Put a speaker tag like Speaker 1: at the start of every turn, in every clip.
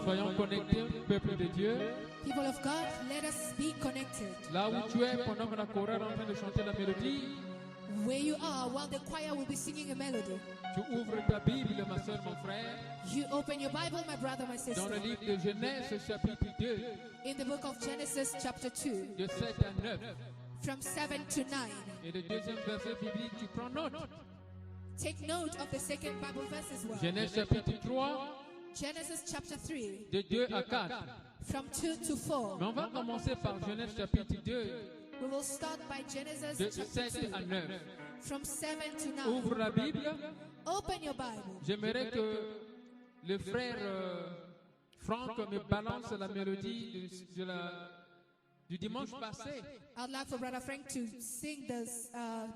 Speaker 1: Soyons connectés, peuple de Dieu.
Speaker 2: People of God, let us be connected.
Speaker 1: Là où tu es, pendant que la chorale est en train de chanter la mélodie,
Speaker 2: Where you are, while the choir will be singing a melody,
Speaker 1: tu ouvres ta Bible, ma soeur, mon frère,
Speaker 2: you open your Bible, my brother, my
Speaker 1: dans le
Speaker 2: sister,
Speaker 1: livre de Genèse, chapitre 2,
Speaker 2: in the book of Genesis chapter 2,
Speaker 1: de 7 à 9.
Speaker 2: from 7 to 9.
Speaker 1: Et le deuxième verset biblique, tu prends note.
Speaker 2: Take note of the second Bible verse as well.
Speaker 1: Genèse chapitre 3,
Speaker 2: Genesis chapter 3,
Speaker 1: de 2 à 4.
Speaker 2: from 2 to 4.
Speaker 1: Mais on va commencer par Genèse chapitre 2,
Speaker 2: We will start by Genesis
Speaker 1: de
Speaker 2: chapter
Speaker 1: 7 à
Speaker 2: 2,
Speaker 1: 9.
Speaker 2: from 7 to 9.
Speaker 1: Ouvre la Bible.
Speaker 2: Open your Bible.
Speaker 1: J'aimerais que le frère Franck me balance la mélodie du dimanche passé.
Speaker 2: I'd like for Brother Frank to sing this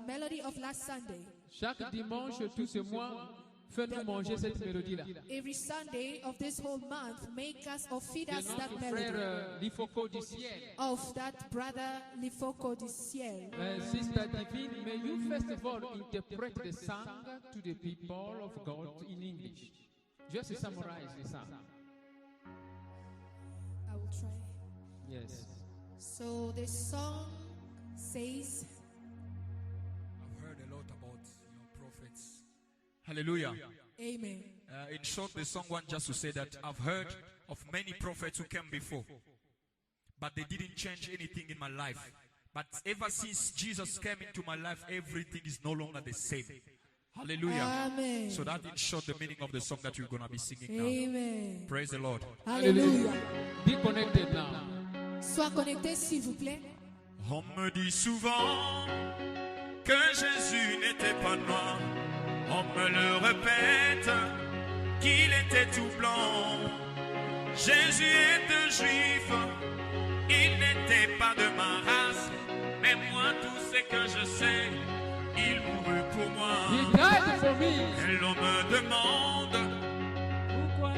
Speaker 2: melody of last Sunday.
Speaker 1: Chaque dimanche, tout ce mois, fais-nous manger cette mélodie-là.
Speaker 2: Every Sunday of this whole month, make us or feed
Speaker 1: De
Speaker 2: us that
Speaker 1: notre
Speaker 2: melody.
Speaker 1: frère Lifoko du ciel.
Speaker 2: Of that brother Lifoko du ciel.
Speaker 1: Sister Divine, may you first of all interpret the song to the people of God in English. Just summarize the song.
Speaker 2: I will try.
Speaker 1: Yes.
Speaker 2: So the song says,
Speaker 3: I've heard a lot about prophets. Hallelujah.
Speaker 2: Amen.
Speaker 3: In short, the song wants just to say that I've heard of many prophets who came before, but they didn't change anything in my life. But ever since Jesus came into my life, everything is no longer the same. Hallelujah.
Speaker 2: Amen.
Speaker 3: So that in short the meaning of the song that we're going to be singing now.
Speaker 2: Amen.
Speaker 3: Praise the Lord.
Speaker 2: Alléluia.
Speaker 1: Be connected now.
Speaker 2: Sois connecté, s'il vous plaît.
Speaker 3: On me dit souvent que Jésus n'était pas noir. On me le répète qu'il était tout blanc. Jésus était juif, il n'était pas de ma race. Mais moi tout ce que je sais, il mourut pour moi.
Speaker 1: He died for me.
Speaker 3: Et l'on me demande
Speaker 1: Pourquoi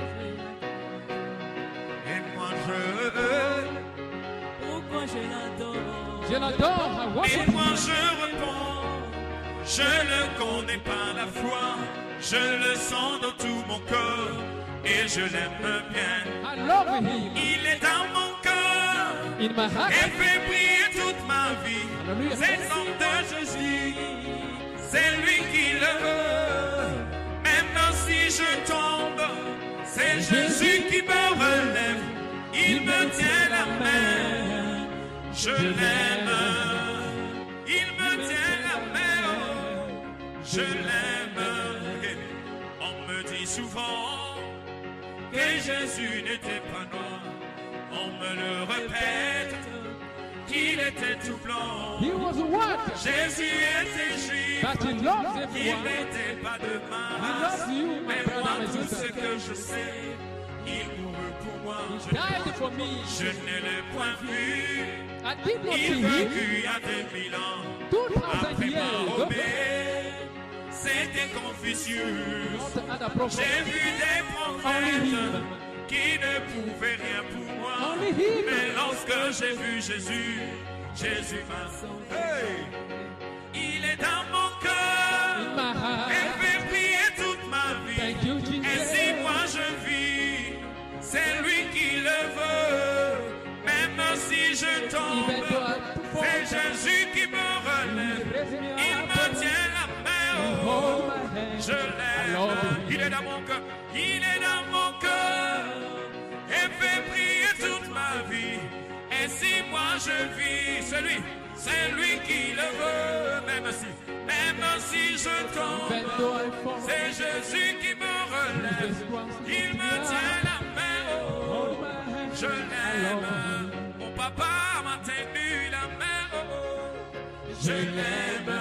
Speaker 3: et moi
Speaker 1: je l'adore. I
Speaker 3: et
Speaker 1: worship
Speaker 3: moi
Speaker 1: him.
Speaker 3: je réponds, je le connais par la foi, je le sens dans tout mon corps et je l'aime bien.
Speaker 1: I love him.
Speaker 3: Il est dans mon cœur
Speaker 1: In my heart.
Speaker 3: et fait briller toute ma vie.
Speaker 1: Hallelujah.
Speaker 3: C'est le nom de Jésus, c'est lui qui le veut. Même si je tombe, c'est Jésus qui me relève. Il me tient la main, je l'aime. Il me tient la main, je l'aime. On me dit souvent que Jésus n'était pas noir. On me le répète qu'il était tout blanc.
Speaker 1: He was what?
Speaker 3: Jésus était juif,
Speaker 1: But he loves
Speaker 3: il
Speaker 1: everyone.
Speaker 3: n'était pas de
Speaker 1: He
Speaker 3: ma
Speaker 1: loves
Speaker 3: race.
Speaker 1: you, my
Speaker 3: Mais
Speaker 1: brother,
Speaker 3: moi,
Speaker 1: my
Speaker 3: tout ce
Speaker 1: sister.
Speaker 3: que je sais, il mourut pour moi.
Speaker 1: He died for me.
Speaker 3: Je ne l'ai point vu.
Speaker 1: I did not see
Speaker 3: Il
Speaker 1: him.
Speaker 3: vécut à 2000 ans.
Speaker 1: 2000
Speaker 3: Après
Speaker 1: years ago.
Speaker 3: Mahomet, c'était Confucius.
Speaker 1: Not other prophet.
Speaker 3: J'ai vu des
Speaker 1: Only him.
Speaker 3: prophètes qui ne pouvaient rien pour moi.
Speaker 1: Only him.
Speaker 3: Mais lorsque j'ai vu Jésus, Jésus m'a sauvé. Hey! Il est dans mon
Speaker 1: In
Speaker 3: cœur.
Speaker 1: my heart.
Speaker 3: Elle fait briller toute ma vie.
Speaker 1: Thank you,
Speaker 3: Et
Speaker 1: Jesus.
Speaker 3: si moi je vis, c'est lui qui le veut. Même si je tombe,
Speaker 1: Even though I
Speaker 3: c'est Jésus qui me relève. Il me tient la main. Oh,
Speaker 1: hold my hand.
Speaker 3: je
Speaker 1: I love
Speaker 3: l'aime.
Speaker 1: him.
Speaker 3: Il est dans mon cœur. Il est dans mon cœur. Et fait briller toute ma vie. Et si moi je vis, c'est lui qui le veut. Même si je tombe,
Speaker 1: Even though I fall.
Speaker 3: c'est Jésus qui me relève. Il me tient la main. Oh,
Speaker 1: Hold my hand.
Speaker 3: je
Speaker 1: I love
Speaker 3: l'aime.
Speaker 1: him.
Speaker 3: Mon papa m'a tenu la main. Oh, je l'aime.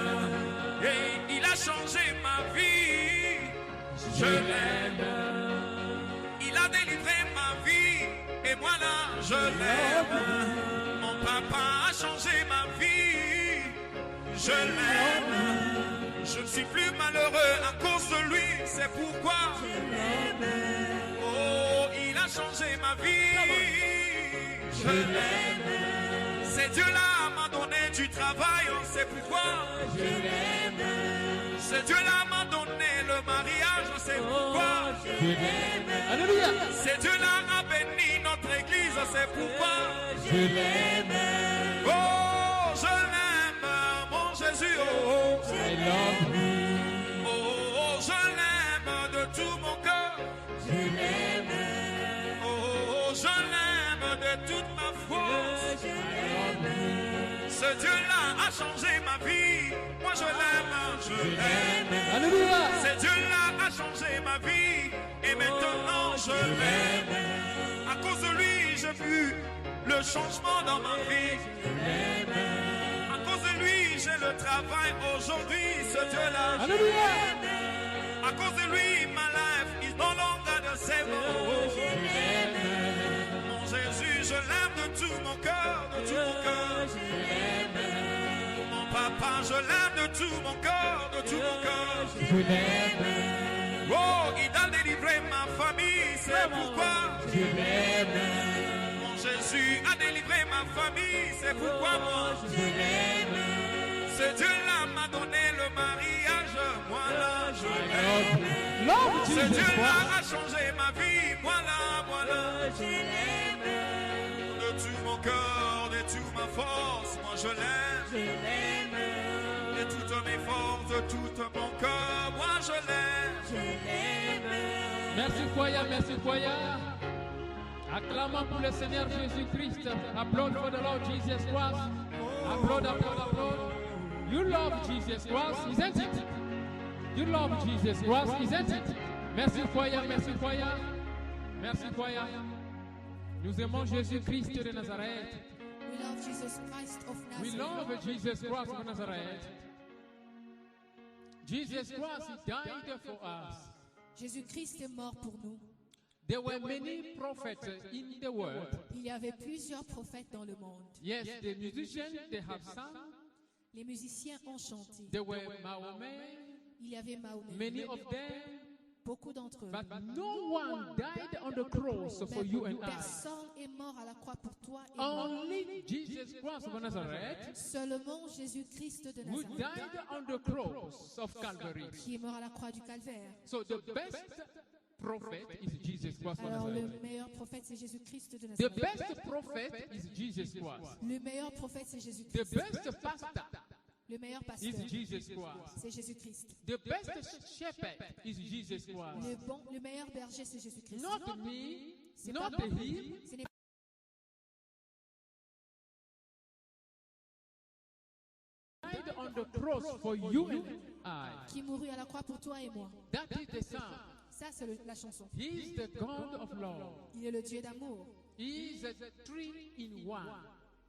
Speaker 3: Et il a changé ma vie. Je l'aime. Il a délivré ma vie. Et moi là, je l'aime. Mon papa a changé ma vie. Je l'aime. Je ne suis plus malheureux à cause de lui. C'est pourquoi. Oh, il a changé ma vie. Je l'aime. C'est Dieu-là m'a donné du travail. Oh, c'est pourquoi. Je l'aime. C'est Dieu-là m'a donné le mariage. C'est pourquoi.
Speaker 1: Alléluia.
Speaker 3: C'est Dieu-là a béni c'est pourquoi
Speaker 4: je l'aime.
Speaker 3: oh, je l'aime, mon Jésus. Oh,
Speaker 1: I love him.
Speaker 3: oh, je l'aime de tout mon cœur.
Speaker 4: Je l'aime.
Speaker 3: Oh, je l'aime de toute ma force.
Speaker 4: Je l'aime.
Speaker 3: Ce Dieu-là a changé ma vie. Moi je l'aime, je l'aime.
Speaker 1: Alléluia.
Speaker 3: Ce Dieu-là a changé ma vie. Et maintenant je l'aime. À cause de lui, j'ai vu le changement dans ma vie. À cause de lui, j'ai le travail aujourd'hui. Ce Dieu-là,
Speaker 1: Alléluia.
Speaker 3: à cause de lui, ma life is no longer the same. Mon Jésus, je l'aime de tout mon cœur, de tout mon cœur. Mon papa, je l'aime de tout mon cœur, de tout mon cœur.
Speaker 1: Je l'aime.
Speaker 3: Oh, il a délivré ma famille, c'est pourquoi.
Speaker 1: Je l'aime.
Speaker 3: Mon Jésus a délivré ma famille, c'est pourquoi moi.
Speaker 1: Je l'aime.
Speaker 3: Ce Dieu-là m'a donné le mariage, moi là, je l'aime.
Speaker 1: Love
Speaker 3: Ce
Speaker 1: Jesus
Speaker 3: Dieu-là
Speaker 1: Christ.
Speaker 3: a changé ma vie, voilà, voilà.
Speaker 4: Je l'aime.
Speaker 3: De tout mon cœur, de toute ma force, moi je l'aime.
Speaker 4: Je l'aime.
Speaker 3: De toutes mes forces, de tout mon cœur, moi je l'aime.
Speaker 4: Je l'aime.
Speaker 1: Merci Foya, merci Foya. Acclamons pour le Seigneur Jésus-Christ. Applaud for the Lord Jesus Christ. Applaud, applaud, applaud. You love Jesus Christ, isn't it? You love Jesus Christ, isn't it? Merci Foya, merci Foya. Merci Foya. Nous aimons Jésus-Christ de Nazareth.
Speaker 2: We love Jesus Christ of
Speaker 1: We
Speaker 2: Nazareth.
Speaker 1: love Jesus Christ of Nazareth. Jesus Christ, he died for us.
Speaker 2: Jésus-Christ est mort pour nous.
Speaker 1: There were many prophets in the world.
Speaker 2: Il y avait plusieurs prophètes dans le monde.
Speaker 1: Yes, the musicians, they have sung.
Speaker 2: Les musiciens ont chanté.
Speaker 1: There were Mahomet,
Speaker 2: Il y avait Mahomet.
Speaker 1: many of them.
Speaker 2: Beaucoup d'entre eux.
Speaker 1: But no one died on the cross for you and I.
Speaker 2: Personne est mort à la croix pour toi et moi.
Speaker 1: Only Jesus Christ of Nazareth,
Speaker 2: Seulement Jésus-Christ de
Speaker 1: who
Speaker 2: Nazareth,
Speaker 1: died on the cross of Calvary.
Speaker 2: qui est mort à la croix du Calvaire.
Speaker 1: So the best prophet is Jesus Christ of
Speaker 2: Alors le
Speaker 1: Nazareth.
Speaker 2: meilleur prophète c'est Jésus-Christ de
Speaker 1: The
Speaker 2: Nazareth.
Speaker 1: best prophet is Jesus Christ.
Speaker 2: Le meilleur prophète c'est
Speaker 1: The
Speaker 2: Jésus-Christ.
Speaker 1: best pastor
Speaker 2: Le meilleur
Speaker 1: is
Speaker 2: pasteur
Speaker 1: Jesus Christ.
Speaker 2: c'est Jésus-Christ.
Speaker 1: The best shepherd is Jesus Christ.
Speaker 2: Le meilleur berger c'est Jésus-Christ.
Speaker 1: Not me,
Speaker 2: C'est
Speaker 1: not
Speaker 2: pas
Speaker 1: him.
Speaker 2: Ce n'est
Speaker 1: Died on the cross for you and I.
Speaker 2: qui mourut à la croix pour toi et moi.
Speaker 1: That is the song.
Speaker 2: Ça c'est la chanson.
Speaker 1: He is the God of love.
Speaker 2: Il est le Dieu d'amour.
Speaker 1: He is a three in one.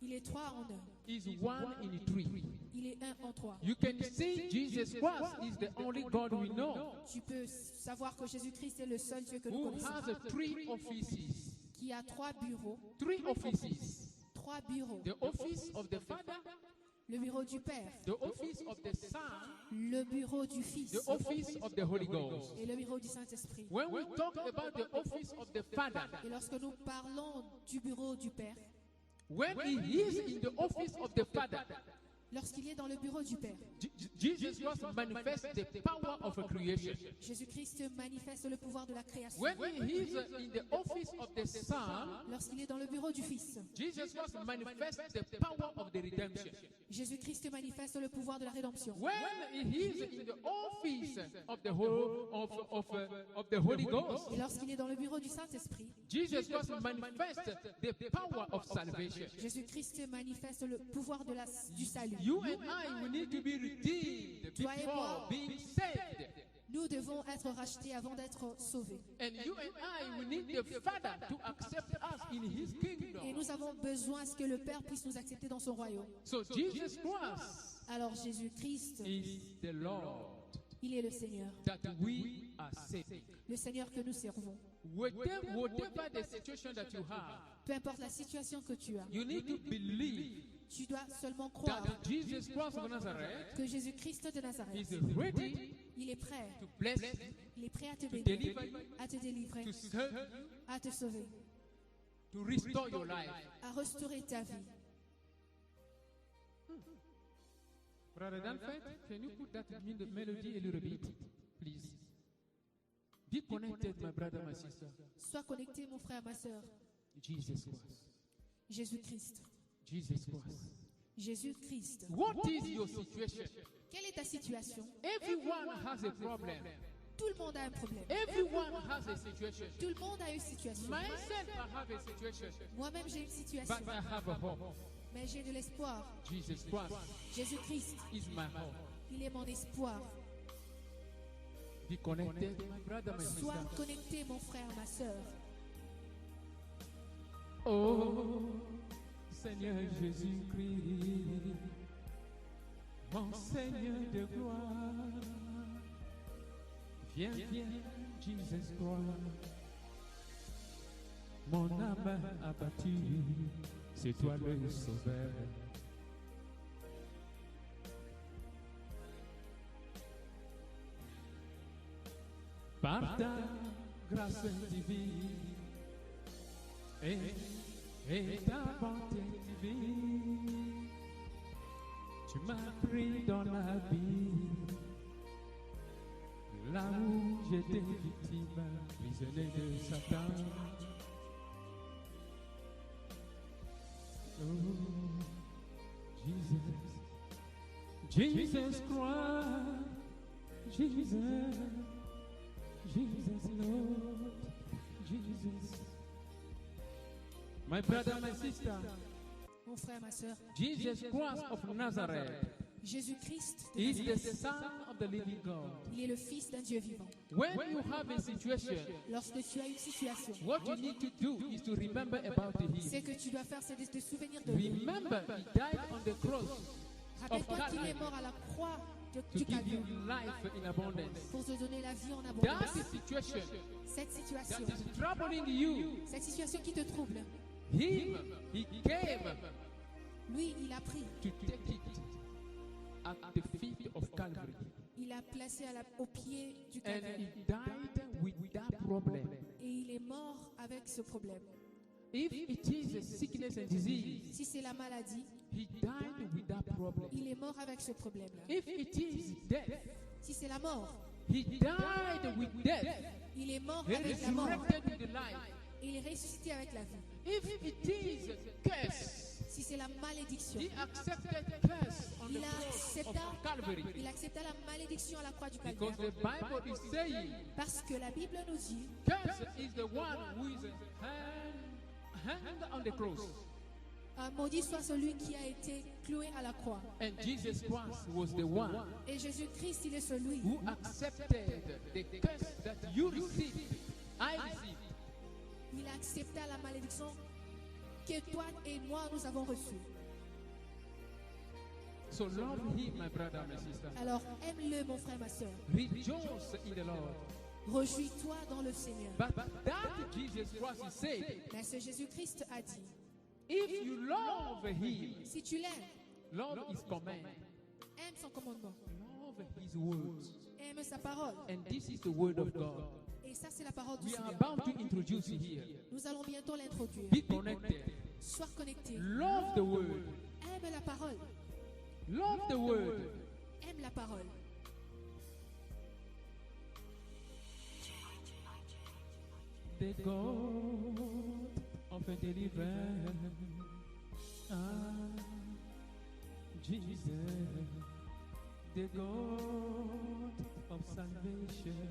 Speaker 2: Il est trois en un.
Speaker 1: He is one in three.
Speaker 2: Il est un en trois.
Speaker 1: You can see Jesus Christ is the only God we know
Speaker 2: Tu peux savoir que Jésus-Christ est le seul Dieu que nous
Speaker 1: who
Speaker 2: connaissons.
Speaker 1: has three offices.
Speaker 2: Qui a trois bureaux.
Speaker 1: Three offices.
Speaker 2: Trois bureaux.
Speaker 1: The office of the Father,
Speaker 2: Le bureau du Père.
Speaker 1: the office of the Son,
Speaker 2: Le bureau du Fils.
Speaker 1: the office of the Holy Ghost.
Speaker 2: Et le bureau du Saint-Esprit.
Speaker 1: When we talk about the office of the Father,
Speaker 2: Et lorsque nous parlons du bureau du Père,
Speaker 1: when he is in the office of the Father,
Speaker 2: lorsqu'il est dans le bureau du Père,
Speaker 1: Jesus Christ manifests the power of a creation.
Speaker 2: Jésus-Christ manifeste le pouvoir de la création.
Speaker 1: When he is in the office of the Son,
Speaker 2: Lorsqu'il est dans le bureau du Fils,
Speaker 1: Jesus Christ manifests the power of the redemption.
Speaker 2: Jésus-Christ manifeste le pouvoir de la rédemption.
Speaker 1: When he is in the office of the Holy Ghost,
Speaker 2: Et lorsqu'il est dans le bureau du Saint-Esprit,
Speaker 1: Jesus Christ manifests the power of salvation.
Speaker 2: Jésus-Christ manifeste le pouvoir du salut.
Speaker 1: You and I, we need to be redeemed
Speaker 2: Toi et moi.
Speaker 1: before being saved.
Speaker 2: Nous devons être rachetés avant d'être sauvés.
Speaker 1: And you and I, we need the Father to accept us in His
Speaker 2: Et
Speaker 1: kingdom.
Speaker 2: nous avons besoin à ce que le Père puisse nous accepter dans son royaume.
Speaker 1: So Jesus Christ
Speaker 2: Alors Jésus-Christ,
Speaker 1: is the Lord
Speaker 2: il est le Seigneur.
Speaker 1: that we are saving.
Speaker 2: Le Seigneur que nous servons.
Speaker 1: Whatever the situation that you have,
Speaker 2: Peu importe la situation que tu as,
Speaker 1: you need to believe
Speaker 2: tu dois seulement croire
Speaker 1: that Jesus Christ of Nazareth
Speaker 2: que Jésus-Christ de Nazareth,
Speaker 1: is ready
Speaker 2: il est prêt.
Speaker 1: to bless you,
Speaker 2: Il est prêt à te
Speaker 1: to
Speaker 2: bénir,
Speaker 1: deliver you,
Speaker 2: à te délivrer,
Speaker 1: to serve you,
Speaker 2: à te sauver,
Speaker 1: to restore your life.
Speaker 2: à restaurer ta vie.
Speaker 1: Brother Danford, can you put that in the melody a little bit, please? Be connected, my brother, my sister.
Speaker 2: Sois connecté, mon frère, ma soeur.
Speaker 1: Jesus Christ.
Speaker 2: Jésus-Christ.
Speaker 1: Jesus Christ.
Speaker 2: Jésus-Christ.
Speaker 1: What is your situation?
Speaker 2: Quelle est ta situation?
Speaker 1: Everyone has a problem.
Speaker 2: Tout le monde a un problème.
Speaker 1: Everyone has a situation.
Speaker 2: Tout le monde a une situation.
Speaker 1: Myself, I have a situation,
Speaker 2: Moi-même, j'ai une situation.
Speaker 1: but I have a hope.
Speaker 2: Mais j'ai de l'espoir.
Speaker 1: Jesus Christ
Speaker 2: Jésus-Christ,
Speaker 1: is my hope.
Speaker 2: il est mon espoir.
Speaker 1: Be connected, my brother, my
Speaker 2: Sois
Speaker 1: sister.
Speaker 2: connecté, mon frère, ma soeur.
Speaker 1: Oh, Seigneur Jésus-Christ, mon Seigneur de gloire. Viens, viens, Jesus Christ. Mon âme abattue, c'est toi le sauveur. Par ta grâce divine et ta bonté divine, tu m'as pris dans la vie, là où j'étais victime, prisonnier de Satan. Oh, Jesus Christ, Jesus Lord, Jesus. My brother, my sister,
Speaker 2: Mon frère, ma soeur.
Speaker 1: Jesus Christ of Nazareth
Speaker 2: Jésus-Christ de
Speaker 1: is the
Speaker 2: Nazareth.
Speaker 1: Son of the living God.
Speaker 2: Il est le Fils d'un Dieu vivant.
Speaker 1: When you have a situation,
Speaker 2: Lorsque tu as une situation,
Speaker 1: what you need to do is to remember about
Speaker 2: ce
Speaker 1: Him.
Speaker 2: que tu dois faire, c'est de te souvenir de lui.
Speaker 1: Remember, He died on the cross
Speaker 2: Rappelle-toi qu'il est
Speaker 1: Calvary
Speaker 2: mort à la croix
Speaker 1: to
Speaker 2: du
Speaker 1: give you
Speaker 2: Calvaire
Speaker 1: life in abundance.
Speaker 2: pour te donner la vie en
Speaker 1: That
Speaker 2: abondance.
Speaker 1: situation
Speaker 2: Cette
Speaker 1: that
Speaker 2: situation,
Speaker 1: is troubling you,
Speaker 2: cette situation qui te trouble,
Speaker 1: He came
Speaker 2: lui, il a pris,
Speaker 1: to take it at the feet of Calvary.
Speaker 2: il a placé au pied du
Speaker 1: And
Speaker 2: Calvaire.
Speaker 1: He died with that problem.
Speaker 2: Et il est mort avec ce problème.
Speaker 1: If it is a sickness and disease,
Speaker 2: Si c'est la maladie,
Speaker 1: He died with that problem.
Speaker 2: il est mort avec ce problème-là.
Speaker 1: If it is death,
Speaker 2: Si c'est la mort,
Speaker 1: He died with death.
Speaker 2: il est mort
Speaker 1: He
Speaker 2: avec la mort.
Speaker 1: resurrected with the life.
Speaker 2: Et il est ressuscité avec la vie.
Speaker 1: If it is curse,
Speaker 2: Si c'est la malédiction,
Speaker 1: He accepted curse on the
Speaker 2: il
Speaker 1: cross of
Speaker 2: accepta,
Speaker 1: Calvary.
Speaker 2: il accepta la malédiction à la croix du
Speaker 1: Because
Speaker 2: Calvaire.
Speaker 1: the Bible is saying,
Speaker 2: Parce que la Bible nous dit,
Speaker 1: curse is the one who is hanged on the cross.
Speaker 2: maudit soit celui qui a été cloué à la croix.
Speaker 1: And Jesus Christ was the one
Speaker 2: Et Jésus-Christ, il est celui
Speaker 1: who accepted the curse that you received, I received.
Speaker 2: il accepta la malédiction que toi et moi nous avons reçue.
Speaker 1: So love Him, my brother, my sister.
Speaker 2: Alors aime-le, mon frère, ma soeur.
Speaker 1: Rejoice in the Lord.
Speaker 2: Réjouis-toi dans le Seigneur.
Speaker 1: But that Jesus Christ said,
Speaker 2: Mais ce Jésus-Christ a dit,
Speaker 1: if you love Him,
Speaker 2: si tu l'aimes,
Speaker 1: love His command,
Speaker 2: aime son commandement,
Speaker 1: love His words.
Speaker 2: aime sa parole.
Speaker 1: And this is the word of God.
Speaker 2: Et ça, c'est la parole du
Speaker 1: We are
Speaker 2: Seigneur.
Speaker 1: about to introduce it here.
Speaker 2: Nous allons bientôt l'introduire.
Speaker 1: Be connected.
Speaker 2: Sois connecté.
Speaker 1: Love the word.
Speaker 2: Aime la parole.
Speaker 1: Love the word.
Speaker 2: Aime la parole.
Speaker 1: The God of a deliverance. Jesus. The God of salvation.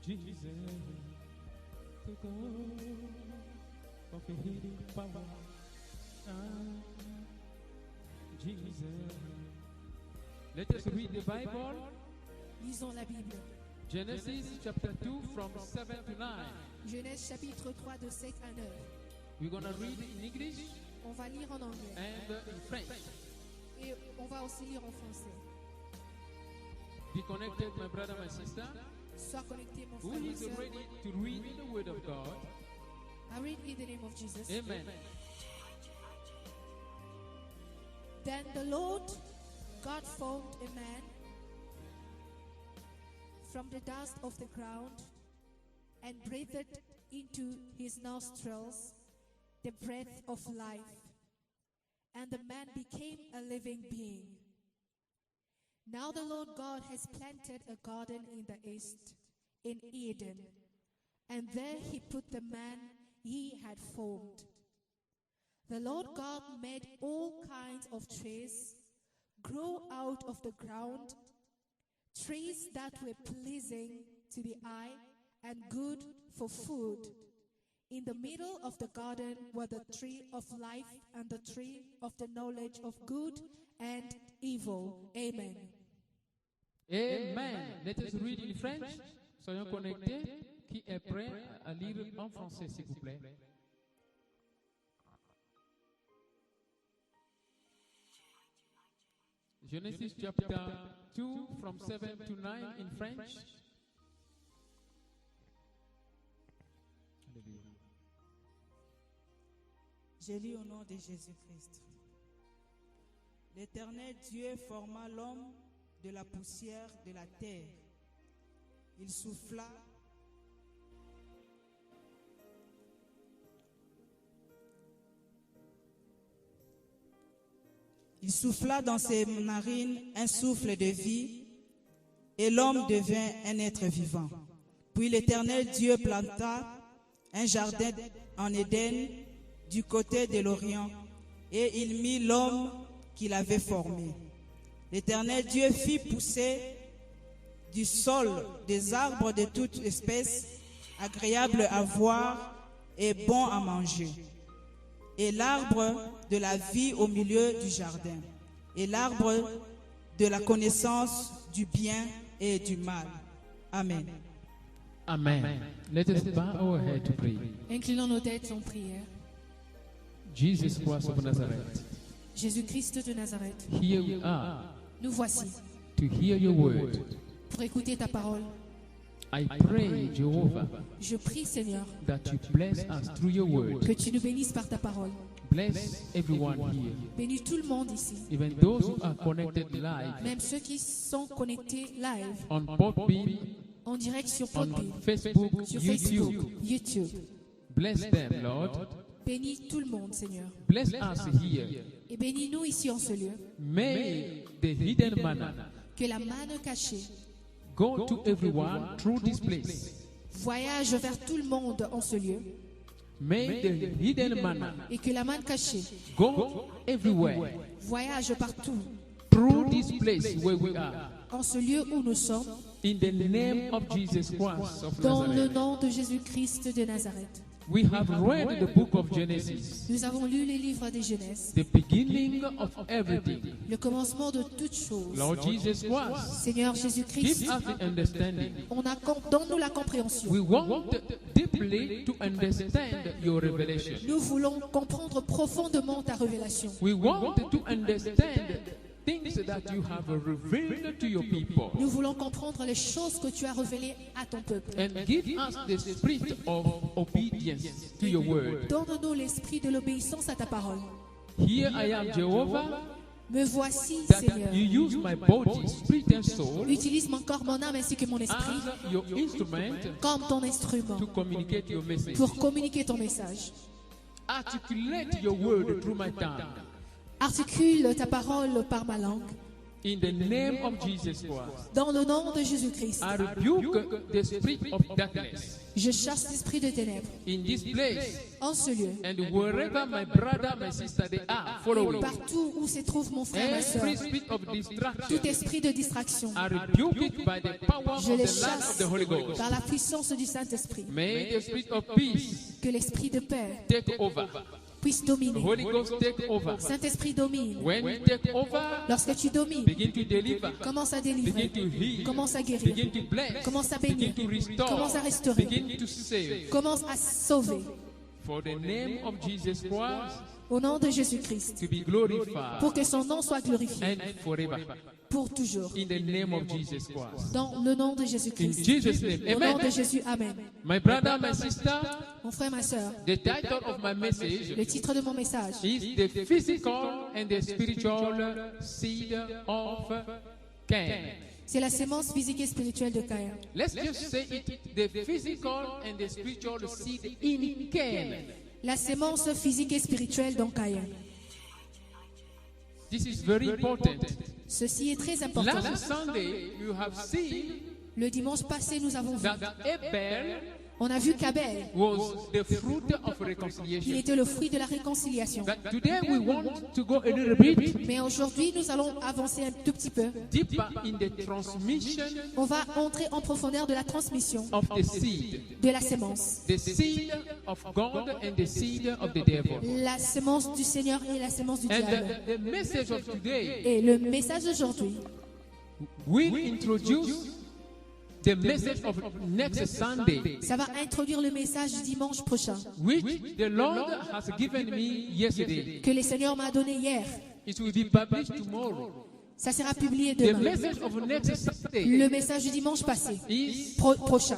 Speaker 1: Jesus. The God of a healing power. Jesus. Let us read the Bible.
Speaker 2: Lisons la Bible.
Speaker 1: Genesis chapter 2 from 7 to 9.
Speaker 2: Genèse chapitre 3 de 7 à 9.
Speaker 1: We're going to read in English
Speaker 2: On va lire en anglais.
Speaker 1: and in French.
Speaker 2: Et on va aussi lire en français.
Speaker 1: Be connected, my brother, my sister.
Speaker 2: Sois connecté, mon
Speaker 1: Who
Speaker 2: frère, ma
Speaker 1: is
Speaker 2: soeur.
Speaker 1: ready to read the word of God?
Speaker 2: I read in the name of Jesus.
Speaker 1: Amen.
Speaker 2: Then the Lord God formed a man from the dust of the ground and breathed into his nostrils the breath of life, and the man became a living being. Now the Lord God has planted a garden in the east, in Eden, and there he put the man he had formed. The Lord God made all kinds of trees grow out of the ground, trees that were pleasing to the eye and good for food. In the middle of the garden were the tree of life and the tree of the knowledge of good and evil. Amen.
Speaker 1: Amen. Let us read in French. Soyons connectés. Qui est prêt à lire en français, s'il vous plaît? Genesis chapter 2 from 7 to 9 in French.
Speaker 5: Je lis au nom de Jésus-Christ. L'Éternel Dieu forma l'homme de la poussière de la terre. Il souffla dans ses narines un souffle de vie, et l'homme devint un être vivant. Puis l'Éternel Dieu planta un jardin en Éden du côté de l'Orient, et il mit l'homme qu'il avait formé. L'Éternel Dieu fit pousser du sol des arbres de toute espèce, agréables à voir et bons à manger, et l'arbre de la vie au milieu du jardin, et l'arbre de la connaissance du bien et du mal. Amen.
Speaker 1: Amen. Let us bow our head to pray.
Speaker 2: Inclinons nos têtes en prière.
Speaker 1: Jesus Christ of Nazareth,
Speaker 2: Jésus-Christ de Nazareth,
Speaker 1: here we are
Speaker 2: nous voici
Speaker 1: to hear your word.
Speaker 2: pour écouter ta parole.
Speaker 1: I pray, Jehovah,
Speaker 2: Je prie, Seigneur,
Speaker 1: that you bless us through your word.
Speaker 2: que tu nous bénisses par ta parole.
Speaker 1: Bless everyone here,
Speaker 2: Bénis tout le monde ici,
Speaker 1: even those who are connected live
Speaker 2: même ceux qui sont connectés live,
Speaker 1: on Podbean,
Speaker 2: en direct sur
Speaker 1: on
Speaker 2: Podbean,
Speaker 1: Facebook,
Speaker 2: sur
Speaker 1: YouTube.
Speaker 2: Facebook, YouTube.
Speaker 1: Bless them, Lord.
Speaker 2: Bénis tout le monde, Seigneur.
Speaker 1: Bless us here.
Speaker 2: Et bénis-nous ici en ce lieu.
Speaker 1: May the hidden manna
Speaker 2: Que la manne cachée
Speaker 1: go to everyone through this place.
Speaker 2: voyage vers tout le monde en ce lieu.
Speaker 1: May the hidden manna
Speaker 2: Et que la manne cachée
Speaker 1: go everywhere
Speaker 2: voyage partout
Speaker 1: through this place where we are.
Speaker 2: en ce lieu où nous sommes.
Speaker 1: In the name of Jesus Christ of
Speaker 2: Dans le
Speaker 1: Nazareth.
Speaker 2: nom de Jésus-Christ de Nazareth.
Speaker 1: We have read the book of Genesis,
Speaker 2: Nous avons lu les livres de Genèse,
Speaker 1: the beginning of everything.
Speaker 2: le commencement de toutes choses.
Speaker 1: Lord Jesus Christ,
Speaker 2: Seigneur
Speaker 1: give
Speaker 2: Jésus-Christ,
Speaker 1: us the understanding.
Speaker 2: donne-nous la compréhension.
Speaker 1: We want deeply to understand your revelation.
Speaker 2: Nous voulons comprendre profondément ta révélation.
Speaker 1: We want to understand things that you have revealed to your people.
Speaker 2: Nous voulons comprendre les choses que tu as révélées à ton peuple.
Speaker 1: And give us the spirit of obedience to your word.
Speaker 2: Donne-nous l'esprit de l'obéissance à ta parole.
Speaker 1: Here I am, Jehovah,
Speaker 2: Me voici,
Speaker 1: that
Speaker 2: Seigneur.
Speaker 1: you use my body, spirit and soul
Speaker 2: Utilise mon corps, mon âme ainsi que mon esprit
Speaker 1: as your instrument
Speaker 2: comme ton instrument
Speaker 1: to communicate your message.
Speaker 2: pour communiquer ton message.
Speaker 1: Articulate your word through my tongue.
Speaker 2: Articule ta parole par ma langue.
Speaker 1: In the name of Jesus Christ,
Speaker 2: Dans le nom de Jésus-Christ,
Speaker 1: I rebuke the spirit of darkness
Speaker 2: je chasse l'esprit de ténèbres
Speaker 1: in this place.
Speaker 2: en ce lieu.
Speaker 1: And wherever my brother, my sister, they are following,
Speaker 2: Partout où se trouve mon frère, ma soeur,
Speaker 1: every spirit of distraction,
Speaker 2: tout esprit de distraction,
Speaker 1: I rebuke it by the power of
Speaker 2: je les
Speaker 1: the light of
Speaker 2: chasse
Speaker 1: the Holy Ghost.
Speaker 2: par la puissance du Saint-Esprit.
Speaker 1: May the spirit of peace
Speaker 2: Que l'esprit de paix
Speaker 1: take over.
Speaker 2: puisse dominer.
Speaker 1: Holy Ghost take over.
Speaker 2: Saint-Esprit domine.
Speaker 1: When you take over,
Speaker 2: Lorsque tu domines,
Speaker 1: begin to deliver,
Speaker 2: commence à
Speaker 1: begin
Speaker 2: délivrer,
Speaker 1: to heal,
Speaker 2: commence à guérir,
Speaker 1: begin to bless,
Speaker 2: commence à
Speaker 1: begin
Speaker 2: bénir,
Speaker 1: to restore,
Speaker 2: commence à restaurer,
Speaker 1: begin to save.
Speaker 2: commence à sauver.
Speaker 1: For the name of Jesus Christ
Speaker 2: Au nom de Jésus-Christ,
Speaker 1: to be glorified
Speaker 2: pour que son nom soit glorifié
Speaker 1: and forever.
Speaker 2: pour toujours.
Speaker 1: In the name of Jesus Christ.
Speaker 2: Dans le nom de
Speaker 1: In
Speaker 2: Jésus-Christ.
Speaker 1: Jesus' name.
Speaker 2: Au nom de
Speaker 1: Amen.
Speaker 2: Jésus, Amen.
Speaker 1: My brother, my sister,
Speaker 2: Mon frère, ma soeur,
Speaker 1: the title of my message
Speaker 2: le titre de mon message,
Speaker 1: is the physical and the spiritual seed of Cain.
Speaker 2: c'est la sémence physique et spirituelle de Caïn.
Speaker 1: Let's just say it, the physical and the spiritual seed in Cain.
Speaker 2: La sémence physique et spirituelle dans Caïn.
Speaker 1: This is very important.
Speaker 2: Ceci est très important.
Speaker 1: Last Sunday, you have seen
Speaker 2: Le dimanche passé, nous avons vu
Speaker 1: that Abel
Speaker 2: On a vu qu'Abel,
Speaker 1: was the fruit of
Speaker 2: il
Speaker 1: reconciliation.
Speaker 2: était le fruit de la réconciliation.
Speaker 1: But today we want to go a little bit
Speaker 2: Mais aujourd'hui, nous allons avancer un tout petit peu.
Speaker 1: deeper in the transmission
Speaker 2: On va entrer en profondeur de la transmission
Speaker 1: of the seed.
Speaker 2: de la sémence.
Speaker 1: The seed of God and the seed of the devil.
Speaker 2: La sémence du Seigneur et la sémence du
Speaker 1: And
Speaker 2: diable.
Speaker 1: the message of today
Speaker 2: Et le message d'aujourd'hui,
Speaker 1: will introduce the message of next Sunday,
Speaker 2: ça va introduire le message du dimanche prochain
Speaker 1: which the Lord has given me yesterday.
Speaker 2: que le Seigneur m'a donné hier.
Speaker 1: It will be published tomorrow.
Speaker 2: Ça sera publié
Speaker 1: The
Speaker 2: demain.
Speaker 1: message of next Sunday
Speaker 2: Le message du dimanche passé,
Speaker 1: is
Speaker 2: prochain,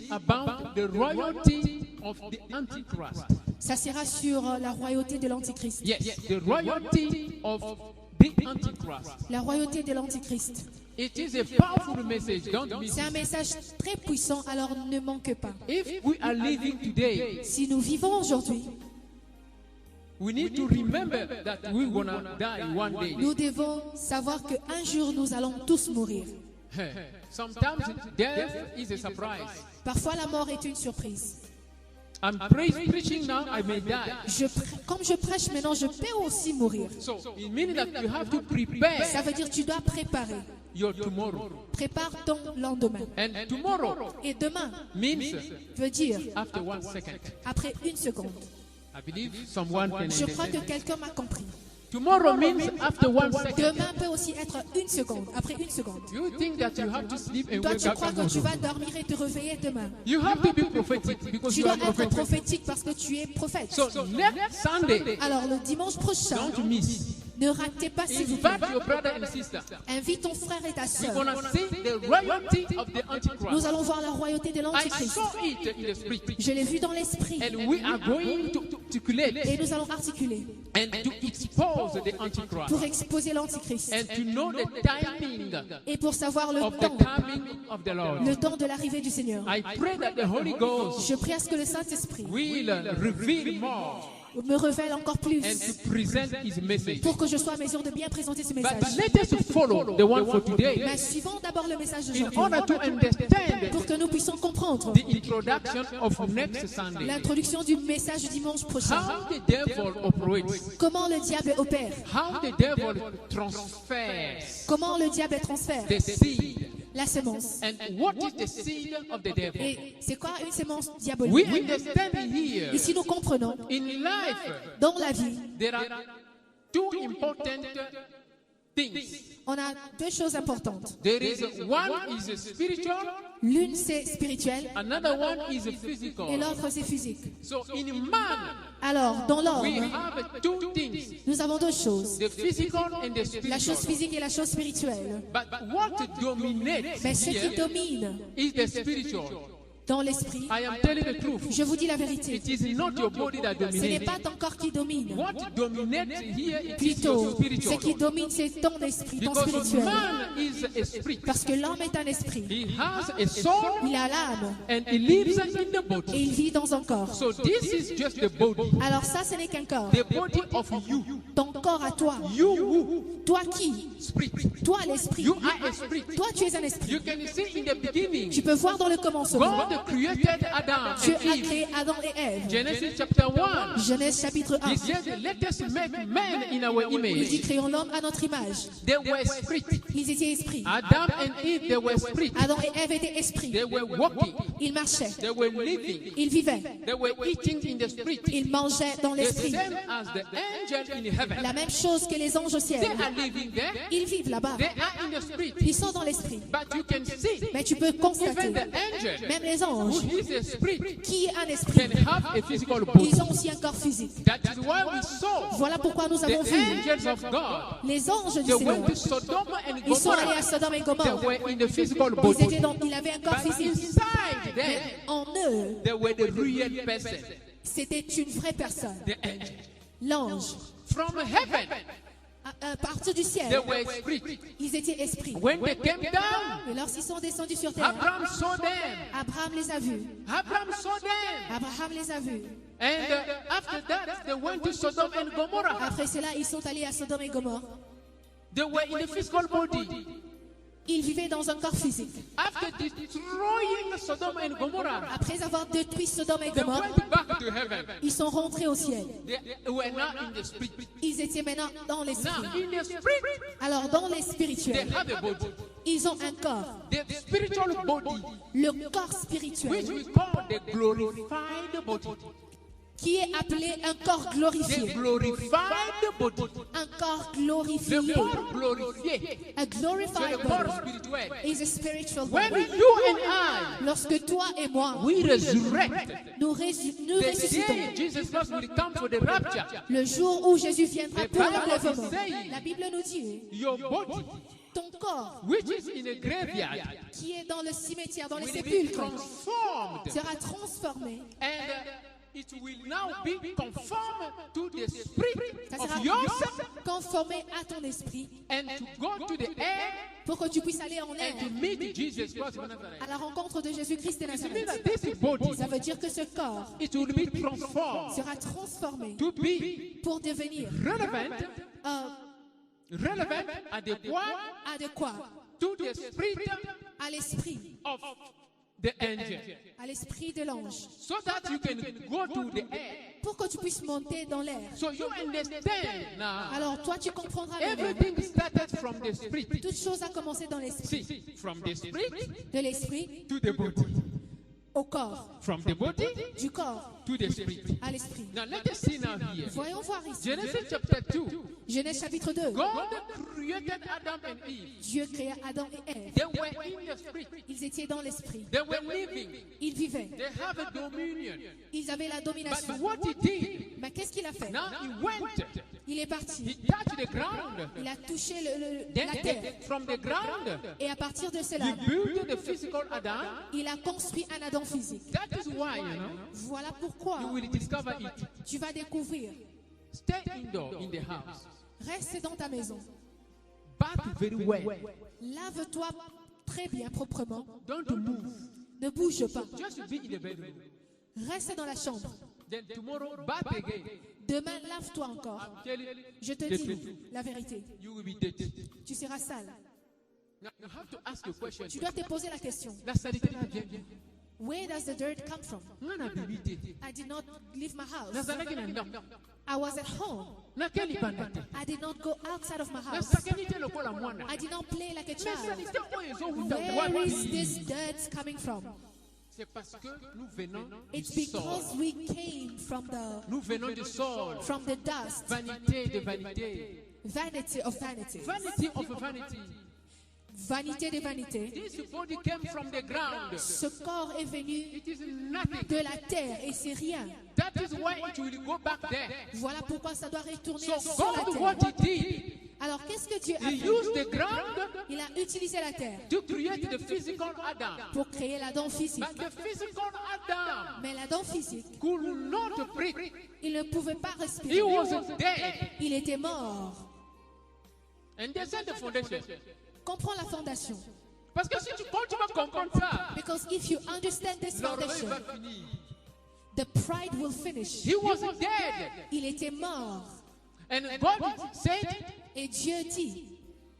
Speaker 1: about the royalty of the Antichrist.
Speaker 2: ça sera sur la royauté de l'Antichrist.
Speaker 1: Yes, the royalty of the Antichrist.
Speaker 2: La royauté de l'Antichrist.
Speaker 1: It is a powerful message. Don't miss
Speaker 2: C'est un
Speaker 1: it.
Speaker 2: message très puissant, alors ne manque pas.
Speaker 1: If we are living today,
Speaker 2: Si nous vivons aujourd'hui,
Speaker 1: we need to remember that we're gonna die one day.
Speaker 2: nous devons savoir qu'un jour nous allons tous mourir.
Speaker 1: Sometimes death is a surprise.
Speaker 2: Parfois la mort est une surprise.
Speaker 1: I'm preaching now, I may die.
Speaker 2: Comme je prêche maintenant, je peux aussi mourir.
Speaker 1: So it means that you have to prepare
Speaker 2: Ça veut dire que tu dois préparer.
Speaker 1: your tomorrow.
Speaker 2: Prépare ton lendemain.
Speaker 1: And tomorrow
Speaker 2: Et demain
Speaker 1: means
Speaker 2: veut dire
Speaker 1: after 1 second.
Speaker 2: après une seconde.
Speaker 1: I believe someone can
Speaker 2: Je crois que
Speaker 1: understand.
Speaker 2: quelqu'un m'a compris.
Speaker 1: Tomorrow means after 1 second.
Speaker 2: Demain peut aussi être une seconde, après une seconde.
Speaker 1: You think that you have to sleep and
Speaker 2: Toi,
Speaker 1: wake
Speaker 2: tu
Speaker 1: up
Speaker 2: crois que tu vas dormir et te réveiller demain.
Speaker 1: You have to be prophetic because
Speaker 2: Tu
Speaker 1: you
Speaker 2: dois
Speaker 1: are
Speaker 2: être
Speaker 1: prophetic.
Speaker 2: prophétique parce que tu es prophète.
Speaker 1: So next Sunday,
Speaker 2: Alors le dimanche prochain,
Speaker 1: don't miss.
Speaker 2: ne ratez pas s'il vous plaît.
Speaker 1: Invite your brother and sister.
Speaker 2: Invite ton frère et ta
Speaker 1: We're
Speaker 2: sœur.
Speaker 1: gonna see the royalty of the
Speaker 2: Nous
Speaker 1: Antichrist.
Speaker 2: allons voir la royauté de
Speaker 1: I
Speaker 2: l'Antichrist.
Speaker 1: saw it in the spirit.
Speaker 2: Je l'ai vu dans l'esprit.
Speaker 1: And we are going to articulate
Speaker 2: Et nous allons articuler
Speaker 1: and to expose the Antichrist.
Speaker 2: pour exposer l'Antichrist.
Speaker 1: And to know the timing
Speaker 2: Et pour savoir le
Speaker 1: of the
Speaker 2: temps,
Speaker 1: coming of the Lord.
Speaker 2: le temps de l'arrivée du Seigneur.
Speaker 1: I pray that the Holy Ghost
Speaker 2: Je prie à ce que le Saint-Esprit
Speaker 1: will reveal more
Speaker 2: me révèle encore plus
Speaker 1: and to present his message.
Speaker 2: pour que je sois en mesure de bien présenter ce
Speaker 1: But
Speaker 2: message.
Speaker 1: let us follow the one for today
Speaker 2: Mais suivons d'abord le message
Speaker 1: in
Speaker 2: d'aujourd'hui
Speaker 1: order to understand
Speaker 2: pour que nous puissions comprendre
Speaker 1: the introduction of next Sunday.
Speaker 2: l'introduction du message du dimanche prochain.
Speaker 1: How the devil operates.
Speaker 2: Comment le diable opère,
Speaker 1: How the devil transfers
Speaker 2: comment le diable transfère
Speaker 1: the seed.
Speaker 2: la sémence.
Speaker 1: And what is the seed of the devil?
Speaker 2: Et c'est quoi une sémence
Speaker 1: We
Speaker 2: diabolique?
Speaker 1: understand here.
Speaker 2: Ici, nous comprenons,
Speaker 1: In life,
Speaker 2: dans la vie,
Speaker 1: there are two important things.
Speaker 2: on a deux choses importantes.
Speaker 1: There is one is spiritual,
Speaker 2: L'une, c'est spirituel
Speaker 1: another one is
Speaker 2: et
Speaker 1: physical.
Speaker 2: l'autre, c'est physique.
Speaker 1: So in man,
Speaker 2: Alors, dans
Speaker 1: we
Speaker 2: l'ordre,
Speaker 1: have two things:
Speaker 2: nous avons deux choses.
Speaker 1: the physical and the
Speaker 2: La chose
Speaker 1: spiritual.
Speaker 2: physique et la chose spirituelle.
Speaker 1: But what dominates
Speaker 2: Mais ce qui
Speaker 1: here
Speaker 2: domine
Speaker 1: is the spiritual.
Speaker 2: dans l'esprit,
Speaker 1: I am telling the truth.
Speaker 2: je vous dis la vérité,
Speaker 1: It is not your body that
Speaker 2: ce n'est
Speaker 1: dominates.
Speaker 2: pas ton corps qui domine.
Speaker 1: What dominates here it is your
Speaker 2: Plutôt, ce
Speaker 1: spiritual.
Speaker 2: qui domine, c'est ton esprit, ton
Speaker 1: Because
Speaker 2: spirituel.
Speaker 1: man is a spirit.
Speaker 2: Parce que l'homme est un esprit.
Speaker 1: He has a soul
Speaker 2: Il a l'âme
Speaker 1: and he lives in the
Speaker 2: et
Speaker 1: body.
Speaker 2: il vit dans un corps.
Speaker 1: So this is just the body.
Speaker 2: Alors ça, ce n'est qu'un corps.
Speaker 1: The body of you.
Speaker 2: Ton corps à toi.
Speaker 1: You who?
Speaker 2: Toi qui?
Speaker 1: Spirit.
Speaker 2: Toi l'esprit.
Speaker 1: You are a spirit.
Speaker 2: Toi tu es un esprit.
Speaker 1: You can see in the beginning,
Speaker 2: Tu peux voir dans le commencement.
Speaker 1: God created Adam
Speaker 2: Dieu
Speaker 1: and
Speaker 2: a
Speaker 1: Eve.
Speaker 2: créé Adam et Ève.
Speaker 1: Genesis chapter 1.
Speaker 2: Genèse chapitre 1.
Speaker 1: He said, let us make man in our
Speaker 2: Il dit
Speaker 1: image.
Speaker 2: créons l'homme à notre image.
Speaker 1: They were spirit.
Speaker 2: Ils étaient esprits.
Speaker 1: Adam and Eve, they were spirit.
Speaker 2: Adam et Ève étaient esprits.
Speaker 1: They were walking.
Speaker 2: Ils marchaient.
Speaker 1: They were living.
Speaker 2: Ils vivaient.
Speaker 1: They were eating in the spirit.
Speaker 2: Ils mangeaient dans
Speaker 1: The
Speaker 2: l'esprit.
Speaker 1: same as the angel in heaven.
Speaker 2: La même chose que les anges au
Speaker 1: They
Speaker 2: ciel.
Speaker 1: are living there.
Speaker 2: Ils vivent là-bas.
Speaker 1: They are in the spirit.
Speaker 2: Ils sont dans l'esprit.
Speaker 1: But you can see,
Speaker 2: Mais tu peux constater,
Speaker 1: even the angel
Speaker 2: même les
Speaker 1: who
Speaker 2: anges,
Speaker 1: is a spirit
Speaker 2: qui est un esprit,
Speaker 1: can have a physical body.
Speaker 2: ils ont aussi un corps physique.
Speaker 1: That is why we saw
Speaker 2: Voilà pourquoi nous avons
Speaker 1: the
Speaker 2: vu
Speaker 1: angels of God.
Speaker 2: les anges du
Speaker 1: They
Speaker 2: Seigneur.
Speaker 1: went to Sodom and
Speaker 2: Ils sont allés à
Speaker 1: Gomorrah.
Speaker 2: Sodome et
Speaker 1: They
Speaker 2: Gomorre.
Speaker 1: were in the physical
Speaker 2: Ils
Speaker 1: body.
Speaker 2: étaient dans, il avait un corps
Speaker 1: But
Speaker 2: physique.
Speaker 1: inside them,
Speaker 2: En eux,
Speaker 1: they were the real person,
Speaker 2: c'était une vraie personne.
Speaker 1: the angel.
Speaker 2: L'ange.
Speaker 1: From heaven,
Speaker 2: À partir du
Speaker 1: they
Speaker 2: ciel,
Speaker 1: were spirit.
Speaker 2: ils étaient esprits.
Speaker 1: When they came down,
Speaker 2: Et lorsqu'ils sont descendus sur terre,
Speaker 1: Abraham saw them.
Speaker 2: Abraham les a vus.
Speaker 1: Abraham saw them.
Speaker 2: Abraham les a vus.
Speaker 1: And after that, they went to Sodom and Gomorrah.
Speaker 2: Après cela, ils sont allés à Sodome et Gomorre.
Speaker 1: They were in the physical body.
Speaker 2: Ils vivaient dans un corps physique.
Speaker 1: After destroying killed Sodom and Gomorrah,
Speaker 2: Après avoir détruit Sodome et
Speaker 1: they
Speaker 2: Gomorrhe,
Speaker 1: went back to heaven.
Speaker 2: ils sont rentrés au ciel.
Speaker 1: They were now in the spirit.
Speaker 2: Ils étaient maintenant dans
Speaker 1: Now,
Speaker 2: l'esprit.
Speaker 1: in the spirit,
Speaker 2: Alors dans les
Speaker 1: they
Speaker 2: spirituels,
Speaker 1: have a body.
Speaker 2: ils ont un corps.
Speaker 1: The spiritual body,
Speaker 2: Le corps
Speaker 1: which
Speaker 2: spirituel,
Speaker 1: we call the glorified body.
Speaker 2: qui est appelé un corps
Speaker 1: The
Speaker 2: glorifié.
Speaker 1: glorified body.
Speaker 2: Un corps
Speaker 1: Le
Speaker 2: glorifié.
Speaker 1: corps glorifié.
Speaker 2: A
Speaker 1: C'est
Speaker 2: glorified
Speaker 1: le corps
Speaker 2: body
Speaker 1: spirituel.
Speaker 2: is a spiritual
Speaker 1: When
Speaker 2: body.
Speaker 1: you and I,
Speaker 2: Lorsque toi et moi,
Speaker 1: we resurrect,
Speaker 2: nous
Speaker 1: the
Speaker 2: ressuscitons,
Speaker 1: day Jesus Christ will come for the rapture,
Speaker 2: le jour où Jésus viendra
Speaker 1: The
Speaker 2: pour
Speaker 1: Bible
Speaker 2: l'enlèvement,
Speaker 1: is saying-
Speaker 2: la Bible nous dit,
Speaker 1: your body,
Speaker 2: ton corps
Speaker 1: which is in a graveyard,
Speaker 2: qui est dans le cimetière, dans les
Speaker 1: will be
Speaker 2: sépulcres,
Speaker 1: transformed,
Speaker 2: sera transformé.
Speaker 1: and it will now be conformed to the spirit
Speaker 2: Ça
Speaker 1: of
Speaker 2: sera
Speaker 1: yourself,
Speaker 2: conformé à ton esprit
Speaker 1: and to go to the air
Speaker 2: pour que tu puisses aller en air
Speaker 1: and to meet Jesus Christ of Nazareth.
Speaker 2: à la rencontre de Jésus-Christ de
Speaker 1: It means
Speaker 2: Nazareth.
Speaker 1: that this body,
Speaker 2: Ça veut dire que ce corps
Speaker 1: it will be transformed
Speaker 2: sera transformé
Speaker 1: to be
Speaker 2: pour devenir
Speaker 1: relevant,
Speaker 2: euh,
Speaker 1: adéquat
Speaker 2: adéquat
Speaker 1: to the spirit
Speaker 2: à l'esprit,
Speaker 1: of the angel,
Speaker 2: à l'esprit de l'ange,
Speaker 1: so that you can go to the air.
Speaker 2: pour que tu puisses monter dans l'air.
Speaker 1: So you understand now.
Speaker 2: Alors toi, tu comprendras maintenant.
Speaker 1: Everything started from the spirit.
Speaker 2: Toute chose a commencé dans l'esprit.
Speaker 1: See, from the spirit
Speaker 2: De l'esprit
Speaker 1: to the body,
Speaker 2: au corps,
Speaker 1: from the body
Speaker 2: du corps
Speaker 1: to the spirit.
Speaker 2: à l'esprit.
Speaker 1: Now let us see now here.
Speaker 2: Voyons voir ici.
Speaker 1: Genesis chapter 2.
Speaker 2: Genèse chapitre 2.
Speaker 1: God created Adam and Eve.
Speaker 2: Dieu créa Adam et Ève.
Speaker 1: They were in the spirit.
Speaker 2: Ils étaient dans l'esprit.
Speaker 1: They were living.
Speaker 2: Ils vivaient.
Speaker 1: They have a dominion.
Speaker 2: Ils avaient la
Speaker 1: But
Speaker 2: domination.
Speaker 1: what he did,
Speaker 2: Mais qu'est-ce qu'il a fait?
Speaker 1: now he went.
Speaker 2: Il est
Speaker 1: He
Speaker 2: parti.
Speaker 1: touched the ground.
Speaker 2: Il a touché
Speaker 1: Then
Speaker 2: la terre.
Speaker 1: from the ground,
Speaker 2: Et à partir de
Speaker 1: he
Speaker 2: cela,
Speaker 1: built the physical Adam.
Speaker 2: il a construit un Adam physique.
Speaker 1: That is why, you know,
Speaker 2: Voilà pourquoi
Speaker 1: you will discover it.
Speaker 2: tu vas découvrir.
Speaker 1: Stay indoor in the house.
Speaker 2: Reste dans ta maison.
Speaker 1: Bath very well.
Speaker 2: Lave-toi très bien, proprement.
Speaker 1: Don't move.
Speaker 2: Ne bouge pas.
Speaker 1: Just be in the bedroom.
Speaker 2: Reste dans la chambre.
Speaker 1: Then tomorrow, bath again.
Speaker 2: Demain, lave-toi encore.
Speaker 1: I'm telling you,
Speaker 2: Je te
Speaker 1: the
Speaker 2: dis
Speaker 1: truth.
Speaker 2: la vérité.
Speaker 1: You will be dirty.
Speaker 2: Tu seras sale.
Speaker 1: Now you have to ask a question.
Speaker 2: Tu dois te poser la question.
Speaker 1: La salité là vient.
Speaker 2: Where does the dirt come from?
Speaker 1: Ngana bibite.
Speaker 2: I did not leave my house.
Speaker 1: Nazalaki na ndam.
Speaker 2: I was at home.
Speaker 1: Na keli bandate.
Speaker 2: I did not go outside of my
Speaker 1: Na
Speaker 2: house.
Speaker 1: sakanite lokola mwana.
Speaker 2: I did not play like a
Speaker 1: Mais
Speaker 2: child.
Speaker 1: salite oyo ezowuta
Speaker 2: Where is
Speaker 1: wapi?
Speaker 2: this dirt coming from?
Speaker 1: C'est parce que nous venons du
Speaker 2: It's because
Speaker 1: sol.
Speaker 2: we came from
Speaker 1: Nous venons du sol.
Speaker 2: the dust.
Speaker 1: Vanité de vanité.
Speaker 2: Vanity of vanity.
Speaker 1: Vanity of vanity.
Speaker 2: Vanité de vanité.
Speaker 1: This body came from the ground.
Speaker 2: Ce corps est venu
Speaker 1: It is nothing.
Speaker 2: de la terre et c'est rien.
Speaker 1: That is why it will go back there.
Speaker 2: Voilà pourquoi ça doit retourner
Speaker 1: So
Speaker 2: sur la
Speaker 1: God,
Speaker 2: terre.
Speaker 1: what he did,
Speaker 2: Alors qu'est-ce que Dieu a
Speaker 1: he
Speaker 2: fait?
Speaker 1: used the ground
Speaker 2: Il a utilisé la terre
Speaker 1: to create the physical Adam.
Speaker 2: pour créer l'Adam physique.
Speaker 1: But the physical Adam
Speaker 2: Mais l'Adam physique,
Speaker 1: could not breathe.
Speaker 2: il ne pouvait pas
Speaker 1: He
Speaker 2: respirer.
Speaker 1: was dead.
Speaker 2: Il était mort.
Speaker 1: And they set the foundation.
Speaker 2: Comprends la fondation.
Speaker 1: Parce que si tu continues à comprendre ça,
Speaker 2: Because if you understand this
Speaker 1: l'orgueil
Speaker 2: foundation,
Speaker 1: va finir.
Speaker 2: the pride will finish.
Speaker 1: He was dead.
Speaker 2: Il était mort.
Speaker 1: And God said,
Speaker 2: Et Dieu dit,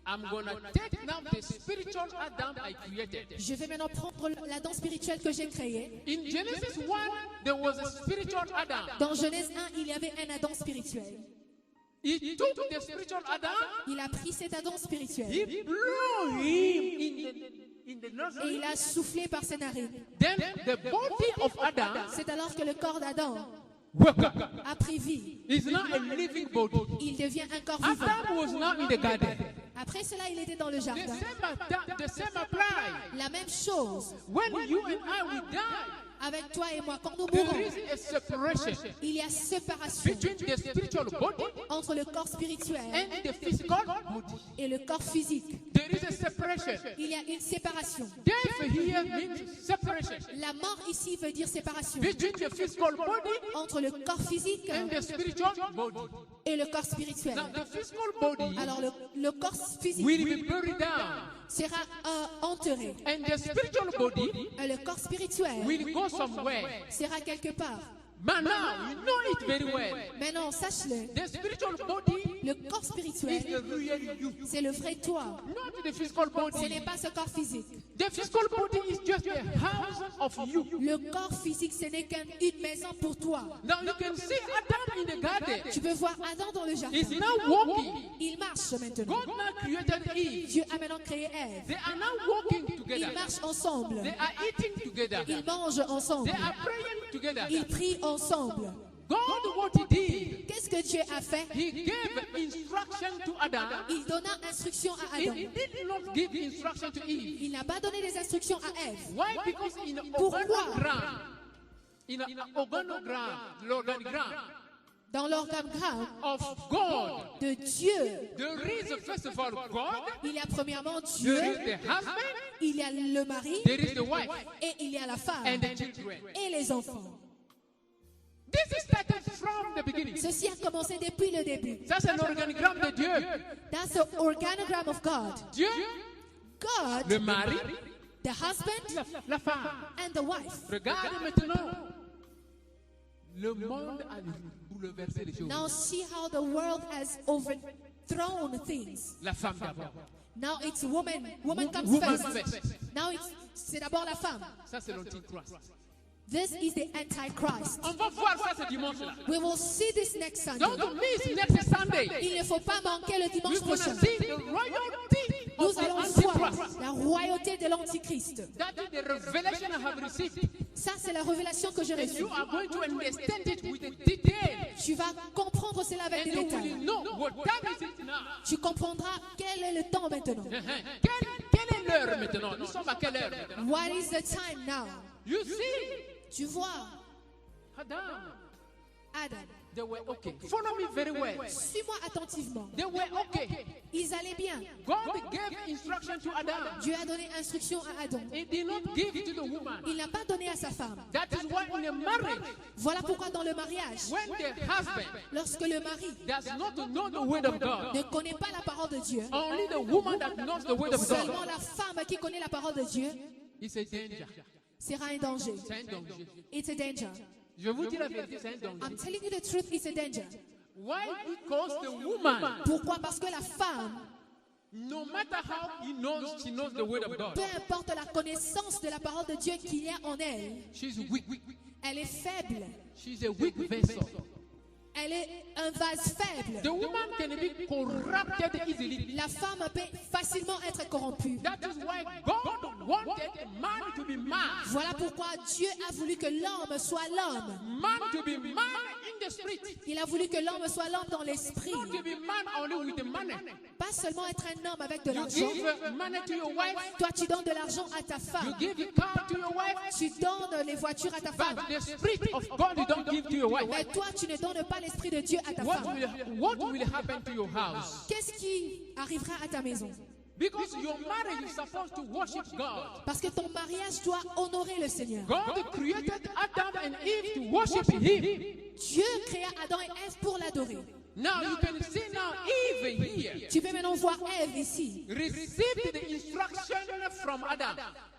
Speaker 1: I'm going to take now the spiritual Adam I created.
Speaker 2: je vais maintenant prendre l'Adam spirituel que j'ai créé.
Speaker 1: In Genesis 1, there was a spiritual Adam.
Speaker 2: Dans Genèse 1, il y avait un Adam spirituel.
Speaker 1: He took the spiritual Adam,
Speaker 2: Il a pris cet Adam spirituel
Speaker 1: he blew him in the
Speaker 2: et
Speaker 1: nostril.
Speaker 2: il a soufflé par ses narines.
Speaker 1: Then the body of Adam
Speaker 2: C'est alors que le corps d'Adam
Speaker 1: woke up.
Speaker 2: a pris vie.
Speaker 1: It's now a living body.
Speaker 2: Il devient un corps vivant.
Speaker 1: Adam was now in the garden.
Speaker 2: Après cela, il était dans le
Speaker 1: The
Speaker 2: jardin.
Speaker 1: the same apply.
Speaker 2: La même chose
Speaker 1: When you and I will die,
Speaker 2: avec toi et moi. Quand nous
Speaker 1: there
Speaker 2: mourrons,
Speaker 1: is a separation
Speaker 2: il y a séparation
Speaker 1: between the spiritual body
Speaker 2: entre le corps spirituel
Speaker 1: and the physical body.
Speaker 2: et le corps physique.
Speaker 1: There is a separation.
Speaker 2: Il y a une séparation.
Speaker 1: Death here means separation
Speaker 2: La mort ici veut dire séparation
Speaker 1: between the physical body
Speaker 2: entre le corps physique
Speaker 1: and the spiritual body.
Speaker 2: et le corps spirituel.
Speaker 1: Now the physical body
Speaker 2: Alors le corps physique
Speaker 1: will be buried down,
Speaker 2: sera enterré.
Speaker 1: and the spiritual body
Speaker 2: Et le corps spirituel
Speaker 1: will go somewhere.
Speaker 2: sera quelque part.
Speaker 1: But now you know it very well.
Speaker 2: Maintenant, sache-le,
Speaker 1: The spiritual body
Speaker 2: le corps
Speaker 1: is
Speaker 2: spirituel,
Speaker 1: the real you,
Speaker 2: c'est le vrai toi.
Speaker 1: not the physical
Speaker 2: Ce
Speaker 1: body.
Speaker 2: n'est pas ce corps physique.
Speaker 1: The physical body is just a house of you.
Speaker 2: Le corps physique, ce n'est qu'une maison pour toi.
Speaker 1: Now you can see Adam in the garden.
Speaker 2: Tu peux voir Adam dans le jardin.
Speaker 1: He's now walking.
Speaker 2: Il marche maintenant.
Speaker 1: God now created Eve.
Speaker 2: Dieu a maintenant créé Ève.
Speaker 1: They are now walking together.
Speaker 2: Ils marchent ensemble.
Speaker 1: They are eating together.
Speaker 2: Ils mangent ensemble.
Speaker 1: They are praying together.
Speaker 2: Ils prient ensemble.
Speaker 1: God, what he did,
Speaker 2: Qu'est-ce que Dieu a fait?
Speaker 1: he gave instruction to Adam.
Speaker 2: Il donna instruction à
Speaker 1: He
Speaker 2: Adam.
Speaker 1: did not give instruction to Eve.
Speaker 2: Il n'a pas donné des instructions à Ève.
Speaker 1: Why? Because in
Speaker 2: Pourquoi?
Speaker 1: l'organigramme
Speaker 2: Dans l'organigramme
Speaker 1: of God,
Speaker 2: de Dieu,
Speaker 1: there is first of all God,
Speaker 2: il y a premièrement Dieu,
Speaker 1: there is the husband,
Speaker 2: il y a le mari
Speaker 1: there is the wife,
Speaker 2: et il y a la femme
Speaker 1: and the children.
Speaker 2: et les enfants.
Speaker 1: This is started from the beginning.
Speaker 2: Ceci a commencé depuis le début.
Speaker 1: Ça, c'est l'organigramme de Dieu.
Speaker 2: That's the organogram of God.
Speaker 1: Dieu,
Speaker 2: God,
Speaker 1: le mari,
Speaker 2: the husband
Speaker 1: la femme.
Speaker 2: and the wife.
Speaker 1: Regarde maintenant. Le monde a bouleversé les choses.
Speaker 2: Now see how the world has overthrown things.
Speaker 1: La femme d'abord.
Speaker 2: Now it's woman. Woman comes
Speaker 1: Woman
Speaker 2: first.
Speaker 1: first.
Speaker 2: Now c'est d'abord la femme.
Speaker 1: Ça, c'est l'antichrist.
Speaker 2: This is the Antichrist.
Speaker 1: On va voir ça ce dimanche-là.
Speaker 2: We will see this next Sunday.
Speaker 1: Don't miss next Sunday.
Speaker 2: Il ne faut pas manquer le dimanche
Speaker 1: We're going
Speaker 2: prochain.
Speaker 1: to see the royalty
Speaker 2: Nous
Speaker 1: of the
Speaker 2: allons voir
Speaker 1: Antichrist.
Speaker 2: la royauté de l'Antichrist.
Speaker 1: That is the revelation I have received.
Speaker 2: Ça, c'est la révélation que j'ai reçue.
Speaker 1: You are going to understand it with the detail.
Speaker 2: Tu vas comprendre cela avec
Speaker 1: And
Speaker 2: des
Speaker 1: you will
Speaker 2: détails.
Speaker 1: know what time is it now.
Speaker 2: Tu comprendras quel est le temps maintenant.
Speaker 1: Quelle est l'heure maintenant? Nous sommes à quelle heure maintenant?
Speaker 2: What is the time now?
Speaker 1: You see,
Speaker 2: Tu vois,
Speaker 1: Adam,
Speaker 2: Adam,
Speaker 1: they were okay. Follow me very well.
Speaker 2: suis-moi attentivement.
Speaker 1: They were okay.
Speaker 2: Ils allaient bien.
Speaker 1: God gave instruction to Adam.
Speaker 2: Dieu a donné instruction à Adam.
Speaker 1: He did not give it to the woman.
Speaker 2: Il n'a pas donné à sa femme.
Speaker 1: That is why in a marriage,
Speaker 2: Voilà pourquoi dans le mariage,
Speaker 1: when the husband
Speaker 2: lorsque le mari
Speaker 1: does not know the word of God,
Speaker 2: ne connaît pas la parole de Dieu,
Speaker 1: only the woman that knows the word of
Speaker 2: seulement
Speaker 1: God,
Speaker 2: la femme qui connaît la parole de Dieu
Speaker 1: it's a danger.
Speaker 2: sera un danger.
Speaker 1: C'est un danger.
Speaker 2: It's a danger.
Speaker 1: Je vous dis la vérité, c'est un danger.
Speaker 2: I'm telling you the truth, it's a danger.
Speaker 1: Why? Because the woman,
Speaker 2: Pourquoi? Parce que la femme,
Speaker 1: no matter how she knows the word of God,
Speaker 2: peu importe la connaissance de la parole de Dieu qu'il y a en elle,
Speaker 1: she's weak.
Speaker 2: elle est faible.
Speaker 1: She's a weak vessel.
Speaker 2: Elle est un vase faible.
Speaker 1: The woman can be corrupted easily.
Speaker 2: La femme peut facilement être corrompue.
Speaker 1: That is why God wanted man to be man.
Speaker 2: Voilà pourquoi Dieu a voulu que l'homme soit l'homme.
Speaker 1: Man to be man in the spirit.
Speaker 2: Il a voulu que l'homme soit l'homme dans l'esprit.
Speaker 1: Not to be man only with the money.
Speaker 2: Pas seulement être un homme avec de
Speaker 1: You
Speaker 2: l'argent.
Speaker 1: give money to your wife.
Speaker 2: Toi, tu donnes de l'argent à ta
Speaker 1: You
Speaker 2: femme.
Speaker 1: give a car to your wife.
Speaker 2: Tu donnes les voitures à ta femme.
Speaker 1: But the spirit of God you don't give to your wife.
Speaker 2: Mais toi, tu ne donnes pas l'esprit de Dieu à ta femme.
Speaker 1: What will happen to your house?
Speaker 2: Qu'est-ce qui arrivera à ta maison?
Speaker 1: Because your marriage is supposed to worship God.
Speaker 2: Parce que ton mariage doit honorer le Seigneur.
Speaker 1: God created Adam and Eve to worship Him.
Speaker 2: Dieu créa Adam et Ève pour l'adorer.
Speaker 1: Now you can see now Eve here
Speaker 2: Tu peux maintenant voir Ève ici.
Speaker 1: received the instruction from Adam.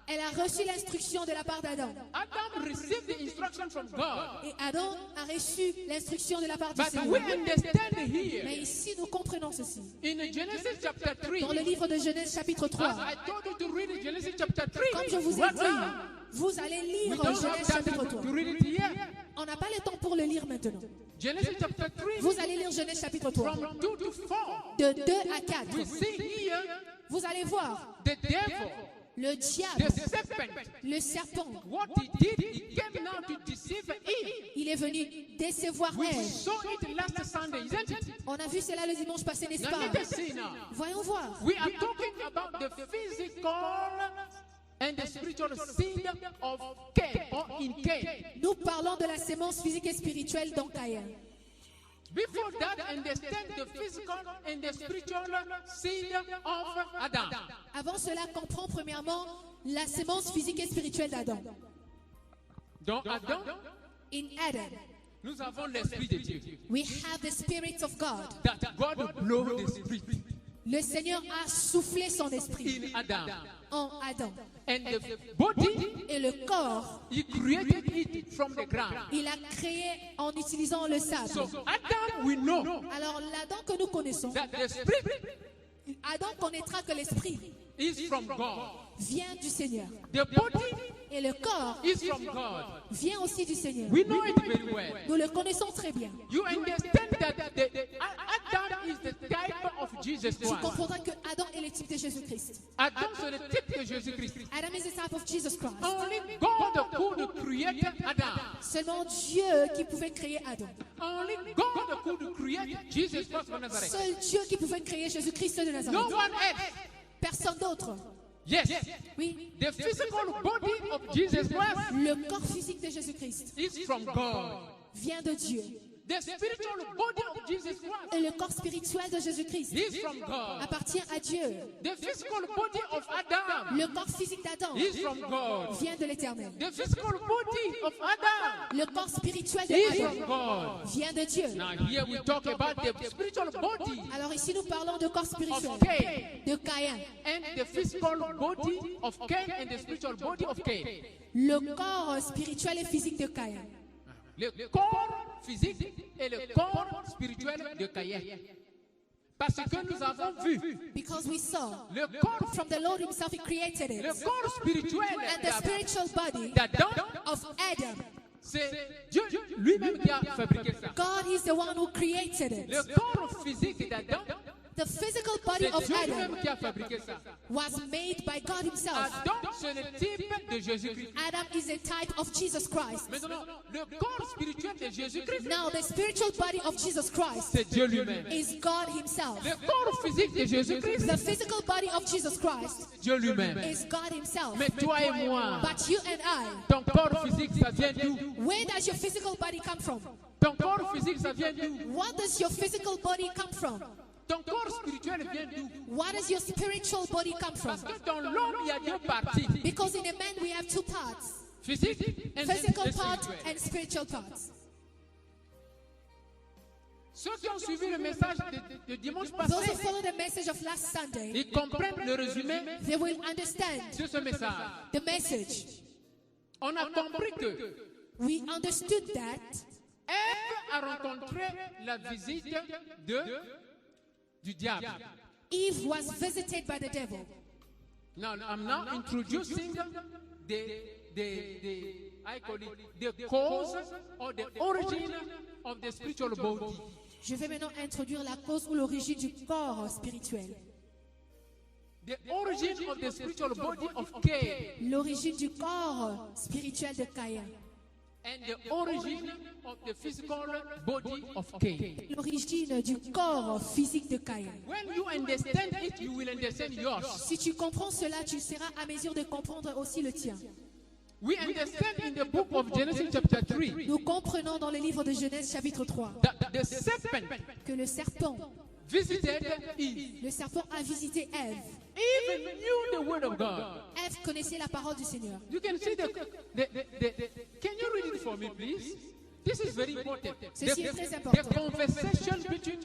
Speaker 2: Elle a reçu l'instruction de la part d'Adam.
Speaker 1: Adam received the instruction from God.
Speaker 2: Et Adam a reçu l'instruction de la part du
Speaker 1: But we
Speaker 2: Seigneur.
Speaker 1: understand
Speaker 2: Mais
Speaker 1: here
Speaker 2: ici, nous comprenons ceci.
Speaker 1: in Genesis chapter 3.
Speaker 2: Dans le livre de Genèse chapitre
Speaker 1: As
Speaker 2: 3,
Speaker 1: I told you to read Genesis chapter 3.
Speaker 2: comme je vous ai
Speaker 1: Right
Speaker 2: dit,
Speaker 1: now.
Speaker 2: vous allez
Speaker 1: We
Speaker 2: lire
Speaker 1: don't have
Speaker 2: Genèse
Speaker 1: time
Speaker 2: chapitre
Speaker 1: to
Speaker 2: 3.
Speaker 1: read it here.
Speaker 2: On n'a pas le temps pour le lire maintenant.
Speaker 1: Genesis chapter 3
Speaker 2: Vous allez lire Genèse chapitre 3,
Speaker 1: from 2 to 4.
Speaker 2: de 2 à 4.
Speaker 1: We see here
Speaker 2: Vous allez voir
Speaker 1: the devil,
Speaker 2: le
Speaker 1: the
Speaker 2: diable,
Speaker 1: serpent.
Speaker 2: le serpent.
Speaker 1: What he did, he came now to deceive Eve.
Speaker 2: Il est venu décevoir
Speaker 1: We
Speaker 2: Ève.
Speaker 1: saw it last Sunday, isn't it?
Speaker 2: On a vu cela le dimanche passé, n'est-ce
Speaker 1: Now
Speaker 2: pas?
Speaker 1: let us see now.
Speaker 2: Voyons voir.
Speaker 1: We are talking about the physical and the spiritual seed of Cain or in Cain.
Speaker 2: Nous parlons de la sémence physique et spirituelle dans Caïn.
Speaker 1: Before that, understand the physical and the spiritual seed of Adam.
Speaker 2: Avant cela, comprends premièrement la sémence physique et spirituelle d'Adam.
Speaker 1: Dans Adam,
Speaker 2: In Adam,
Speaker 1: nous avons l'esprit de Dieu.
Speaker 2: we have the Spirit of God.
Speaker 1: That God blow the spirit
Speaker 2: Le Seigneur a soufflé son esprit
Speaker 1: in Adam.
Speaker 2: en Adam.
Speaker 1: And the body,
Speaker 2: Et le corps,
Speaker 1: he created it from the ground.
Speaker 2: il a créé en utilisant le sable.
Speaker 1: So Adam, we know
Speaker 2: Alors l'Adam que nous connaissons,
Speaker 1: that the spirit
Speaker 2: Adam connaîtra que l'esprit
Speaker 1: is from God.
Speaker 2: vient du Seigneur.
Speaker 1: The body
Speaker 2: Et le corps
Speaker 1: is from God.
Speaker 2: vient aussi du Seigneur.
Speaker 1: We know it very well.
Speaker 2: Nous le connaissons très bien.
Speaker 1: You understand that Adam is the type of Jesus
Speaker 2: Tu
Speaker 1: Christ.
Speaker 2: comprendras que Adam est le type de Jésus-Christ.
Speaker 1: Adam, c'est le type de Jésus-Christ.
Speaker 2: Adam is the type of Jesus Christ.
Speaker 1: Only God could create Adam.
Speaker 2: Seulement Dieu qui pouvait créer Adam.
Speaker 1: Only God could create Jesus Christ of Nazareth.
Speaker 2: Seul Dieu qui pouvait créer Jésus-Christ de
Speaker 1: No
Speaker 2: Nazareth.
Speaker 1: one else.
Speaker 2: Personne d'autre.
Speaker 1: Yes.
Speaker 2: Oui.
Speaker 1: The physical body of Jesus Christ
Speaker 2: Le corps physique de Jésus-Christ
Speaker 1: is from God.
Speaker 2: vient de Dieu.
Speaker 1: The spiritual body of Jesus Christ
Speaker 2: Et le corps spirituel de Jésus-Christ
Speaker 1: is from God.
Speaker 2: appartient à Dieu.
Speaker 1: The physical body of Adam
Speaker 2: Le corps physique d'Adam
Speaker 1: is from God.
Speaker 2: vient de l'Éternel.
Speaker 1: The physical body of Adam
Speaker 2: Le corps spirituel de
Speaker 1: is from
Speaker 2: Adam
Speaker 1: God.
Speaker 2: vient de Dieu.
Speaker 1: Now here we talk about the spiritual body
Speaker 2: Alors ici nous parlons de corps spirituel
Speaker 1: of Cain
Speaker 2: de Caïn.
Speaker 1: and the physical body of Cain and the spiritual body of Cain.
Speaker 2: Le corps spirituel et physique de Caïn.
Speaker 1: Le corps physique et le corps spirituel de Caïn. Parce que nous avons vu
Speaker 2: Because we saw
Speaker 1: le corps,
Speaker 2: from the Lord himself he created it.
Speaker 1: le corps spirituel
Speaker 2: And the spiritual body
Speaker 1: d'Adam,
Speaker 2: of Adam.
Speaker 1: c'est Dieu lui-même qui a fabriqué ça.
Speaker 2: God is the one who created it.
Speaker 1: Le corps physique d'Adam,
Speaker 2: The physical body
Speaker 1: c'est
Speaker 2: of
Speaker 1: Dieu
Speaker 2: Adam
Speaker 1: lui-même qui a fabriqué ça.
Speaker 2: was made by God himself.
Speaker 1: Adam, c'est le type de Jésus-Christ.
Speaker 2: Adam is a type of Jesus Christ.
Speaker 1: Maintenant, le corps spirituel de Jésus-Christ,
Speaker 2: Now the spiritual body of Jesus Christ
Speaker 1: c'est Dieu lui-même.
Speaker 2: is God himself.
Speaker 1: Le corps physique de Jésus-Christ,
Speaker 2: The physical body of Jesus Christ
Speaker 1: Dieu lui-même.
Speaker 2: is God himself.
Speaker 1: Mais toi et moi,
Speaker 2: But you and I,
Speaker 1: ton corps physique, ça vient d'où?
Speaker 2: where does your physical body come from?
Speaker 1: Ton corps physique, ça vient d'où?
Speaker 2: What does your physical body come from?
Speaker 1: Ton corps spirituel vient d'où?
Speaker 2: What does your spiritual body come from?
Speaker 1: Parce que dans l'homme, il y a deux parties.
Speaker 2: Because in a man we have two parts,
Speaker 1: Physique et
Speaker 2: physical part
Speaker 1: spirituel.
Speaker 2: and spiritual parts.
Speaker 1: Ceux qui ont suivi le message de dimanche
Speaker 2: Those who
Speaker 1: passé,
Speaker 2: follow the message of last Sunday,
Speaker 1: ils comprennent le résumé
Speaker 2: they will understand
Speaker 1: de ce message.
Speaker 2: the message.
Speaker 1: On a compris que
Speaker 2: We understood that
Speaker 1: Ève a rencontré la visite du diable.
Speaker 2: Eve was visited by the devil.
Speaker 1: Now, I'm now introducing I call it the cause or the origin of the spiritual body.
Speaker 2: Je vais maintenant introduire la cause ou l'origine du corps spirituel.
Speaker 1: The origin of the spiritual body of Cain
Speaker 2: L'origine du corps spirituel de Caïn.
Speaker 1: and the origin of the physical body of Cain.
Speaker 2: L'origine du corps physique de Caïn.
Speaker 1: When you understand it, you will understand yours.
Speaker 2: Si tu comprends cela, tu seras à mesure de comprendre aussi le tien.
Speaker 1: We understand in the book of Genesis chapter 3
Speaker 2: Nous comprenons dans le livre de Genèse chapitre 3
Speaker 1: that the serpent
Speaker 2: que le serpent
Speaker 1: visited Eve.
Speaker 2: Le serpent a visité Ève.
Speaker 1: Eve knew the word of God.
Speaker 2: Ève connaissait la parole du Seigneur.
Speaker 1: You can see can you read it for me, please? This is very important.
Speaker 2: Ceci est très important.
Speaker 1: The conversation between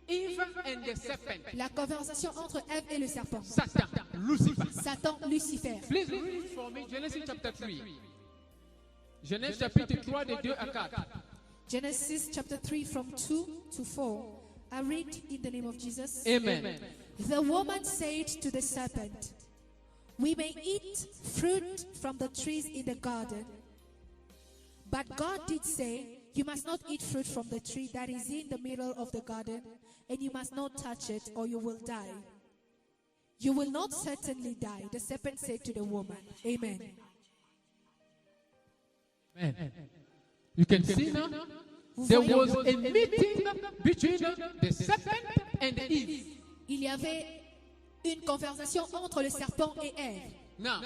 Speaker 1: Eve and the serpent.
Speaker 2: La conversation entre Ève et le serpent.
Speaker 1: Satan, Lucifer.
Speaker 2: Satan, Lucifer.
Speaker 1: Please read it for me, Genesis chapter 3. Genèse chapitre 3 de 2 à 4.
Speaker 2: Genesis chapter 3 from 2 to 4. I read in the name of Jesus.
Speaker 1: Amen.
Speaker 2: The woman said to the serpent, "We may eat fruit from the trees in the garden. But God did say, you must not eat fruit from the tree that is in the middle of the garden, and you must not touch it, or you will die." "You will not certainly die," the serpent said to the woman. Amen.
Speaker 1: Amen. You can see now, there was a meeting between the serpent and Eve.
Speaker 2: Il y avait une conversation entre le serpent et Ève.
Speaker 1: Now,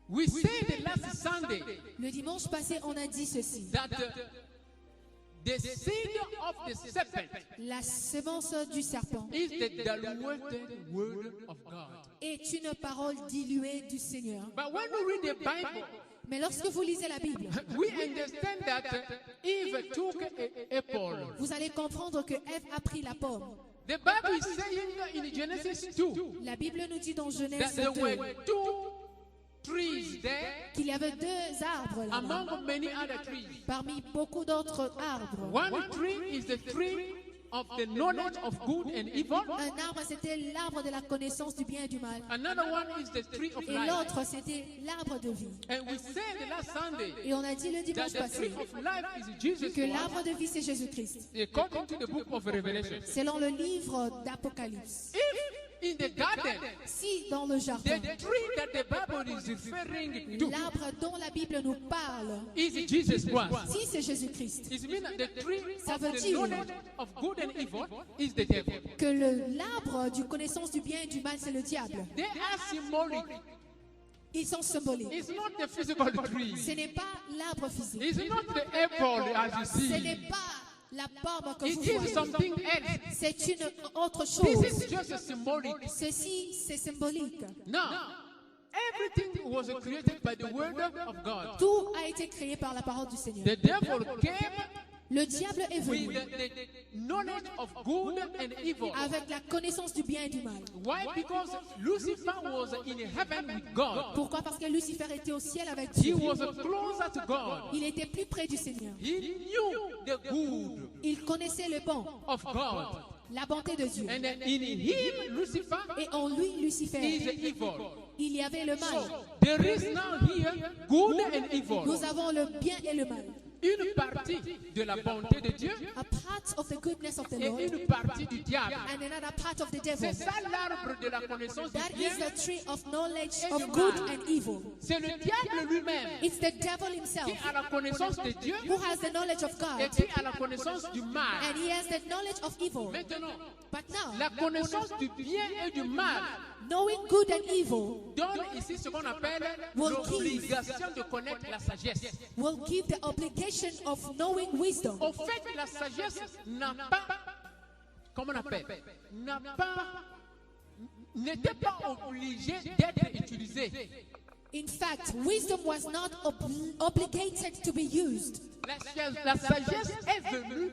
Speaker 1: we said last Sunday
Speaker 2: Le dimanche passé, on a dit ceci.
Speaker 1: that the seed of the serpent
Speaker 2: La semence du serpent
Speaker 1: is the diluted word of God.
Speaker 2: est une parole diluée du Seigneur.
Speaker 1: But when we read the Bible,
Speaker 2: Mais lorsque vous lisez la Bible,
Speaker 1: we understand that Eve took an apple.
Speaker 2: vous allez comprendre que Ève a pris la pomme.
Speaker 1: The Bible is saying in Genesis 2
Speaker 2: La Bible nous dit dans
Speaker 1: that
Speaker 2: Genèse
Speaker 1: there
Speaker 2: 2
Speaker 1: were two trees there
Speaker 2: qu'il y avait deux arbres là-bas,
Speaker 1: among many other trees.
Speaker 2: parmi beaucoup d'autres arbres.
Speaker 1: One tree is the tree of the knowledge of good and evil.
Speaker 2: Un arbre, c'était l'arbre de la connaissance du bien et du mal.
Speaker 1: Another one is the tree of
Speaker 2: Et
Speaker 1: life.
Speaker 2: l'autre, c'était l'arbre de vie.
Speaker 1: And we said last Sunday
Speaker 2: Et on a dit le dimanche
Speaker 1: that the tree
Speaker 2: passé
Speaker 1: of life is Jesus
Speaker 2: que
Speaker 1: Christ,
Speaker 2: l'arbre de vie, c'est Jésus-Christ.
Speaker 1: according to the book of Revelation.
Speaker 2: Selon le livre d'Apocalypse.
Speaker 1: If in the garden,
Speaker 2: Si dans le jardin,
Speaker 1: the tree that the Bible is referring to
Speaker 2: l'arbre dont la Bible nous parle,
Speaker 1: is Jesus Christ.
Speaker 2: si c'est Jésus-Christ,
Speaker 1: It means that the tree
Speaker 2: Ça
Speaker 1: of
Speaker 2: veut
Speaker 1: the
Speaker 2: dire
Speaker 1: knowledge of good and evil is the devil.
Speaker 2: que l'arbre du connaissance du bien et du mal, c'est le diable.
Speaker 1: They are symbolic.
Speaker 2: Ils sont symboliques.
Speaker 1: It's not the physical tree.
Speaker 2: Ce n'est pas l'arbre physique.
Speaker 1: It's not the apple as you
Speaker 2: Ce
Speaker 1: see.
Speaker 2: n'est pas la pomme que
Speaker 1: It
Speaker 2: vous
Speaker 1: is
Speaker 2: voyez.
Speaker 1: something else.
Speaker 2: C'est une autre
Speaker 1: This
Speaker 2: chose.
Speaker 1: is just a symbolic.
Speaker 2: Ceci, c'est symbolique.
Speaker 1: Now, everything was created by the word of God.
Speaker 2: Tout a été créé par la parole du Seigneur.
Speaker 1: The devil came
Speaker 2: Le diable est
Speaker 1: with
Speaker 2: venu
Speaker 1: the knowledge of good and evil.
Speaker 2: avec la connaissance du bien et du mal.
Speaker 1: Why? Because Lucifer was in heaven with God.
Speaker 2: Pourquoi? Parce que Lucifer était au ciel avec
Speaker 1: He
Speaker 2: Dieu.
Speaker 1: was closer to God.
Speaker 2: Il était plus près du Seigneur.
Speaker 1: He knew the good
Speaker 2: Il connaissait le bon,
Speaker 1: of God.
Speaker 2: la bonté de Dieu.
Speaker 1: And then in him, Lucifer
Speaker 2: Et en lui, Lucifer,
Speaker 1: is evil.
Speaker 2: il y avait le mal.
Speaker 1: There is now here good and evil.
Speaker 2: Nous avons le bien et le mal.
Speaker 1: Une partie de la bonté de Dieu
Speaker 2: A part of the goodness of the
Speaker 1: et
Speaker 2: Lord
Speaker 1: une partie du diable.
Speaker 2: and another part of the devil.
Speaker 1: C'est ça l'arbre de la connaissance du
Speaker 2: That
Speaker 1: bien.
Speaker 2: is the tree of knowledge
Speaker 1: Et
Speaker 2: of
Speaker 1: du
Speaker 2: good
Speaker 1: mal.
Speaker 2: and evil.
Speaker 1: C'est le diable lui-même
Speaker 2: It's the devil himself
Speaker 1: qui a la connaissance de Dieu
Speaker 2: who has the knowledge of
Speaker 1: et
Speaker 2: God
Speaker 1: qui a la connaissance du mal.
Speaker 2: and he has the knowledge of evil.
Speaker 1: Maintenant,
Speaker 2: But now,
Speaker 1: la connaissance du bien et du mal
Speaker 2: knowing good and evil
Speaker 1: donne ici ce qu'on appelle
Speaker 2: Will
Speaker 1: l'obligation de connaître la sagesse.
Speaker 2: will give the obligation of knowing wisdom.
Speaker 1: Au fait, la sagesse n'a pas, comment on appelle, n'était pas obligée d'être utilisée.
Speaker 2: In fact, wisdom was not obligated to be used.
Speaker 1: La sagesse est venue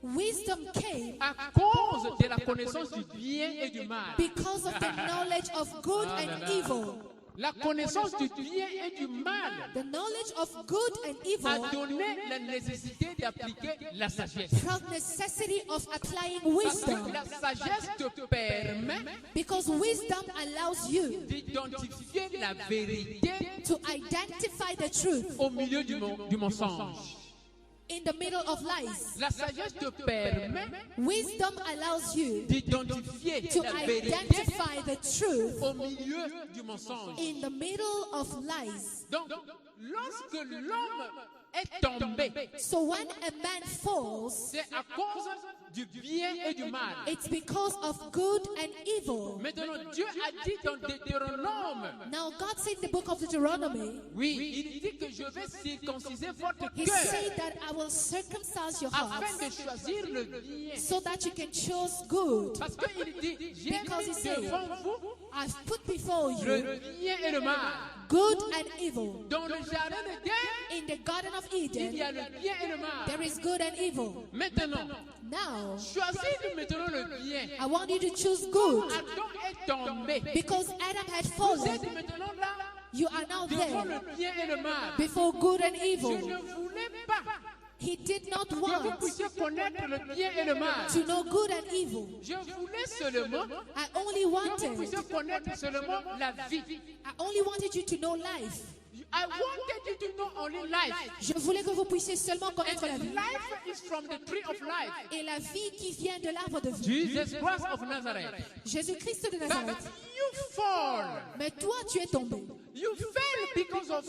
Speaker 2: Wisdom came
Speaker 1: à cause de la connaissance du bien et du mal.
Speaker 2: because of the knowledge of good and evil.
Speaker 1: La connaissance du bien et du mal
Speaker 2: The knowledge of good and
Speaker 1: a
Speaker 2: evil
Speaker 1: donné la nécessité d'appliquer la sagesse.
Speaker 2: brought necessity of applying
Speaker 1: Parce que
Speaker 2: wisdom
Speaker 1: la sagesse te permet
Speaker 2: because wisdom allows you
Speaker 1: d'identifier la vérité
Speaker 2: to identify the truth
Speaker 1: au milieu du mensonge.
Speaker 2: in the middle of lies.
Speaker 1: La sagesse te permet
Speaker 2: Wisdom allows you
Speaker 1: d'identifier
Speaker 2: to
Speaker 1: la vérité
Speaker 2: identify the truth
Speaker 1: au milieu du mensonge.
Speaker 2: in the middle of lies.
Speaker 1: Donc, lorsque l'homme est tombé,
Speaker 2: So when a man falls,
Speaker 1: c'est à cause du bien et du mal.
Speaker 2: it's because of good and evil.
Speaker 1: Maintenant, Dieu a dit dans Deutéronome,
Speaker 2: Now God said in the book of Deuteronomy,
Speaker 1: oui, il dit que je vais circonciser votre
Speaker 2: He
Speaker 1: cœur
Speaker 2: said that I will circumcise your
Speaker 1: afin
Speaker 2: hearts
Speaker 1: de choisir le bien.
Speaker 2: so that you can choose good.
Speaker 1: Parce qu'il dit, j'ai
Speaker 2: Because he
Speaker 1: mis
Speaker 2: said,
Speaker 1: devant vous
Speaker 2: I've put before you
Speaker 1: le bien et le mal.
Speaker 2: good and evil.
Speaker 1: Dans le jardin d'Éden,
Speaker 2: In the Garden of
Speaker 1: il y
Speaker 2: Eden,
Speaker 1: a le bien et le mal.
Speaker 2: there is good and evil.
Speaker 1: Maintenant,
Speaker 2: Now,
Speaker 1: choisis maintenant le bien.
Speaker 2: I want you to choose good
Speaker 1: Adam est tombé.
Speaker 2: because Adam had
Speaker 1: Vous
Speaker 2: fallen.
Speaker 1: êtes maintenant là
Speaker 2: You are now
Speaker 1: devant
Speaker 2: there
Speaker 1: le bien et le mal.
Speaker 2: before good and
Speaker 1: Je
Speaker 2: evil.
Speaker 1: ne voulais pas
Speaker 2: He did not
Speaker 1: que vous
Speaker 2: want
Speaker 1: puissiez connaître le bien et le mal.
Speaker 2: to know good and evil.
Speaker 1: Je voulais seulement
Speaker 2: I only
Speaker 1: que vous
Speaker 2: wanted,
Speaker 1: puissiez connaître seulement la vie.
Speaker 2: I only wanted you to know life.
Speaker 1: I wanted you to know only life.
Speaker 2: Je voulais que vous puissiez seulement
Speaker 1: And
Speaker 2: connaître la vie.
Speaker 1: life is from the tree of life.
Speaker 2: Et la vie qui vient de l'arbre de vie.
Speaker 1: Jesus Christ of Nazareth.
Speaker 2: Jésus-Christ de
Speaker 1: But
Speaker 2: Nazareth.
Speaker 1: you fall.
Speaker 2: Mais toi, tu es tombé.
Speaker 1: You fell because of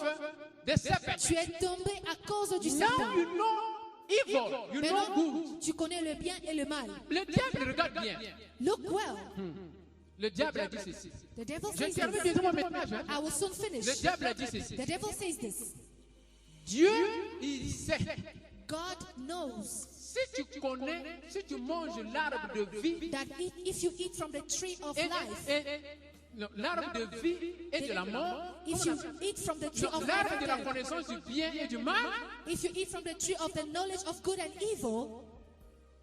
Speaker 1: the serpent.
Speaker 2: Tu es tombé à cause du
Speaker 1: Now
Speaker 2: serpent.
Speaker 1: you know evil. You know good.
Speaker 2: Maintenant, tu connais le bien et le mal.
Speaker 1: Le diable regarde bien.
Speaker 2: Look well.
Speaker 1: Le diable a dit ceci.
Speaker 2: The devil
Speaker 1: Je
Speaker 2: says
Speaker 1: termine
Speaker 2: this.
Speaker 1: bientôt mon message. hein.
Speaker 2: I will soon finish.
Speaker 1: Le diable a dit ceci.
Speaker 2: The devil says this.
Speaker 1: Dieu, il sait.
Speaker 2: God knows
Speaker 1: Si tu connais, si tu manges l'arbre de vie,
Speaker 2: that if you eat from the tree of life,
Speaker 1: non, l'arbre de vie et de la mort,
Speaker 2: if you eat from the tree
Speaker 1: non,
Speaker 2: of
Speaker 1: l'arbre de la
Speaker 2: life,
Speaker 1: connaissance du bien et du mal,
Speaker 2: if you eat from the tree of the knowledge of good and evil,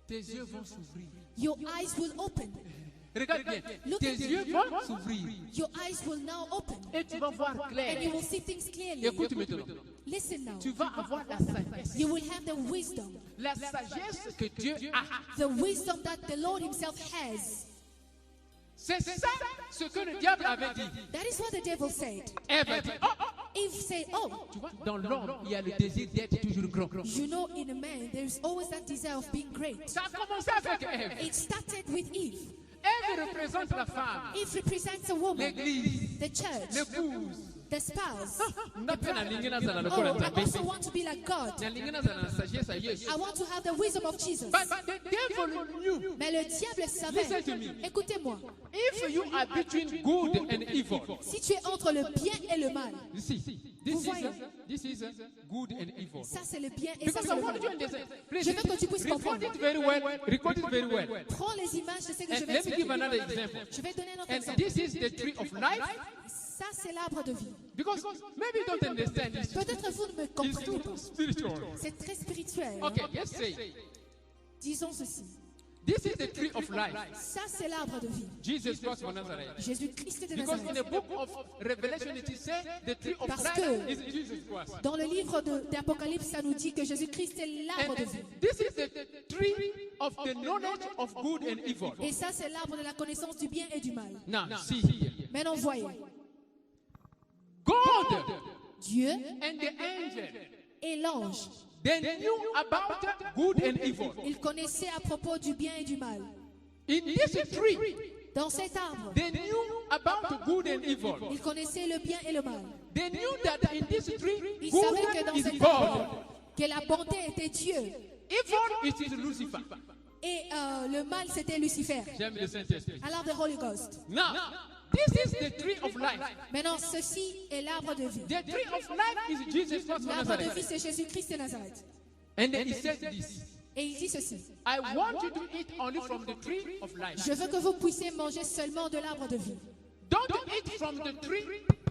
Speaker 1: tes yeux vont s'ouvrir.
Speaker 2: your eyes will open.
Speaker 1: Regarde bien.
Speaker 2: Look
Speaker 1: Tes
Speaker 2: at me.
Speaker 1: yeux vont s'ouvrir.
Speaker 2: Your eyes will now open
Speaker 1: Et tu vas voir
Speaker 2: and you
Speaker 1: clair.
Speaker 2: will see things clearly.
Speaker 1: Écoute maintenant.
Speaker 2: Listen now.
Speaker 1: Tu vas avoir la sagesse.
Speaker 2: You will have the wisdom.
Speaker 1: La sagesse que Dieu a.
Speaker 2: The wisdom that the Lord Himself has.
Speaker 1: C'est ça ce que le diable avait dit.
Speaker 2: That is what the devil said.
Speaker 1: Ève a dit, oh,
Speaker 2: Eve said, oh,
Speaker 1: tu vois, dans l'homme, il y a le désir d'être toujours grand.
Speaker 2: you know, in a man, there is always that desire of being great.
Speaker 1: Ça a commencé avec Ève.
Speaker 2: It started with Eve.
Speaker 1: Ève représente la femme,
Speaker 2: Eve represents a woman,
Speaker 1: l'église,
Speaker 2: the church,
Speaker 1: l'épouse.
Speaker 2: the spouse.
Speaker 1: Nape na lingina za na
Speaker 2: Oh,
Speaker 1: lokola
Speaker 2: I
Speaker 1: nzambe.
Speaker 2: also want to be like God.
Speaker 1: Na lingina za na sagesse ya Yesu.
Speaker 2: I want to have the wisdom of Jesus.
Speaker 1: But the devil knew.
Speaker 2: Mais le diable savait.
Speaker 1: Listen to me.
Speaker 2: Écoutez-moi.
Speaker 1: If you are between good and evil,
Speaker 2: Si tu es entre le bien et le mal,
Speaker 1: you see,
Speaker 2: voyez.
Speaker 1: this is good and evil.
Speaker 2: ça c'est le bien et ça
Speaker 1: Because
Speaker 2: c'est
Speaker 1: I
Speaker 2: le
Speaker 1: want
Speaker 2: mal.
Speaker 1: you to understand. Please,
Speaker 2: Je veux que tu puisses
Speaker 1: record
Speaker 2: comprendre.
Speaker 1: it very well. Record it very well.
Speaker 2: Prends les images de ce que je
Speaker 1: And
Speaker 2: vais
Speaker 1: let me give
Speaker 2: expliquer.
Speaker 1: another example.
Speaker 2: Je vais donner un autre
Speaker 1: And
Speaker 2: exemple.
Speaker 1: this is the tree of life.
Speaker 2: Ça c'est l'arbre de vie.
Speaker 1: Because maybe you don't understand this.
Speaker 2: Peut-être vous ne me
Speaker 1: It's
Speaker 2: comprenez pas.
Speaker 1: too spiritual.
Speaker 2: C'est très spirituel.
Speaker 1: Okay, let's say
Speaker 2: Disons ceci.
Speaker 1: this is the tree of life.
Speaker 2: Ça c'est l'arbre de vie.
Speaker 1: Jesus Christ of Nazareth.
Speaker 2: Jésus-Christ de
Speaker 1: Because in
Speaker 2: Nazareth.
Speaker 1: the book of Revelation it is said the tree of
Speaker 2: Parce
Speaker 1: life
Speaker 2: que-
Speaker 1: is Jesus Christ.
Speaker 2: Dans le livre d'Apocalypse, ça nous dit que Jésus-Christ est l'arbre de
Speaker 1: And
Speaker 2: vie.
Speaker 1: this is the tree of the knowledge of good and evil.
Speaker 2: Et ça c'est l'arbre de la connaissance du bien et du mal.
Speaker 1: Now, see here.
Speaker 2: Maintenant voyez.
Speaker 1: God
Speaker 2: Dieu
Speaker 1: and the angel,
Speaker 2: et l'ange,
Speaker 1: they knew about good and evil.
Speaker 2: ils connaissaient à propos du bien et du mal.
Speaker 1: In this tree,
Speaker 2: Dans cet arbre,
Speaker 1: they knew about good and evil.
Speaker 2: ils connaissaient le bien et le mal.
Speaker 1: They knew that in this tree,
Speaker 2: Ils savaient que
Speaker 1: good
Speaker 2: dans
Speaker 1: is
Speaker 2: cet
Speaker 1: God.
Speaker 2: arbre, que la bonté était Dieu
Speaker 1: Evil it is Lucifer.
Speaker 2: et le mal c'était Lucifer.
Speaker 1: J'aime le Saint-Esprit.
Speaker 2: Alors the Holy Ghost.
Speaker 1: Now, this is the tree of life.
Speaker 2: Maintenant, ceci est l'arbre de vie.
Speaker 1: The tree of life is Jesus Christ of
Speaker 2: L'arbre de vie,
Speaker 1: Nazareth.
Speaker 2: c'est Jésus-Christ de Nazareth.
Speaker 1: And then he said this.
Speaker 2: Et il dit ceci.
Speaker 1: I want you to eat only from the tree of life.
Speaker 2: Je veux que vous puissiez manger seulement de l'arbre de vie.
Speaker 1: Don't eat from the tree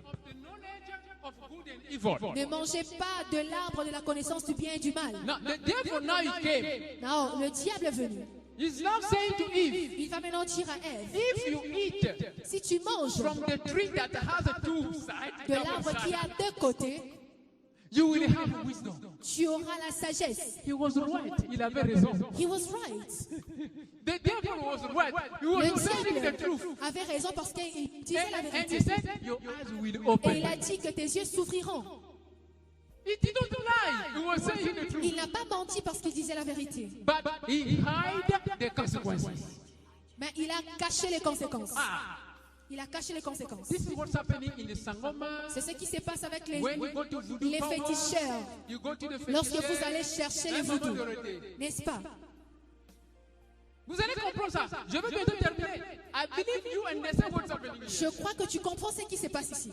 Speaker 1: of the knowledge of good and evil.
Speaker 2: Ne mangez pas de l'arbre de la connaissance du bien et du mal.
Speaker 1: Now, the devil now he came.
Speaker 2: Non, le diable est venu.
Speaker 1: He's now saying to Eve,
Speaker 2: Il va maintenant dire à Ève,
Speaker 1: if you eat
Speaker 2: si tu manges
Speaker 1: from the tree that has a two sides,
Speaker 2: de l'arbre qui a deux côtés,
Speaker 1: you will have wisdom.
Speaker 2: tu auras la sagesse.
Speaker 1: He was right. Il avait raison.
Speaker 2: He was right.
Speaker 1: The devil was right. He
Speaker 2: Le
Speaker 1: was saying the
Speaker 2: diable
Speaker 1: truth.
Speaker 2: avait raison parce qu'il disait la
Speaker 1: And he
Speaker 2: vérité.
Speaker 1: said, your eyes will
Speaker 2: Et
Speaker 1: open.
Speaker 2: il a dit que tes yeux s'ouvriront.
Speaker 1: He didn't lie. He was saying the truth.
Speaker 2: Il n'a pas menti parce qu'il disait la vérité.
Speaker 1: But he hid the consequences.
Speaker 2: Mais il a caché les conséquences.
Speaker 1: Ah,
Speaker 2: Il a caché les conséquences.
Speaker 1: this is what's happening in the Sangoma.
Speaker 2: C'est ce qui se passe avec les
Speaker 1: When you go to voodoo power,
Speaker 2: féticheurs.
Speaker 1: you go to the
Speaker 2: Lorsque
Speaker 1: féticheur,
Speaker 2: vous allez chercher les
Speaker 1: un
Speaker 2: voodoo,
Speaker 1: majorité.
Speaker 2: n'est-ce pas?
Speaker 1: Vous allez comprendre ça. Je veux bientôt terminer. I believe you understand what's happening here.
Speaker 2: Je crois que tu comprends ce qui se passe ici.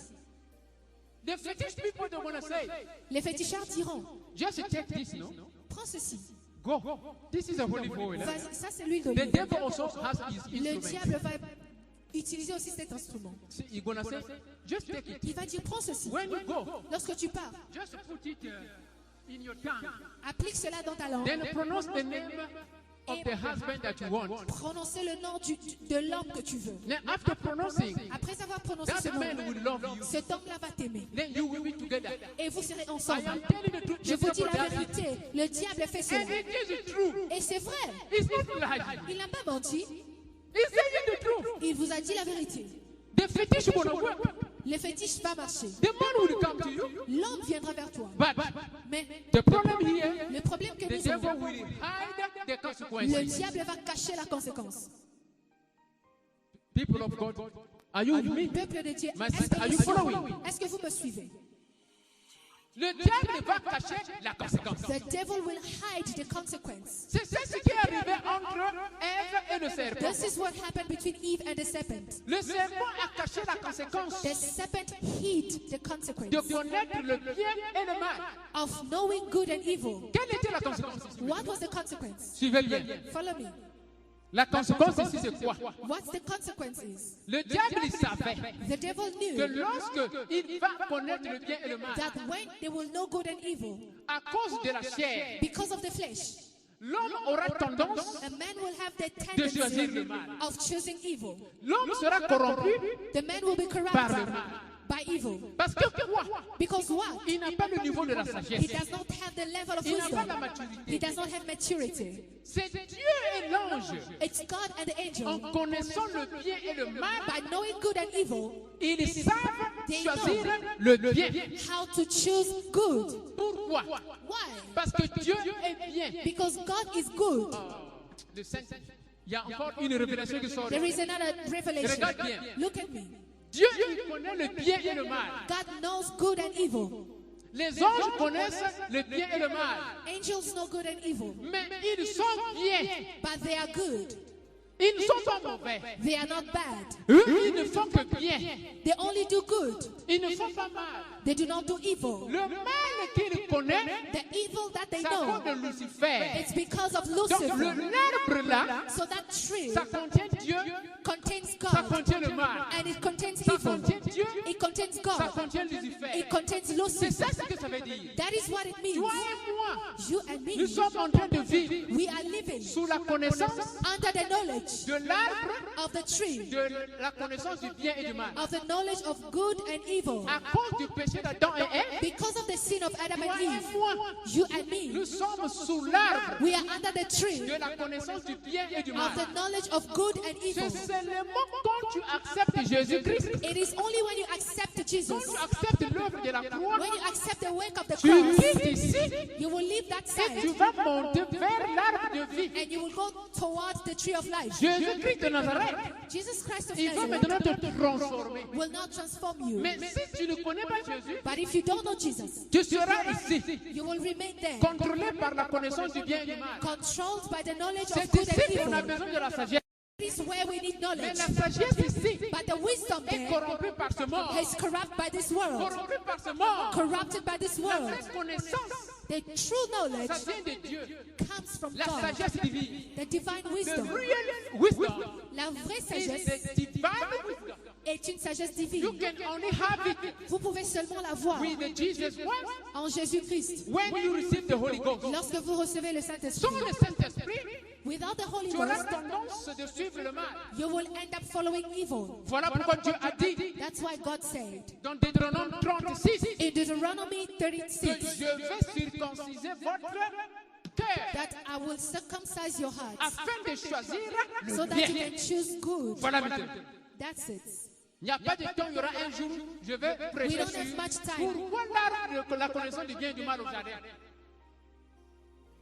Speaker 1: The fetish people don't want to say,
Speaker 2: Les fétichards diront,
Speaker 1: just take this, no?
Speaker 2: prends ceci.
Speaker 1: Go. This is a holy oil.
Speaker 2: Vas-y, ça c'est l'huile
Speaker 1: The
Speaker 2: d'olive.
Speaker 1: devil also has his
Speaker 2: Le
Speaker 1: instrument.
Speaker 2: diable va utiliser aussi cet instrument.
Speaker 1: See, he's gonna say, just take it.
Speaker 2: Il va dire, prends ceci.
Speaker 1: When you go,
Speaker 2: Lorsque tu pars,
Speaker 1: just put it in your tongue.
Speaker 2: applique cela dans ta langue.
Speaker 1: Then pronounce the name of the husband that you want.
Speaker 2: Prononcez le nom de l'homme que tu veux.
Speaker 1: Then after pronouncing,
Speaker 2: Après avoir prononcé ce
Speaker 1: that man
Speaker 2: nom,
Speaker 1: will love you.
Speaker 2: cet homme-là va t'aimer.
Speaker 1: Then you will be together.
Speaker 2: Et vous serez
Speaker 1: I
Speaker 2: ensemble.
Speaker 1: am telling the truth.
Speaker 2: Je
Speaker 1: The
Speaker 2: vous dis
Speaker 1: devil
Speaker 2: la
Speaker 1: does it.
Speaker 2: vérité. Le diable fait cela.
Speaker 1: And it is true.
Speaker 2: Et c'est vrai.
Speaker 1: It's not lying.
Speaker 2: Il n'a pas menti.
Speaker 1: He's saying the truth.
Speaker 2: Il vous a dit la vérité.
Speaker 1: The fetish will work.
Speaker 2: Le fétiche va marcher.
Speaker 1: The man will come to you.
Speaker 2: L'homme viendra vers toi.
Speaker 1: But
Speaker 2: Mais
Speaker 1: the problem here,
Speaker 2: le problème que
Speaker 1: the
Speaker 2: nous
Speaker 1: devil
Speaker 2: avons,
Speaker 1: will hide the
Speaker 2: le
Speaker 1: consequences.
Speaker 2: diable va cacher la conséquence.
Speaker 1: People of God, are you with me?
Speaker 2: Peuple de Dieu,
Speaker 1: My
Speaker 2: est-ce
Speaker 1: sister,
Speaker 2: que,
Speaker 1: are you
Speaker 2: vous
Speaker 1: following?
Speaker 2: suivez? Est-ce que vous me suivez?
Speaker 1: Le diable va cacher la conséquence.
Speaker 2: The devil will hide the consequence.
Speaker 1: C'est ce qui est arrivé entre Ève et le serpent.
Speaker 2: This is what happened between Eve and the serpent.
Speaker 1: Le serpent a caché la conséquence
Speaker 2: The serpent hid the consequence
Speaker 1: de connaître le bien et le mal.
Speaker 2: of knowing good and evil.
Speaker 1: Quelle était la conséquence?
Speaker 2: What was the consequence?
Speaker 1: Suivez bien.
Speaker 2: Follow me.
Speaker 1: La conséquence ici, c'est quoi?
Speaker 2: What the consequence is?
Speaker 1: Le diable, il savait
Speaker 2: The devil
Speaker 1: que
Speaker 2: knew
Speaker 1: lorsque il va connaître le bien et le mal,
Speaker 2: that when they will know good and evil,
Speaker 1: à cause de la chair,
Speaker 2: because of the flesh,
Speaker 1: l'homme aura tendance
Speaker 2: a man will have the
Speaker 1: de choisir
Speaker 2: tendency
Speaker 1: le mal.
Speaker 2: of choosing evil.
Speaker 1: L'homme sera corrompu
Speaker 2: The man will be
Speaker 1: par le
Speaker 2: corrupted
Speaker 1: mal.
Speaker 2: by evil.
Speaker 1: Parce que quoi?
Speaker 2: Because what?
Speaker 1: Il n'a pas le niveau de la
Speaker 2: He
Speaker 1: sagesse.
Speaker 2: does not have the level of
Speaker 1: Il n'a pas
Speaker 2: wisdom.
Speaker 1: la maturité.
Speaker 2: He does not have maturity.
Speaker 1: C'est Dieu et l'ange.
Speaker 2: It's God and the
Speaker 1: En
Speaker 2: angel.
Speaker 1: connaissant le bien et le mal,
Speaker 2: By knowing good and evil,
Speaker 1: ils savent
Speaker 2: They
Speaker 1: choisir
Speaker 2: know.
Speaker 1: le bien.
Speaker 2: how to choose good.
Speaker 1: Pourquoi?
Speaker 2: Why?
Speaker 1: Parce que Dieu est bien.
Speaker 2: Because God is good.
Speaker 1: Le Saint- Il y a encore une révélation qui sort.
Speaker 2: There is another revelation.
Speaker 1: Regarde bien.
Speaker 2: Look at me.
Speaker 1: Dieu il connaît le bien et le mal.
Speaker 2: God knows good and evil.
Speaker 1: Les anges connaissent le bien et le mal.
Speaker 2: Angels know good and evil.
Speaker 1: Mais ils sont bien.
Speaker 2: But they are good.
Speaker 1: Ils ne sont pas mauvais.
Speaker 2: They are not bad.
Speaker 1: Eux, ils ne font que bien.
Speaker 2: They only do good.
Speaker 1: Ils ne font pas mal.
Speaker 2: They do not do evil.
Speaker 1: Le mal qu'ils connaissent,
Speaker 2: The evil that they
Speaker 1: c'est à cause
Speaker 2: know,
Speaker 1: de Lucifer.
Speaker 2: it's because of
Speaker 1: Donc
Speaker 2: Lucifer.
Speaker 1: l'arbre là,
Speaker 2: So that tree
Speaker 1: ça contient Dieu,
Speaker 2: contains
Speaker 1: ça
Speaker 2: God.
Speaker 1: contient le mal.
Speaker 2: And it contains
Speaker 1: Ça
Speaker 2: evil.
Speaker 1: contient Dieu,
Speaker 2: It contains
Speaker 1: ça
Speaker 2: God.
Speaker 1: contient Lucifer.
Speaker 2: It contains
Speaker 1: C'est
Speaker 2: Lucifer.
Speaker 1: ça ce que ça veut dire.
Speaker 2: That is what it means.
Speaker 1: Toi et moi,
Speaker 2: You and
Speaker 1: nous
Speaker 2: me,
Speaker 1: sommes en train de vivre
Speaker 2: we are living
Speaker 1: sous la connaissance
Speaker 2: under the knowledge
Speaker 1: de l'arbre,
Speaker 2: of the tree,
Speaker 1: de la connaissance du bien et du mal.
Speaker 2: of the knowledge of good and evil.
Speaker 1: À cause du péché d'Adam et Ève,
Speaker 2: Because of the sin of Adam
Speaker 1: toi
Speaker 2: and
Speaker 1: et
Speaker 2: Eve,
Speaker 1: moi,
Speaker 2: you and me,
Speaker 1: nous sommes sous l'arbre
Speaker 2: we are under the tree
Speaker 1: de la connaissance du bien et du mal.
Speaker 2: of the knowledge of good and
Speaker 1: C'est
Speaker 2: evil.
Speaker 1: seulement quand tu acceptes Jésus-Christ,
Speaker 2: It is only when you accept
Speaker 1: quand
Speaker 2: Jesus,
Speaker 1: tu acceptes l'œuvre de la croix,
Speaker 2: when you accept the work of the
Speaker 1: tu
Speaker 2: cross,
Speaker 1: quittes ici
Speaker 2: you will leave that
Speaker 1: et tu
Speaker 2: side
Speaker 1: vas monter vers l'arbre de vie.
Speaker 2: and you will go towards the tree of life.
Speaker 1: Jésus-Christ de Nazareth,
Speaker 2: Jesus Christ of
Speaker 1: il va
Speaker 2: Nazareth
Speaker 1: maintenant te transformer.
Speaker 2: will not transform you.
Speaker 1: Mais si tu ne connais pas Jésus,
Speaker 2: But if you don't know Jesus,
Speaker 1: tu seras ici,
Speaker 2: you will remain there,
Speaker 1: contrôlé par la connaissance du bien et du mal.
Speaker 2: controlled by the knowledge
Speaker 1: C'est
Speaker 2: of good
Speaker 1: ici
Speaker 2: and
Speaker 1: qu'on a
Speaker 2: evil.
Speaker 1: besoin de la sagesse.
Speaker 2: This is where we need
Speaker 1: Mais
Speaker 2: knowledge.
Speaker 1: la sagesse ici
Speaker 2: But the wisdom
Speaker 1: est
Speaker 2: there
Speaker 1: corrompue par ce monde.
Speaker 2: is corrupt by this world,
Speaker 1: Corrompue par ce monde.
Speaker 2: corrupted by this
Speaker 1: La
Speaker 2: world.
Speaker 1: vraie connaissance,
Speaker 2: The true
Speaker 1: ça
Speaker 2: knowledge
Speaker 1: vient de Dieu.
Speaker 2: comes from
Speaker 1: La
Speaker 2: God,
Speaker 1: sagesse divine.
Speaker 2: the divine
Speaker 1: The
Speaker 2: wisdom.
Speaker 1: real wisdom
Speaker 2: La vraie
Speaker 1: is
Speaker 2: sagesse
Speaker 1: the divine wisdom.
Speaker 2: est une sagesse
Speaker 1: You
Speaker 2: divine.
Speaker 1: can only have it
Speaker 2: Vous pouvez seulement la voir
Speaker 1: with the Jesus Christ
Speaker 2: en Jésus-Christ.
Speaker 1: when you receive the Holy Ghost.
Speaker 2: Lorsque vous recevez le
Speaker 1: Sans
Speaker 2: Saint-Esprit,
Speaker 1: le Saint-Esprit,
Speaker 2: without the Holy
Speaker 1: tu auras
Speaker 2: Ghost,
Speaker 1: tendance de suivre le mal.
Speaker 2: you will end up following evil.
Speaker 1: Voilà pourquoi Dieu a dit
Speaker 2: That's why God said
Speaker 1: dans Deutéronome 36
Speaker 2: in Deuteronomy
Speaker 1: que
Speaker 2: 36
Speaker 1: je vais circonciser votre cœur
Speaker 2: that I will circumcise your heart
Speaker 1: afin de choisir
Speaker 2: so
Speaker 1: le
Speaker 2: that you
Speaker 1: bien.
Speaker 2: can choose good.
Speaker 1: Voilà maintenant.
Speaker 2: That's it.
Speaker 1: Il n'y a pas de temps, il y aura un jour, je vais
Speaker 2: We
Speaker 1: prêcher
Speaker 2: don't have much
Speaker 1: sur
Speaker 2: time.
Speaker 1: pourquoi l'arbre de la connaissance du bien et du mal au jardin.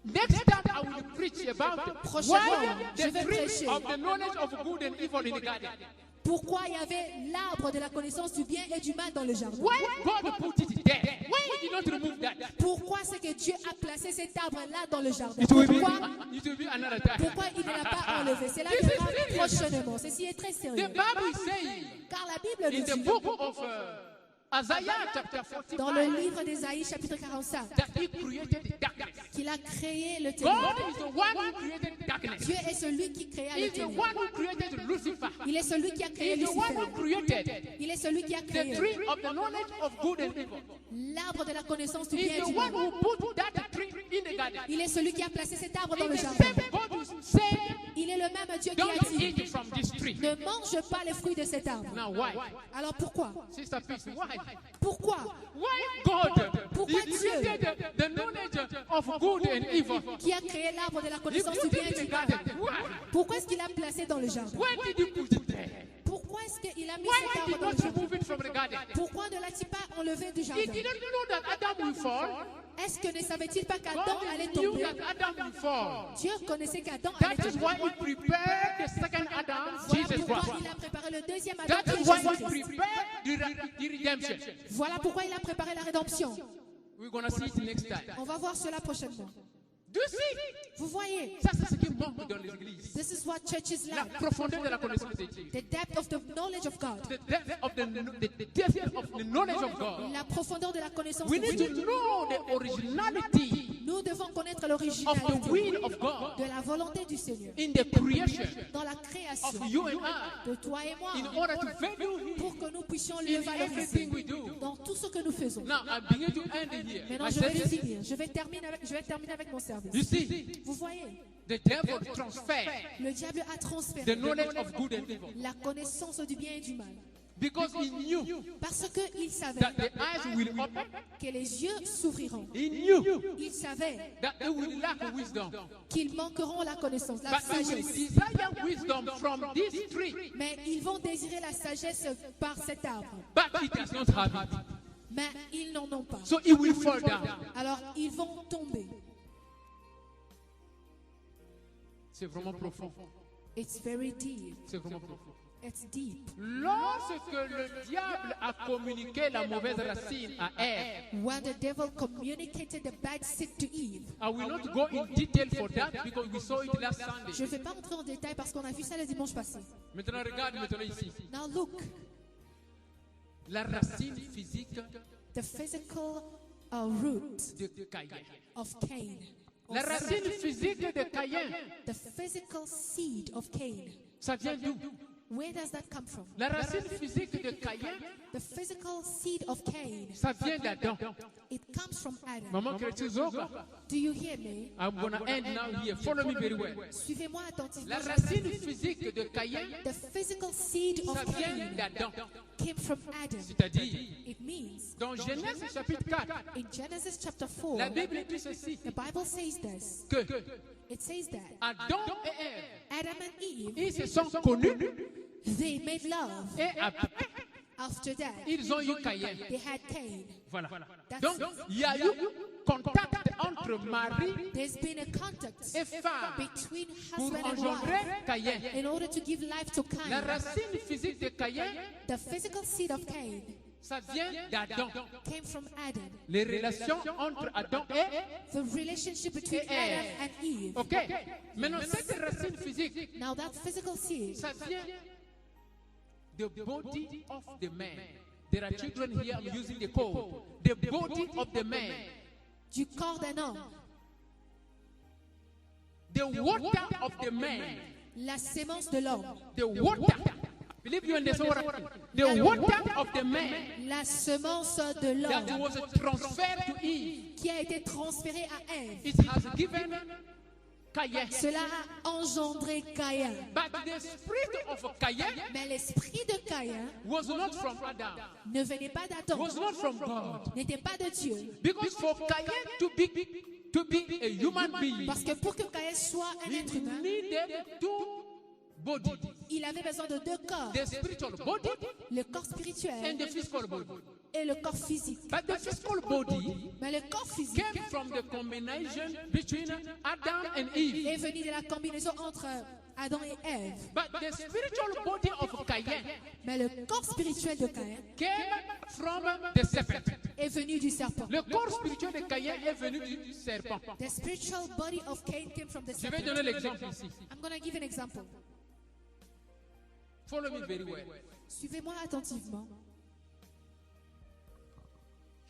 Speaker 1: Next time I will preach about
Speaker 2: Prochainement,
Speaker 1: why
Speaker 2: je
Speaker 1: the
Speaker 2: vais
Speaker 1: tree
Speaker 2: prêcher.
Speaker 1: of the knowledge of good and evil in the garden.
Speaker 2: Pourquoi il y avait l'arbre de la connaissance du bien et du mal dans le jardin?
Speaker 1: Why God put it there? Why he did not remove that?
Speaker 2: Pourquoi c'est que Dieu a placé cet arbre-là dans le jardin?
Speaker 1: It will be another time.
Speaker 2: Pourquoi il ne l'a pas enlevé? Cela
Speaker 1: This is
Speaker 2: viendra
Speaker 1: serious.
Speaker 2: prochainement. Ceci est très
Speaker 1: The
Speaker 2: sérieux.
Speaker 1: Bible is saying
Speaker 2: Car la Bible
Speaker 1: in
Speaker 2: nous
Speaker 1: the
Speaker 2: dit,
Speaker 1: book of Isaiah chapter
Speaker 2: dans le
Speaker 1: 45
Speaker 2: livre d'Ésaïe chapitre 45,
Speaker 1: that he created darkness.
Speaker 2: qu'il a créé le
Speaker 1: God
Speaker 2: ténébre.
Speaker 1: is the one who created darkness.
Speaker 2: Dieu est celui qui créa le
Speaker 1: He's the
Speaker 2: ténébre.
Speaker 1: one who created Lucifer.
Speaker 2: Il est celui qui a créé
Speaker 1: He's the one
Speaker 2: Lucifer.
Speaker 1: who created
Speaker 2: Il est celui qui a
Speaker 1: the
Speaker 2: créé
Speaker 1: tree of the knowledge of good and evil.
Speaker 2: l'arbre de la connaissance du
Speaker 1: He's
Speaker 2: bien et
Speaker 1: the
Speaker 2: du
Speaker 1: one
Speaker 2: mal.
Speaker 1: who put that tree in the garden.
Speaker 2: Il est celui qui a placé cet arbre dans le
Speaker 1: It's the
Speaker 2: jardin.
Speaker 1: same God who said,
Speaker 2: Il est le même Dieu qui
Speaker 1: don't
Speaker 2: a dit,
Speaker 1: eat from this tree.
Speaker 2: ne mange pas les fruits de cet arbre.
Speaker 1: Now why?
Speaker 2: Alors pourquoi?
Speaker 1: Sister Peace, why?
Speaker 2: Pourquoi?
Speaker 1: Why God?
Speaker 2: Pourquoi
Speaker 1: He
Speaker 2: Dieu?
Speaker 1: created the knowledge of good and evil.
Speaker 2: Qui a créé l'arbre de la
Speaker 1: He
Speaker 2: connaissance
Speaker 1: put
Speaker 2: du bien
Speaker 1: it
Speaker 2: et
Speaker 1: in
Speaker 2: du
Speaker 1: the
Speaker 2: mal?
Speaker 1: garden. Why?
Speaker 2: Pourquoi est-ce qu'il l'a placé dans le jardin?
Speaker 1: Why did he put it there?
Speaker 2: Pourquoi est-ce qu'il a mis
Speaker 1: Why
Speaker 2: cet
Speaker 1: did
Speaker 2: arbre
Speaker 1: he
Speaker 2: dans le
Speaker 1: not
Speaker 2: jardin?
Speaker 1: remove it from the garden?
Speaker 2: Pourquoi ne l'a-t-il pas enlevé du
Speaker 1: He
Speaker 2: jardin?
Speaker 1: didn't know that Adam will fall.
Speaker 2: Est-ce que ne savait-il pas qu'Adam
Speaker 1: God
Speaker 2: allait
Speaker 1: knew
Speaker 2: tomber?
Speaker 1: that Adam will fall.
Speaker 2: Dieu connaissait qu'Adam allait
Speaker 1: That is
Speaker 2: tomber.
Speaker 1: why he prepared the second Adam,
Speaker 2: Voilà
Speaker 1: Jesus
Speaker 2: pourquoi
Speaker 1: Christ.
Speaker 2: il a préparé le deuxième Adam,
Speaker 1: That
Speaker 2: qui est
Speaker 1: is why he
Speaker 2: Jésus-Christ.
Speaker 1: prepared the redemption.
Speaker 2: Voilà pourquoi il a préparé la rédemption.
Speaker 1: We're going to see it next time.
Speaker 2: On va voir cela prochainement.
Speaker 1: Do you see?
Speaker 2: Vous voyez,
Speaker 1: Ça, c'est ce qui manque dans les églises.
Speaker 2: this is what churches
Speaker 1: La
Speaker 2: lack.
Speaker 1: profondeur de la connaissance de Dieu.
Speaker 2: The depth of the knowledge of God.
Speaker 1: The depth of the knowledge of God.
Speaker 2: La profondeur de la connaissance
Speaker 1: We
Speaker 2: de
Speaker 1: need
Speaker 2: Dieu.
Speaker 1: to know the originality
Speaker 2: Nous devons connaître
Speaker 1: of the
Speaker 2: l'originalité
Speaker 1: will of God
Speaker 2: de la volonté du Seigneur
Speaker 1: in the creation
Speaker 2: dans la
Speaker 1: of
Speaker 2: création
Speaker 1: you and I
Speaker 2: de toi et moi
Speaker 1: in order to value Him
Speaker 2: pour que nous puissions le
Speaker 1: in
Speaker 2: valoriser
Speaker 1: everything we do.
Speaker 2: dans tout ce que nous faisons.
Speaker 1: Now, I begin to end here.
Speaker 2: Maintenant,
Speaker 1: My
Speaker 2: je vais
Speaker 1: service.
Speaker 2: finir. Je vais terminer avec mon service.
Speaker 1: You see,
Speaker 2: Vous voyez,
Speaker 1: the devil transferred
Speaker 2: le diable a
Speaker 1: the
Speaker 2: transféré
Speaker 1: knowledge of good and evil
Speaker 2: la connaissance du bien et du mal.
Speaker 1: because he knew
Speaker 2: Parce qu'il savait
Speaker 1: that the eyes will open.
Speaker 2: que les yeux s'ouvriront.
Speaker 1: He knew
Speaker 2: Il savait
Speaker 1: that they will lack wisdom.
Speaker 2: qu'ils manqueront la connaissance, la
Speaker 1: But they will
Speaker 2: sagesse.
Speaker 1: desire wisdom from this tree.
Speaker 2: Mais ils vont désirer la sagesse par cet arbre.
Speaker 1: But he does not have it.
Speaker 2: Mais ils n'en ont pas.
Speaker 1: So he will fall down.
Speaker 2: Alors ils vont tomber.
Speaker 1: C'est vraiment profond.
Speaker 2: It's very deep.
Speaker 1: C'est vraiment profond.
Speaker 2: It's deep.
Speaker 1: Lorsque le diable a communiqué la mauvaise racine à Ève,
Speaker 2: When the devil communicated the bad seed to Eve.
Speaker 1: I will not go in detail for that because we saw it last Sunday.
Speaker 2: Je ne vais pas entrer en détail parce qu'on a vu ça le dimanche passé.
Speaker 1: Maintenant, regarde maintenant ici.
Speaker 2: Now look,
Speaker 1: La racine physique
Speaker 2: the physical root
Speaker 1: de Caïn.
Speaker 2: of Cain.
Speaker 1: La racine physique de Caïn,
Speaker 2: The physical seed of Cain.
Speaker 1: ça vient d'où?
Speaker 2: Where does that come from?
Speaker 1: La racine physique de Caïn,
Speaker 2: The physical seed of Cain.
Speaker 1: ça vient d'Adam.
Speaker 2: It comes from Adam.
Speaker 1: Maman chrétienne Zoka,
Speaker 2: Do you hear me?
Speaker 1: I'm gonna end now here. Follow me very well.
Speaker 2: Suivez-moi attentivement.
Speaker 1: La racine physique de Caïn,
Speaker 2: The physical seed of
Speaker 1: ça vient
Speaker 2: Cain
Speaker 1: d'Adam.
Speaker 2: came from Adam.
Speaker 1: C'est-à-dire,
Speaker 2: It means
Speaker 1: dans Genèse chapitre 4,
Speaker 2: in Genesis chapter 4,
Speaker 1: la Bible dit ceci,
Speaker 2: the Bible says this.
Speaker 1: que
Speaker 2: It says that
Speaker 1: Adam et Ève,
Speaker 2: Adam and Eve,
Speaker 1: ils se sont connus
Speaker 2: they made love.
Speaker 1: et après,
Speaker 2: After that,
Speaker 1: ils ont eu Caïn.
Speaker 2: they had Cain.
Speaker 1: Voilà.
Speaker 2: That's
Speaker 1: Donc,
Speaker 2: it.
Speaker 1: il y a eu contact entre mari
Speaker 2: There's been a contact
Speaker 1: et femme
Speaker 2: between
Speaker 1: pour
Speaker 2: husband and
Speaker 1: engendrer
Speaker 2: wife
Speaker 1: Caïn.
Speaker 2: in order to give life to
Speaker 1: La
Speaker 2: Cain.
Speaker 1: racine physique de Caïn,
Speaker 2: The physical seed of Cain
Speaker 1: ça vient d'Adam.
Speaker 2: came from Adam.
Speaker 1: Les relations entre Adam et...
Speaker 2: The relationship between Adam and Eve.
Speaker 1: Ok. Maintenant, cette racine physique,
Speaker 2: Now that physical seed,
Speaker 1: ça vient the body of the man. There are children here, I'm using the code. The body of the man.
Speaker 2: du corps d'un homme,
Speaker 1: The water of the man.
Speaker 2: la sémence de l'homme,
Speaker 1: The water. Believe you understand what I'm saying? The water of the man
Speaker 2: la semence de
Speaker 1: that
Speaker 2: l'homme
Speaker 1: was transferred to Eve.
Speaker 2: qui a été transférée à Ève.
Speaker 1: It has given Caïn.
Speaker 2: Cela a engendré Caïn.
Speaker 1: But the spirit of Caïn
Speaker 2: Mais l'esprit de Caïn
Speaker 1: was not from Adam.
Speaker 2: ne venait pas d'Adam,
Speaker 1: Was not from God.
Speaker 2: n'était pas de Dieu.
Speaker 1: Because for Caïn to be a human being,
Speaker 2: Parce que pour que Caïn soit un
Speaker 1: he
Speaker 2: être humain,
Speaker 1: needed two bodies.
Speaker 2: il avait besoin de deux corps,
Speaker 1: The spiritual body
Speaker 2: le corps spirituel
Speaker 1: and the physical body.
Speaker 2: et le corps physique.
Speaker 1: But the physical body
Speaker 2: Mais le corps physique
Speaker 1: came from the combination between Adam and Eve.
Speaker 2: est venu de la combinaison entre Adam et Ève.
Speaker 1: But the spiritual body of Cain
Speaker 2: Mais le corps spirituel de Caïn
Speaker 1: came from the serpent.
Speaker 2: est venu du serpent.
Speaker 1: Le corps spirituel de Cain est venu du serpent.
Speaker 2: The spiritual body of Cain came from the
Speaker 1: Je vais
Speaker 2: serpent.
Speaker 1: donner l'exemple ici.
Speaker 2: I'm going to give an example.
Speaker 1: Follow me very well.
Speaker 2: Suivez-moi attentivement.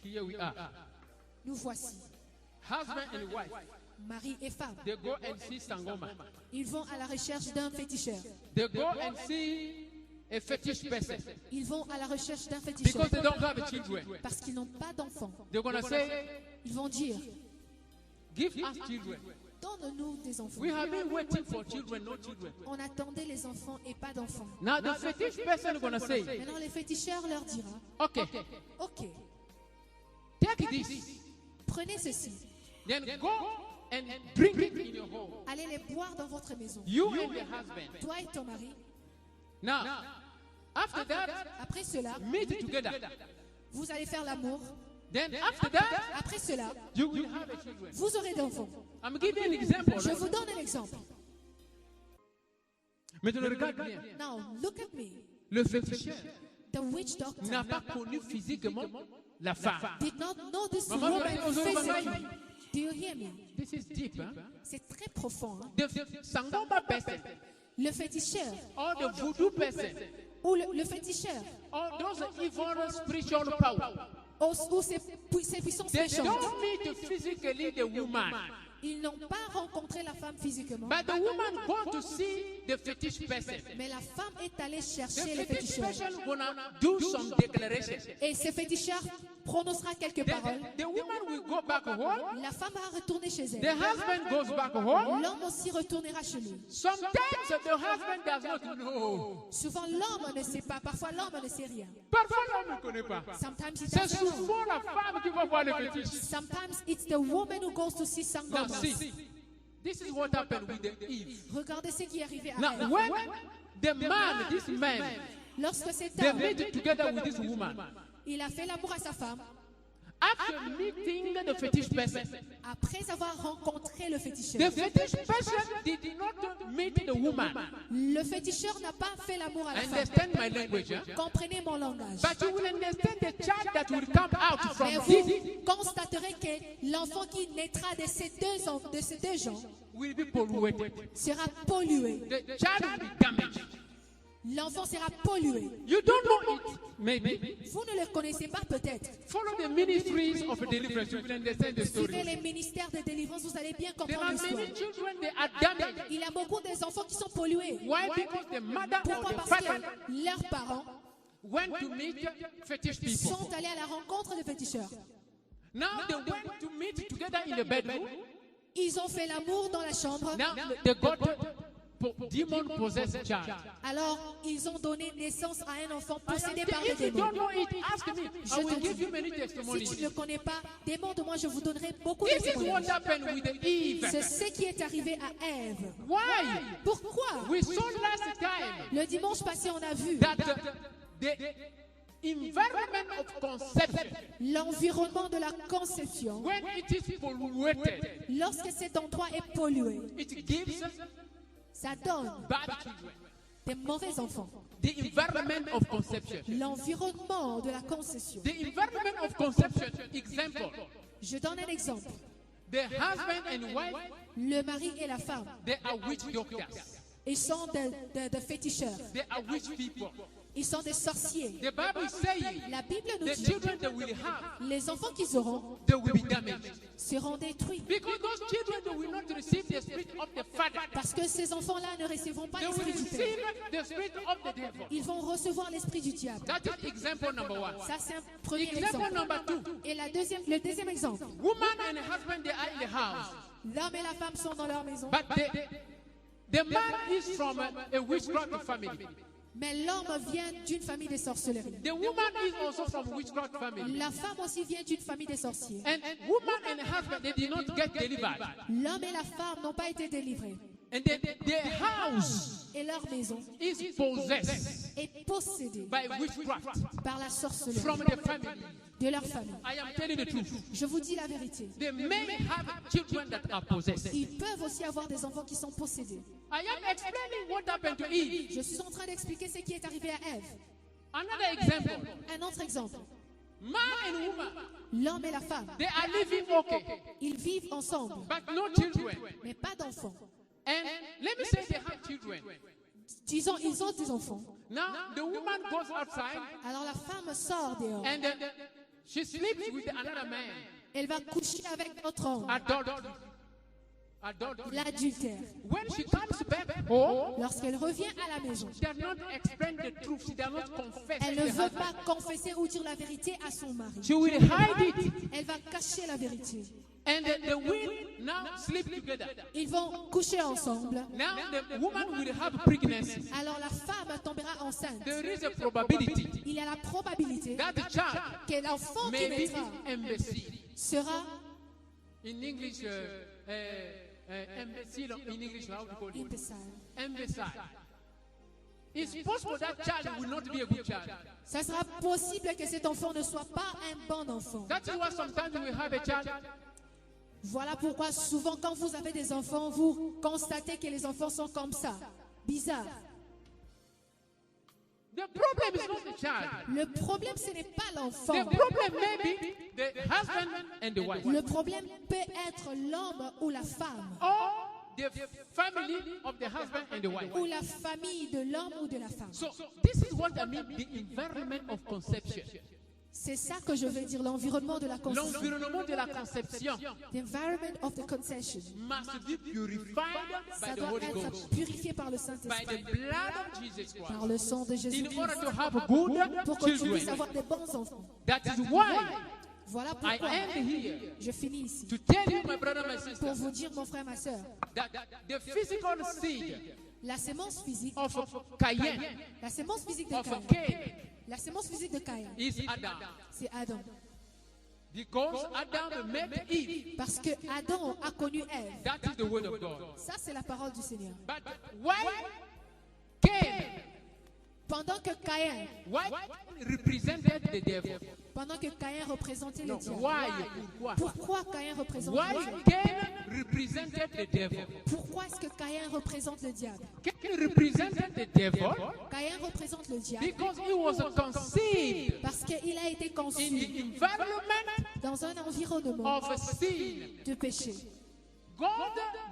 Speaker 1: Here we are.
Speaker 2: Nous voici,
Speaker 1: Husband and wife.
Speaker 2: mari et femme.
Speaker 1: They go and see Sangoma.
Speaker 2: Ils vont à la recherche d'un féticheur.
Speaker 1: They go and see a fetish person.
Speaker 2: Ils vont à la recherche d'un féticheur.
Speaker 1: Because they don't have children.
Speaker 2: Parce qu'ils n'ont pas d'enfants.
Speaker 1: They're going to say,
Speaker 2: Ils vont dire,
Speaker 1: give us children.
Speaker 2: donne-nous des enfants.
Speaker 1: We have been waiting for children, no children.
Speaker 2: On attendait les enfants et pas d'enfants.
Speaker 1: Now the fetish person is going to say,
Speaker 2: Maintenant, le féticheur leur dira,
Speaker 1: okay,
Speaker 2: ok,
Speaker 1: take this.
Speaker 2: prenez ceci.
Speaker 1: Then go and drink it in your home.
Speaker 2: Allez les boire dans votre maison.
Speaker 1: You and the husband.
Speaker 2: Toi et ton mari.
Speaker 1: Now, after that,
Speaker 2: Après cela,
Speaker 1: meet together.
Speaker 2: vous allez faire l'amour.
Speaker 1: Then after that,
Speaker 2: Après cela,
Speaker 1: you will have a children.
Speaker 2: vous aurez d'enfants.
Speaker 1: I'm giving an example.
Speaker 2: Je vous donne un exemple.
Speaker 1: Maintenant, regarde bien.
Speaker 2: Now, look at me.
Speaker 1: Le féticheur
Speaker 2: The witch doctor
Speaker 1: n'a pas connu physiquement la femme.
Speaker 2: did not know this
Speaker 1: Maman,
Speaker 2: woman
Speaker 1: vous avez
Speaker 2: physically.
Speaker 1: entendu?
Speaker 2: Do you hear me?
Speaker 1: This is deep, huh?
Speaker 2: C'est très profond. Hein?
Speaker 1: The Sangoma person
Speaker 2: Le féticheur
Speaker 1: or the voodoo person
Speaker 2: ou le féticheur
Speaker 1: or those evil spiritual power
Speaker 2: ou ces ces puissances
Speaker 1: They
Speaker 2: méchantes.
Speaker 1: don't meet physically the woman,
Speaker 2: Ils n'ont pas rencontré la femme physiquement,
Speaker 1: but the woman go to see the fetish person.
Speaker 2: mais la femme est allée
Speaker 1: The
Speaker 2: chercher les
Speaker 1: fetish
Speaker 2: féticheurs.
Speaker 1: person gonna do some declaration.
Speaker 2: Et ce féticheur prononcera quelques paroles.
Speaker 1: The woman will go back home.
Speaker 2: La femme va retourner chez
Speaker 1: The
Speaker 2: elle.
Speaker 1: husband goes back home.
Speaker 2: L'homme aussi retournera chez lui.
Speaker 1: Sometimes the husband does not know.
Speaker 2: Souvent, l'homme ne sait pas. Parfois, l'homme ne sait rien.
Speaker 1: Parfois l'homme ne connaît pas.
Speaker 2: Sometimes he
Speaker 1: C'est
Speaker 2: doesn't know.
Speaker 1: souvent la femme qui va voir le fétiche.
Speaker 2: Sometimes it's the woman who goes to see some
Speaker 1: Now
Speaker 2: goddess.
Speaker 1: see, this is what happened with the Eve.
Speaker 2: Regardez ce qui est arrivé à
Speaker 1: Now
Speaker 2: elle.
Speaker 1: when the man, this man,
Speaker 2: Lorsque cet
Speaker 1: they
Speaker 2: homme,
Speaker 1: meet together with this woman,
Speaker 2: il a fait l'amour à sa femme,
Speaker 1: after meeting the fetish person,
Speaker 2: après avoir rencontré le
Speaker 1: the
Speaker 2: féticheur.
Speaker 1: fetish person did not meet the woman.
Speaker 2: Le féticheur n'a pas fait l'amour à la femme.
Speaker 1: Understand my language, huh?
Speaker 2: Comprenez mon langage.
Speaker 1: But you will understand the child that will come out from
Speaker 2: Mais
Speaker 1: this
Speaker 2: vous constaterez que l'enfant qui naîtra de ces deux gens
Speaker 1: will be polluted.
Speaker 2: sera pollué.
Speaker 1: The child will be damaged.
Speaker 2: L'enfant sera pollué.
Speaker 1: You don't know it, maybe.
Speaker 2: Vous ne le connaissez pas peut-être.
Speaker 1: Follow the ministries of deliverance. You will understand the
Speaker 2: Suivez
Speaker 1: story.
Speaker 2: les ministères de délivrance, vous allez bien
Speaker 1: There
Speaker 2: comprendre
Speaker 1: are
Speaker 2: l'histoire.
Speaker 1: many children they are damaged.
Speaker 2: Il y a beaucoup des enfants qui sont pollués.
Speaker 1: Why? Because the mother
Speaker 2: Pourquoi?
Speaker 1: or the
Speaker 2: Parce
Speaker 1: father
Speaker 2: que leurs parents
Speaker 1: went to meet fetish people.
Speaker 2: sont allés à la rencontre des féticheurs.
Speaker 1: Now they went to meet together in the bedroom.
Speaker 2: Ils ont fait l'amour dans la chambre.
Speaker 1: Now they got demon possessed child.
Speaker 2: Alors, ils ont donné naissance à un enfant
Speaker 1: I am
Speaker 2: possédé par
Speaker 1: saying,
Speaker 2: des
Speaker 1: if you
Speaker 2: démons.
Speaker 1: don't know it, ask me. I
Speaker 2: Je
Speaker 1: will
Speaker 2: te
Speaker 1: give
Speaker 2: dis,
Speaker 1: you many
Speaker 2: si tu
Speaker 1: testimonies.
Speaker 2: ne connais pas, demande-moi, je vous donnerai beaucoup de
Speaker 1: This is what
Speaker 2: témoignages.
Speaker 1: happened with Eve.
Speaker 2: C'est ce qui est arrivé à Ève.
Speaker 1: Why?
Speaker 2: Pourquoi?
Speaker 1: We saw last time
Speaker 2: Le dimanche passé, on a vu
Speaker 1: that the environment of conception,
Speaker 2: l'environnement de la conception.
Speaker 1: when it is polluted,
Speaker 2: Lorsque cet endroit est pollué,
Speaker 1: it gives
Speaker 2: ça donne
Speaker 1: bad children.
Speaker 2: des mauvais enfants.
Speaker 1: The environment of conception.
Speaker 2: L'environnement de la conception.
Speaker 1: The environment of conception, example,
Speaker 2: Je donne un exemple.
Speaker 1: the husband and wife,
Speaker 2: Le mari et la femme,
Speaker 1: they are witch doctors.
Speaker 2: ils sont de féticheurs.
Speaker 1: They are witch people.
Speaker 2: Ils sont des sorciers.
Speaker 1: The Bible is saying
Speaker 2: La Bible nous
Speaker 1: the
Speaker 2: dit
Speaker 1: children they will have,
Speaker 2: les enfants qu'ils auront
Speaker 1: they will be damaged.
Speaker 2: seront détruits.
Speaker 1: Because those children they will not receive the spirit of the father.
Speaker 2: Parce que ces enfants-là ne recevront pas
Speaker 1: They will
Speaker 2: l'esprit du
Speaker 1: receive
Speaker 2: Père.
Speaker 1: the spirit of the devil.
Speaker 2: Ils vont recevoir l'esprit du diable.
Speaker 1: That is example number one.
Speaker 2: Ça, c'est un premier
Speaker 1: Example
Speaker 2: exemple.
Speaker 1: number two.
Speaker 2: Et le deuxième exemple.
Speaker 1: Woman and husband they are in the house.
Speaker 2: L'homme et la femme sont dans leur maison.
Speaker 1: But the man is from a witchcraft family.
Speaker 2: Mais l'homme vient d'une famille de sorcellerie.
Speaker 1: The woman is also from witchcraft family.
Speaker 2: La femme aussi vient d'une famille de sorciers.
Speaker 1: And woman and husband, they did not get delivered.
Speaker 2: L'homme et la femme n'ont pas été délivrés.
Speaker 1: And their house
Speaker 2: Et leur maison
Speaker 1: is possessed
Speaker 2: est possédée
Speaker 1: by witchcraft
Speaker 2: par la sorcellerie
Speaker 1: from the family.
Speaker 2: de leur famille.
Speaker 1: I am telling the truth.
Speaker 2: Je vous dis la vérité.
Speaker 1: They may have children that are possessed.
Speaker 2: Ils peuvent aussi avoir des enfants qui sont possédés.
Speaker 1: I am explaining what happened to Eve.
Speaker 2: Je suis en train d'expliquer ce qui est arrivé à Ève.
Speaker 1: Another example.
Speaker 2: Un autre exemple.
Speaker 1: Man and woman,
Speaker 2: L'homme et la femme,
Speaker 1: they are living okay,
Speaker 2: ils vivent ensemble,
Speaker 1: but no children.
Speaker 2: mais pas d'enfants.
Speaker 1: And let me say they have children.
Speaker 2: Disons, ils ont des enfants.
Speaker 1: Now the woman goes outside
Speaker 2: Alors la femme sort dehors.
Speaker 1: and she sleeps with another man.
Speaker 2: Elle va coucher avec d'autres hommes.
Speaker 1: Adultery. Adultery.
Speaker 2: L'adultère.
Speaker 1: When she comes back home,
Speaker 2: Lorsqu'elle revient à la maison,
Speaker 1: she does not explain the truth. She does not confess.
Speaker 2: elle
Speaker 1: to
Speaker 2: ne
Speaker 1: the
Speaker 2: veut
Speaker 1: husband.
Speaker 2: pas confesser ou dire la vérité à son mari.
Speaker 1: She will hide it,
Speaker 2: Elle va cacher la vérité.
Speaker 1: and they will now sleep together.
Speaker 2: Ils vont coucher ensemble.
Speaker 1: Now the woman will have pregnancy.
Speaker 2: Alors la femme tombera enceinte.
Speaker 1: There is a probability
Speaker 2: Il y a la probabilité
Speaker 1: that the child
Speaker 2: que l'enfant qui
Speaker 1: may be
Speaker 2: naîtra
Speaker 1: imbecile.
Speaker 2: sera
Speaker 1: In English, imbecile in English, how do you call it?
Speaker 2: imbécile.
Speaker 1: Imbecile. It's possible that child will not be a good child.
Speaker 2: Ça sera possible que cet enfant ne soit pas un bon enfant.
Speaker 1: That is why sometimes we have a child.
Speaker 2: Voilà pourquoi souvent quand vous avez des enfants, vous constatez que les enfants sont comme ça, bizarres.
Speaker 1: The problem is not the child.
Speaker 2: Le problème, ce n'est pas l'enfant.
Speaker 1: The problem may be the husband and the wife.
Speaker 2: Le problème peut être l'homme ou la femme,
Speaker 1: Or the family of the husband and the wife.
Speaker 2: ou la famille de l'homme ou de la femme.
Speaker 1: So this is what I mean, the environment of conception.
Speaker 2: C'est ça que je veux dire, l'environnement de la conception.
Speaker 1: L'environnement de la conception
Speaker 2: The environment of the conception.
Speaker 1: must be purified
Speaker 2: Ça
Speaker 1: by the
Speaker 2: doit
Speaker 1: Holy
Speaker 2: être
Speaker 1: Ghost,
Speaker 2: purifié par le
Speaker 1: by
Speaker 2: Saint-Esprit,
Speaker 1: the blood of Jesus Christ.
Speaker 2: par le sang de
Speaker 1: In
Speaker 2: Jésus-Christ,
Speaker 1: order to have good
Speaker 2: pour que tu puisses
Speaker 1: children.
Speaker 2: avoir des bons enfants.
Speaker 1: That is why
Speaker 2: Voilà
Speaker 1: I
Speaker 2: pourquoi
Speaker 1: am here
Speaker 2: je finis ici.
Speaker 1: to tell you, my brother, my sister,
Speaker 2: Pour vous dire, mon frère, ma soeur,
Speaker 1: that the physical seed
Speaker 2: la sémence physique,
Speaker 1: of Cain,
Speaker 2: la sémence physique de
Speaker 1: of
Speaker 2: Caïn,
Speaker 1: Cain,
Speaker 2: la sémence physique de Caïn,
Speaker 1: is Adam.
Speaker 2: c'est Adam.
Speaker 1: Because Adam met Eve.
Speaker 2: Parce que Adam a connu Ève.
Speaker 1: That is the word of God.
Speaker 2: Ça, c'est la parole du Seigneur.
Speaker 1: But why Cain?
Speaker 2: Pendant que Caïn,
Speaker 1: Why represented the devil?
Speaker 2: pendant que Caïn représentait le diable.
Speaker 1: Why? Pourquoi?
Speaker 2: Pourquoi Caïn représente
Speaker 1: Why
Speaker 2: le diable?
Speaker 1: Cain represented the devil?
Speaker 2: Pourquoi est-ce que Caïn représente le diable?
Speaker 1: Cain represented the devil
Speaker 2: Caïn représente le diable
Speaker 1: because he was conceived
Speaker 2: parce qu'il a été
Speaker 1: in
Speaker 2: conçu
Speaker 1: the environment
Speaker 2: dans un environnement
Speaker 1: of sin.
Speaker 2: de péché.
Speaker 1: God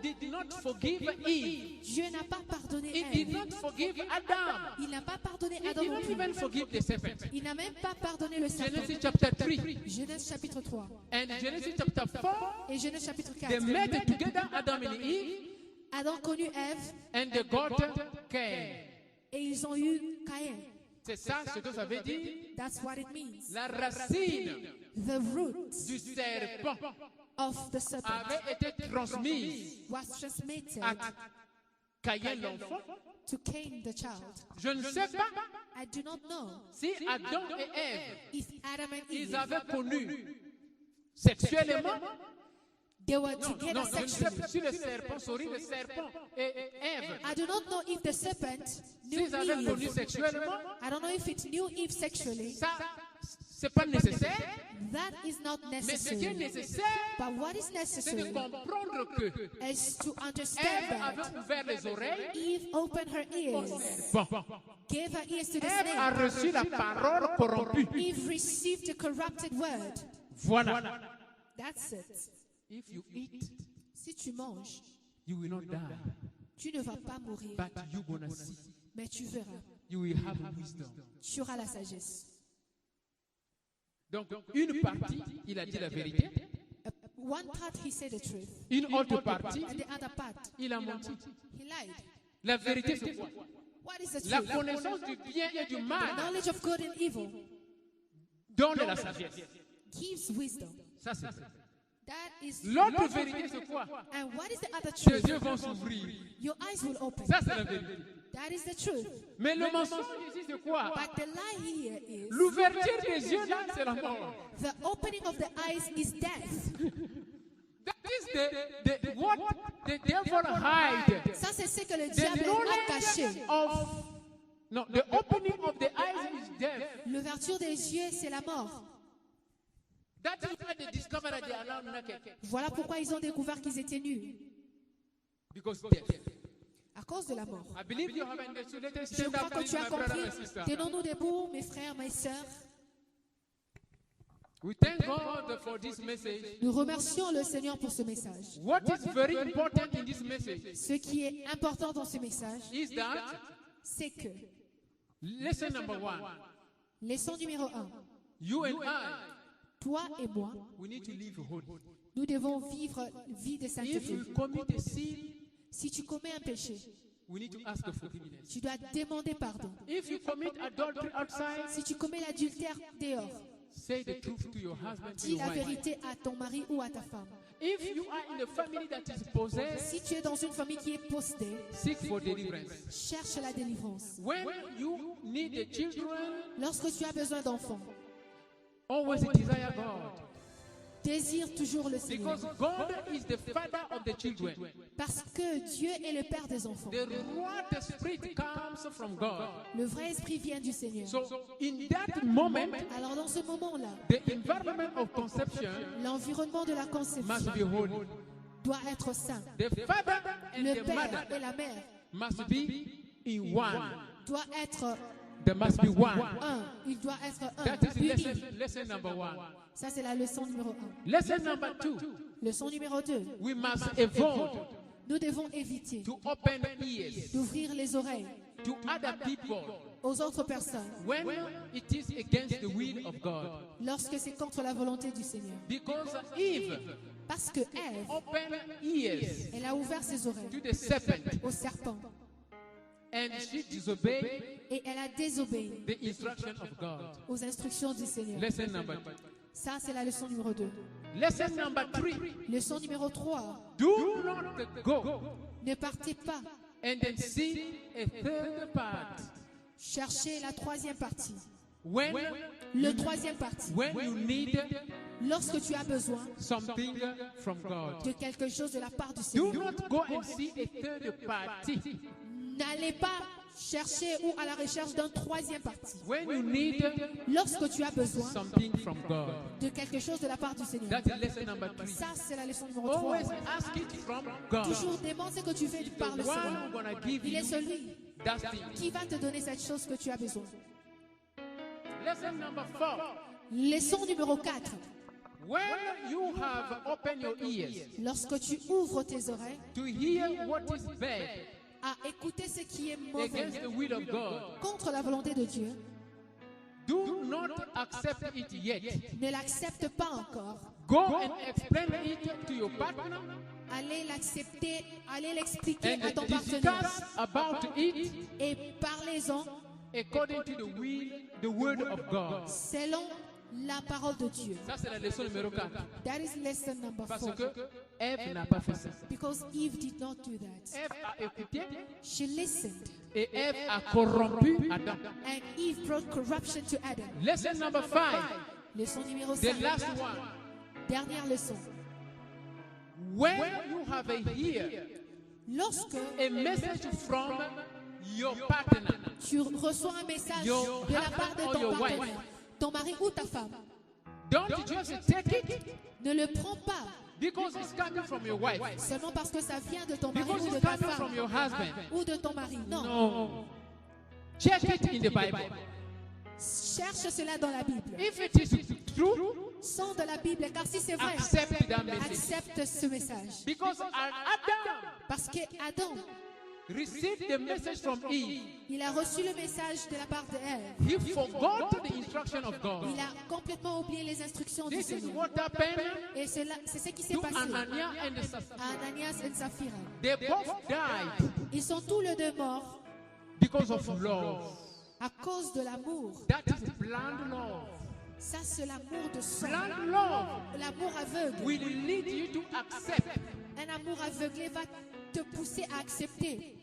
Speaker 1: did not forgive Eve.
Speaker 2: Dieu n'a pas pardonné
Speaker 1: He did
Speaker 2: Ève.
Speaker 1: not forgive Adam.
Speaker 2: Il n'a pas pardonné
Speaker 1: He
Speaker 2: Adam
Speaker 1: did
Speaker 2: non
Speaker 1: not
Speaker 2: plus.
Speaker 1: even forgive the serpent.
Speaker 2: Il n'a même pas pardonné le serpent.
Speaker 1: Genesis chapter 3
Speaker 2: Genèse chapitre 3
Speaker 1: and Genesis chapter 4,
Speaker 2: et Genèse chapitre
Speaker 1: they
Speaker 2: 4.
Speaker 1: met together, Adam and Eve,
Speaker 2: Adam connut Ève
Speaker 1: and they got Cain.
Speaker 2: et ils ont eu Caïn.
Speaker 1: C'est ça ce que ça veut dire.
Speaker 2: That's what it means.
Speaker 1: La racine
Speaker 2: The root
Speaker 1: du serpent
Speaker 2: of the serpent
Speaker 1: avait été transmise
Speaker 2: was transmitted
Speaker 1: à Caïn l'enfant.
Speaker 2: to Cain the child.
Speaker 1: Je ne sais pas
Speaker 2: I do not know
Speaker 1: si Adam et Ève,
Speaker 2: if Adam and
Speaker 1: ils
Speaker 2: Eve
Speaker 1: avaient connu sexuellement.
Speaker 2: they were
Speaker 1: Non,
Speaker 2: together
Speaker 1: non, je ne sais
Speaker 2: sexually.
Speaker 1: pas si le serpent et Ève,
Speaker 2: I do not know if the serpent knew
Speaker 1: s'ils avaient connu
Speaker 2: Eve.
Speaker 1: sexuellement,
Speaker 2: I don't know if it knew Eve sexually.
Speaker 1: ça, c'est pas nécessaire.
Speaker 2: That is not
Speaker 1: Mais ce qui est
Speaker 2: necessary.
Speaker 1: nécessaire,
Speaker 2: But what is
Speaker 1: c'est de
Speaker 2: necessary
Speaker 1: comprendre que
Speaker 2: is to understand
Speaker 1: Ève
Speaker 2: that
Speaker 1: avait ouvert les oreilles.
Speaker 2: Eve opened her ears,
Speaker 1: Bon,
Speaker 2: gave her ears to the
Speaker 1: Ève a
Speaker 2: snake.
Speaker 1: reçu la parole corrompue.
Speaker 2: Eve received a corrupted word.
Speaker 1: Voilà.
Speaker 2: That's it.
Speaker 1: If you eat,
Speaker 2: Si tu manges,
Speaker 1: you will not die,
Speaker 2: tu ne vas pas mourir,
Speaker 1: but you gonna see.
Speaker 2: mais tu verras.
Speaker 1: You will have wisdom.
Speaker 2: Tu auras la sagesse.
Speaker 1: Donc, une partie, il a dit la vérité.
Speaker 2: One part he said the truth,
Speaker 1: Une autre partie,
Speaker 2: and the other part
Speaker 1: il a menti.
Speaker 2: he lied.
Speaker 1: La vérité, c'est quoi?
Speaker 2: What is the
Speaker 1: La
Speaker 2: truth?
Speaker 1: connaissance du bien et du mal
Speaker 2: Knowledge of good and evil
Speaker 1: donne la sagesse.
Speaker 2: gives wisdom.
Speaker 1: Ça, c'est ça.
Speaker 2: That is.
Speaker 1: L'autre vérité, c'est quoi?
Speaker 2: And what is the other
Speaker 1: Tes
Speaker 2: truth?
Speaker 1: yeux vont s'ouvrir.
Speaker 2: Your eyes will open.
Speaker 1: Ça, c'est la vérité.
Speaker 2: That is the truth.
Speaker 1: Mais le mensonge ici, c'est quoi?
Speaker 2: But the lie here is
Speaker 1: L'ouverture des yeux, là, c'est la mort.
Speaker 2: the opening of the eyes is death.
Speaker 1: That is what the devil hide.
Speaker 2: Ça, c'est ce que le
Speaker 1: The
Speaker 2: diable a caché.
Speaker 1: knowledge of, no, the opening of the eyes is death.
Speaker 2: L'ouverture des yeux, c'est la mort.
Speaker 1: That is why they discovered that they are now naked.
Speaker 2: Voilà pourquoi ils ont découvert qu'ils étaient nus.
Speaker 1: Because death.
Speaker 2: À cause de la mort.
Speaker 1: I believe you have understood. Let us
Speaker 2: Je
Speaker 1: stand
Speaker 2: crois
Speaker 1: up,
Speaker 2: que
Speaker 1: please,
Speaker 2: tu as
Speaker 1: my brother
Speaker 2: compris.
Speaker 1: and sister.
Speaker 2: Tenons-nous debout, mes frères, mes sœurs.
Speaker 1: We thank God for this message.
Speaker 2: Nous remercions le Seigneur pour ce message.
Speaker 1: What is very important in this message
Speaker 2: Ce qui est important dans ce message,
Speaker 1: is that
Speaker 2: c'est que,
Speaker 1: lesson number 1,
Speaker 2: leçon numéro 1,
Speaker 1: you and I,
Speaker 2: toi et moi,
Speaker 1: we need to live holy.
Speaker 2: nous devons vivre vie de
Speaker 1: If
Speaker 2: sainteté.
Speaker 1: you commit a sin,
Speaker 2: Si tu commets un péché,
Speaker 1: we need to ask for forgiveness.
Speaker 2: tu dois demander pardon.
Speaker 1: If you commit adultery outside,
Speaker 2: Si tu commets l'adultère dehors,
Speaker 1: say the truth to your husband, to
Speaker 2: dis
Speaker 1: your
Speaker 2: la
Speaker 1: wife.
Speaker 2: vérité à ton mari ou à ta femme.
Speaker 1: If you are in a family that is possessed,
Speaker 2: Si tu es dans une famille qui est possédée,
Speaker 1: seek for deliverance.
Speaker 2: cherche la délivrance.
Speaker 1: When you need the children,
Speaker 2: Lorsque tu as besoin d'enfants,
Speaker 1: always desire God.
Speaker 2: désire toujours le Seigneur.
Speaker 1: Because God is the father of the children.
Speaker 2: Parce que Dieu est le Père des enfants.
Speaker 1: The Ruach Spirit comes from God.
Speaker 2: Le vrai esprit vient du Seigneur.
Speaker 1: So in that moment,
Speaker 2: Alors dans ce moment-là,
Speaker 1: the environment of conception
Speaker 2: l'environnement de la conception
Speaker 1: must be holy.
Speaker 2: doit être saint.
Speaker 1: The father and
Speaker 2: Le
Speaker 1: the
Speaker 2: Père
Speaker 1: mother
Speaker 2: et la Mère
Speaker 1: must be in one.
Speaker 2: doit être
Speaker 1: There must be one.
Speaker 2: un. Il doit être un.
Speaker 1: That is
Speaker 2: Uni.
Speaker 1: lesson number 1.
Speaker 2: Ça, c'est la leçon numéro 1.
Speaker 1: Lesson number 2.
Speaker 2: Leçon numéro 2.
Speaker 1: We must avoid
Speaker 2: Nous devons éviter
Speaker 1: to open ears
Speaker 2: d'ouvrir les oreilles
Speaker 1: to other people
Speaker 2: aux autres personnes
Speaker 1: when it is against the will of God.
Speaker 2: lorsque c'est contre la volonté du Seigneur.
Speaker 1: Because Eve
Speaker 2: Parce que Ève,
Speaker 1: opened ears
Speaker 2: elle a ouvert ses oreilles
Speaker 1: to the serpent
Speaker 2: au serpent
Speaker 1: and she disobeyed
Speaker 2: et elle a désobéi
Speaker 1: the instruction of God.
Speaker 2: aux instructions du Seigneur.
Speaker 1: Lesson number 2.
Speaker 2: Ça, c'est la leçon numéro 2.
Speaker 1: Lesson number 3.
Speaker 2: Leçon numéro 3.
Speaker 1: Do not go
Speaker 2: Ne partez pas
Speaker 1: and then see a third part.
Speaker 2: chercher la troisième partie.
Speaker 1: When
Speaker 2: Le troisième partie.
Speaker 1: when you need
Speaker 2: Lorsque tu as besoin
Speaker 1: something from God.
Speaker 2: de quelque chose de la part du
Speaker 1: Do
Speaker 2: Seigneur.
Speaker 1: not go and see a third party.
Speaker 2: N'allez pas chercher ou à la recherche d'un troisième parti.
Speaker 1: When you need
Speaker 2: Lorsque tu as besoin
Speaker 1: something from God.
Speaker 2: de quelque chose de la part du Seigneur.
Speaker 1: That's lesson number 3.
Speaker 2: Ça, c'est la leçon numéro 3.
Speaker 1: Always ask it from God.
Speaker 2: Toujours demande ce que tu veux par le
Speaker 1: One
Speaker 2: Seigneur.
Speaker 1: who's gonna give
Speaker 2: Il est
Speaker 1: you
Speaker 2: celui
Speaker 1: that thing.
Speaker 2: qui va te donner cette chose que tu as besoin.
Speaker 1: Lesson number 4.
Speaker 2: Leçon numéro 4.
Speaker 1: When you have opened your ears
Speaker 2: Lorsque tu ouvres tes oreilles
Speaker 1: to hear what is bad
Speaker 2: à écouter ce qui est mauvais
Speaker 1: against the will of God,
Speaker 2: contre la volonté de Dieu,
Speaker 1: do not accept it yet.
Speaker 2: ne l'accepte pas encore.
Speaker 1: Go and explain it to your partner
Speaker 2: Allez l'accepter, allez l'expliquer à ton
Speaker 1: and
Speaker 2: partenaire
Speaker 1: discuss about it
Speaker 2: et parlez-en
Speaker 1: according to the word of God.
Speaker 2: selon la parole de Dieu.
Speaker 1: Ça, c'est la leçon numéro 4.
Speaker 2: That is lesson number
Speaker 1: Parce
Speaker 2: 4.
Speaker 1: que Ève n'a pas fait ça.
Speaker 2: Because Eve did not do that.
Speaker 1: Ève a écouté
Speaker 2: She listened,
Speaker 1: et Ève a corrompu Adam.
Speaker 2: and Eve brought corruption to Adam.
Speaker 1: Lesson number 5.
Speaker 2: Leçon numéro
Speaker 1: The
Speaker 2: 5.
Speaker 1: last one.
Speaker 2: Dernière leçon.
Speaker 1: When you have a hear
Speaker 2: Lorsque
Speaker 1: a message from your partner,
Speaker 2: tu reçois un message
Speaker 1: Your
Speaker 2: de la part de
Speaker 1: husband or
Speaker 2: ton
Speaker 1: your
Speaker 2: partenaire,
Speaker 1: wife.
Speaker 2: ton mari ou ta femme,
Speaker 1: don't just take it
Speaker 2: ne le prends pas
Speaker 1: because it's coming from your wife,
Speaker 2: seulement parce que ça vient de ton mari
Speaker 1: because
Speaker 2: ou de
Speaker 1: it's
Speaker 2: ta
Speaker 1: coming from
Speaker 2: femme
Speaker 1: your husband.
Speaker 2: ou de ton mari. Non.
Speaker 1: No. Check it in the Bible.
Speaker 2: Cherche cela dans la Bible.
Speaker 1: If it is true,
Speaker 2: Sans de la Bible, car si c'est vrai,
Speaker 1: accept that message.
Speaker 2: accepte ce message.
Speaker 1: Because Adam
Speaker 2: Parce que Adam,
Speaker 1: received the message from Eve.
Speaker 2: il a reçu le message de la part de Ève.
Speaker 1: He forgot the instruction of God.
Speaker 2: Il a complètement oublié les instructions du
Speaker 1: This is
Speaker 2: Seigneur.
Speaker 1: what happened
Speaker 2: Et c'est ce qui s'est
Speaker 1: to
Speaker 2: passé
Speaker 1: Ananias and Sapphira.
Speaker 2: à Ananias et Saphira.
Speaker 1: They both died
Speaker 2: Ils sont tous les deux morts
Speaker 1: because of love.
Speaker 2: à cause de l'amour.
Speaker 1: That is blind love.
Speaker 2: Ça, c'est l'amour de sang.
Speaker 1: Blind love
Speaker 2: L'amour aveugle.
Speaker 1: will lead you to accept
Speaker 2: Un amour aveuglé va te pousser à accepter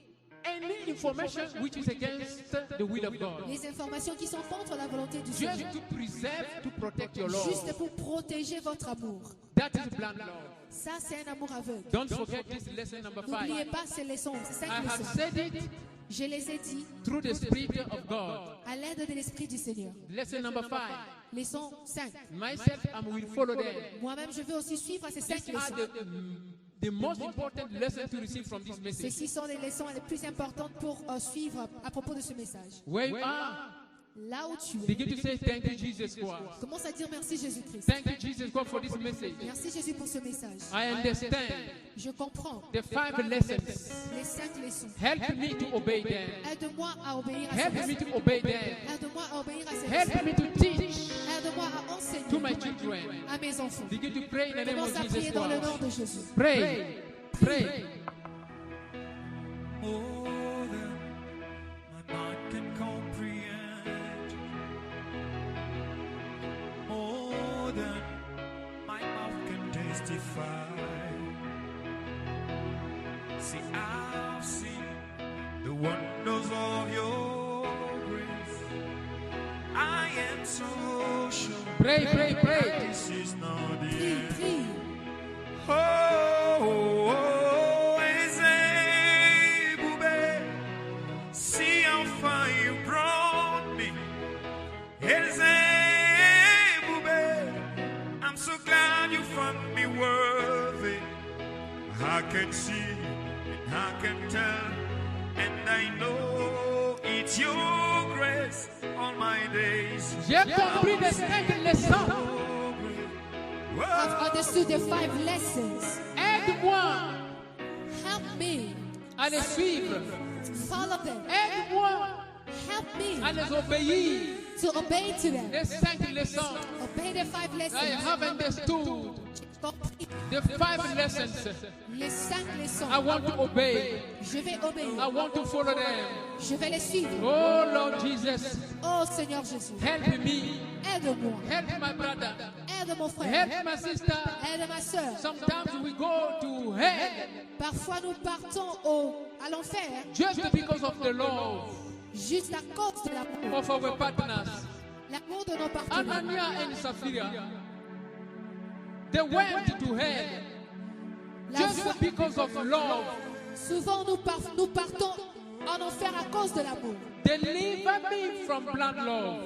Speaker 1: any information which is against the will of God.
Speaker 2: les informations qui sont contre la volonté du Seigneur.
Speaker 1: Just to preserve, to protect your love.
Speaker 2: Juste pour protéger votre amour.
Speaker 1: That is blind love.
Speaker 2: Ça, c'est un amour aveugle.
Speaker 1: Don't forget this lesson number
Speaker 2: N'oubliez
Speaker 1: 5.
Speaker 2: pas ces leçons, ces
Speaker 1: I
Speaker 2: 5
Speaker 1: have
Speaker 2: leçons.
Speaker 1: said it
Speaker 2: Je les ai dit
Speaker 1: through the Spirit of God.
Speaker 2: à l'aide de l'Esprit du Seigneur.
Speaker 1: Lesson number 5.
Speaker 2: Leçon 5.
Speaker 1: Myself, I will follow them.
Speaker 2: Moi-même, je vais aussi suivre ces 5
Speaker 1: These are
Speaker 2: leçons.
Speaker 1: the most important lessons to receive from this message.
Speaker 2: Ceci sont les leçons les plus importantes pour suivre à propos de ce message.
Speaker 1: Where you are,
Speaker 2: Là où tu es,
Speaker 1: begin to say thank you, Jesus Christ.
Speaker 2: commence à dire merci Jésus-Christ.
Speaker 1: Thank you, Jesus Christ, for this message.
Speaker 2: Merci Jésus pour ce message.
Speaker 1: I understand
Speaker 2: Je comprends
Speaker 1: the 5 lessons.
Speaker 2: les 5 leçons.
Speaker 1: Help me to obey them.
Speaker 2: Aide-moi à obéir à ces
Speaker 1: Help me
Speaker 2: leçons.
Speaker 1: to obey them.
Speaker 2: Aide-moi à obéir à ces
Speaker 1: Help
Speaker 2: leçons.
Speaker 1: me to teach
Speaker 2: Aide-moi à
Speaker 1: to
Speaker 2: enseigner
Speaker 1: my children.
Speaker 2: à mes enfants.
Speaker 1: Begin to pray in the name
Speaker 2: Commence
Speaker 1: of
Speaker 2: à
Speaker 1: Jesus
Speaker 2: prier dans le nom
Speaker 1: Christ.
Speaker 2: de Jésus.
Speaker 1: Pray. Pray.
Speaker 3: More than my mind can comprehend, more than my mouth can testify. See, I've seen the wonders of your grace. I am so sure
Speaker 1: Pray, pray, pray.
Speaker 3: that this is not the
Speaker 2: Prie,
Speaker 3: end.
Speaker 2: prie.
Speaker 3: Ezebube, see how far you brought me. Ezebube, I'm so glad you found me worthy. I can see and I can tell, and I know it's your grace all my days.
Speaker 1: J'ai compris les 5 leçons.
Speaker 2: I've understood the 5 lessons.
Speaker 1: Aide-moi
Speaker 2: Help me
Speaker 1: à les suivre.
Speaker 2: Follow them.
Speaker 1: Aide-moi
Speaker 2: Help me
Speaker 1: à les obéir.
Speaker 2: to obey to them.
Speaker 1: Les 5 leçons.
Speaker 2: Obey the 5
Speaker 1: I
Speaker 2: lessons.
Speaker 1: have understood
Speaker 2: Compris.
Speaker 1: the 5 lessons.
Speaker 2: Les 5 leçons.
Speaker 1: I want to obey.
Speaker 2: Je vais
Speaker 1: I
Speaker 2: obéir.
Speaker 1: want to follow them.
Speaker 2: Je vais les suivre.
Speaker 1: Oh Lord Jesus,
Speaker 2: Oh Seigneur Jésus,
Speaker 1: help me.
Speaker 2: aide-moi.
Speaker 1: Help my brother.
Speaker 2: Aide mon frère.
Speaker 1: Help my sister.
Speaker 2: Aide ma soeur.
Speaker 1: Sometimes we go to hell
Speaker 2: Parfois nous partons à l'enfer
Speaker 1: just because of the love
Speaker 2: juste à cause de l'amour.
Speaker 1: of our partners.
Speaker 2: L'amour de nos partenaires.
Speaker 1: Anania and Sapphira, they went to hell
Speaker 2: La
Speaker 1: just
Speaker 2: foi-
Speaker 1: because of love.
Speaker 2: Souvent nous partons en enfer à cause de l'amour.
Speaker 1: Deliver me from blind love.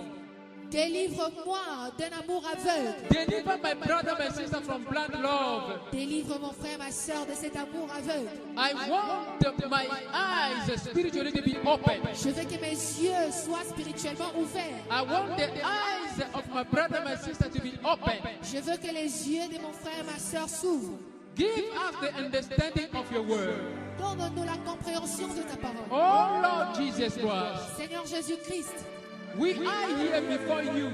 Speaker 2: Délivre-moi d'un amour aveugle.
Speaker 1: Deliver my brother, my sister from blind love.
Speaker 2: Délivre mon frère, ma soeur de cet amour aveugle.
Speaker 1: I want my eyes spiritually to be open.
Speaker 2: Je veux que mes yeux soient spirituellement ouverts.
Speaker 1: I want the eyes of my brother, my sister to be open.
Speaker 2: Je veux que les yeux de mon frère, ma soeur s'ouvrent.
Speaker 1: Give us the understanding of your word.
Speaker 2: Donne-nous la compréhension de ta parole.
Speaker 1: Oh Lord Jesus Christ,
Speaker 2: Seigneur Jésus-Christ,
Speaker 1: we are here before you.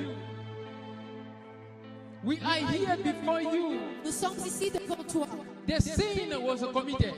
Speaker 1: We are here before you.
Speaker 2: nous sommes ici devant toi.
Speaker 1: The sin was committed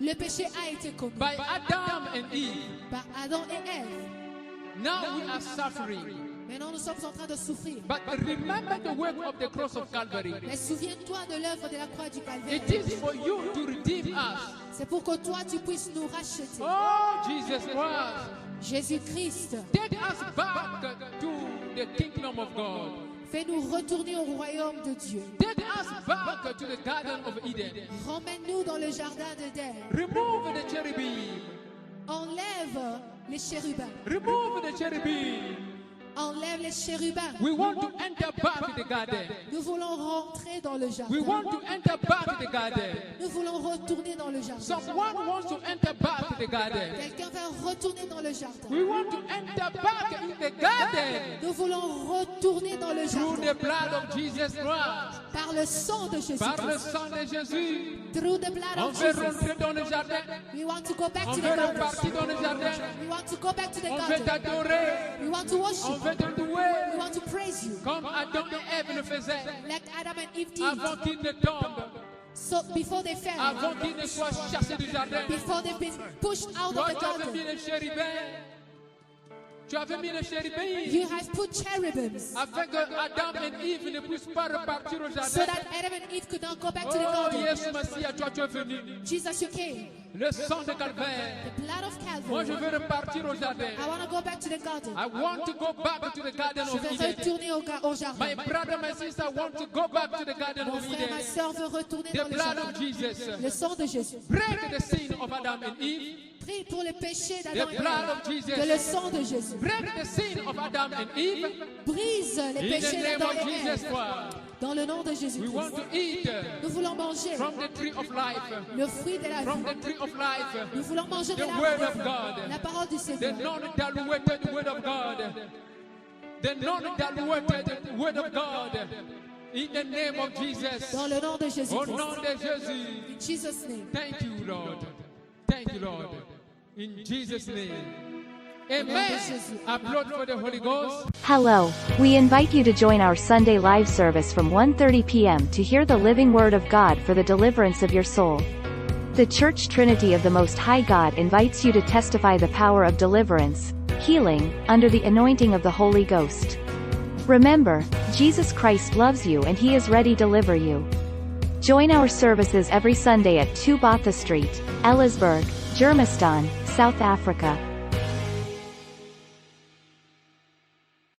Speaker 2: Le péché a été commis
Speaker 1: by Adam and Eve.
Speaker 2: par Adam et Ève.
Speaker 1: Now we are suffering.
Speaker 2: Maintenant, nous sommes en train de souffrir.
Speaker 1: But remember the work of the cross of Calvary.
Speaker 2: Mais souviens-toi de l'œuvre de la croix du Calvaire.
Speaker 1: It is for you to redeem us.
Speaker 2: C'est pour que toi, tu puisses nous racheter.
Speaker 1: Oh Jesus Christ,
Speaker 2: Jésus-Christ,
Speaker 1: take us back to the kingdom of God.
Speaker 2: fais-nous retourner au royaume de Dieu.
Speaker 1: Take us back to the Garden of Eden.
Speaker 2: Ramène-nous dans le jardin d'Éden.
Speaker 1: Remove the cherubim.
Speaker 2: Enlève les chérubins.
Speaker 1: Remove the cherubim.
Speaker 2: Enlève les chérubins.
Speaker 1: We want to enter back the garden.
Speaker 2: Nous voulons rentrer dans le
Speaker 1: We
Speaker 2: jardin.
Speaker 1: want to enter back the garden.
Speaker 2: Nous voulons retourner dans le jardin.
Speaker 1: Someone wants to enter back the garden.
Speaker 2: Quelqu'un va retourner dans le jardin.
Speaker 1: We want to enter back in the garden
Speaker 2: Nous voulons retourner dans le
Speaker 1: through
Speaker 2: jardin
Speaker 1: the blood of Jesus Christ.
Speaker 2: par le sang de
Speaker 1: Par le
Speaker 2: Jésus.
Speaker 1: sang de Jésus,
Speaker 2: Through the blood
Speaker 1: on
Speaker 2: of
Speaker 1: veut
Speaker 2: Jesus.
Speaker 1: rentrer dans le jardin.
Speaker 2: We want to go back
Speaker 1: On
Speaker 2: to the
Speaker 1: veut
Speaker 2: garden.
Speaker 1: repartir dans le jardin.
Speaker 2: We want to go back to the
Speaker 1: On veut
Speaker 2: garden.
Speaker 1: t'adorer.
Speaker 2: We want to
Speaker 1: On
Speaker 2: worship.
Speaker 1: veut te louer.
Speaker 2: We want to praise you.
Speaker 1: Comme Adam et Ève le faisaient.
Speaker 2: Like Adam and Eve did.
Speaker 1: Avant qu'ils ne tombent.
Speaker 2: So before they fell,
Speaker 1: Avant qu'ils ne soient chassés du jardin.
Speaker 2: before they've been pushed out
Speaker 1: Toi,
Speaker 2: of the
Speaker 1: tu avais mis
Speaker 2: garden,
Speaker 1: les chérubins. Tu avais mis les chérubins.
Speaker 2: you have put cherubims
Speaker 1: Afin que Adam et Ève ne puissent pas repartir au
Speaker 2: so
Speaker 1: jardin.
Speaker 2: that Adam and Eve could not go back to the
Speaker 1: Oh,
Speaker 2: garden.
Speaker 1: Yes, Messie, toi tu es venu.
Speaker 2: Jesus, you came.
Speaker 1: Le sang de Calvaire.
Speaker 2: The blood of
Speaker 1: Moi, je
Speaker 2: Calvary.
Speaker 1: veux repartir au jardin.
Speaker 2: I want to go back to the garden.
Speaker 1: I want to go back to the garden
Speaker 2: Je
Speaker 1: of
Speaker 2: veux
Speaker 1: Eden.
Speaker 2: retourner au jardin.
Speaker 1: My brother, my sister want to go back to the garden
Speaker 2: Mon
Speaker 1: of
Speaker 2: frère, ma
Speaker 1: Eden.
Speaker 2: soeur veut retourner
Speaker 1: The
Speaker 2: dans le
Speaker 1: blood
Speaker 2: jardin.
Speaker 1: of Jesus.
Speaker 2: Le sang de Jésus.
Speaker 1: Break the sin of Adam and Eve.
Speaker 2: Prie pour le péché
Speaker 1: The
Speaker 2: d'Adam et
Speaker 1: blood
Speaker 2: Ève.
Speaker 1: of Jesus.
Speaker 2: Que le sang de Jésus
Speaker 1: Break the sin of Adam and Eve.
Speaker 2: brise les
Speaker 1: In the
Speaker 2: péchés
Speaker 1: name
Speaker 2: d'Adam
Speaker 1: of
Speaker 2: et
Speaker 1: Jesus
Speaker 2: Ève.
Speaker 1: Christ.
Speaker 2: Dans le nom de
Speaker 1: We
Speaker 2: Jésus-Christ.
Speaker 1: want to eat
Speaker 2: Nous voulons manger
Speaker 1: from the tree of life.
Speaker 2: le fruit de la
Speaker 1: From
Speaker 2: vie.
Speaker 1: the tree of life.
Speaker 2: Nous voulons manger de
Speaker 1: The
Speaker 2: la
Speaker 1: word
Speaker 2: vie.
Speaker 1: of God.
Speaker 2: La parole du
Speaker 1: The
Speaker 2: Seigneur.
Speaker 1: non-diluted word of God. The non-diluted word of God. In the name of Jesus.
Speaker 2: Dans le nom de
Speaker 1: Au
Speaker 2: Jésus-Christ.
Speaker 1: nom de Jésus.
Speaker 2: In Jesus' name.
Speaker 1: Thank you, Lord. Thank you, Lord. In Jesus' name. Amen. Applaud for the Holy Ghost.
Speaker 6: Hello, we invite you to join our Sunday live service from 1:30 p.m. to hear the living Word of God for the deliverance of your soul. The Church Trinity of the Most High God invites you to testify the power of deliverance, healing, under the anointing of the Holy Ghost. Remember, Jesus Christ loves you and He is ready to deliver you. Join our services every Sunday at 2 Botha Street, Ellisburg, Germiston, South Africa.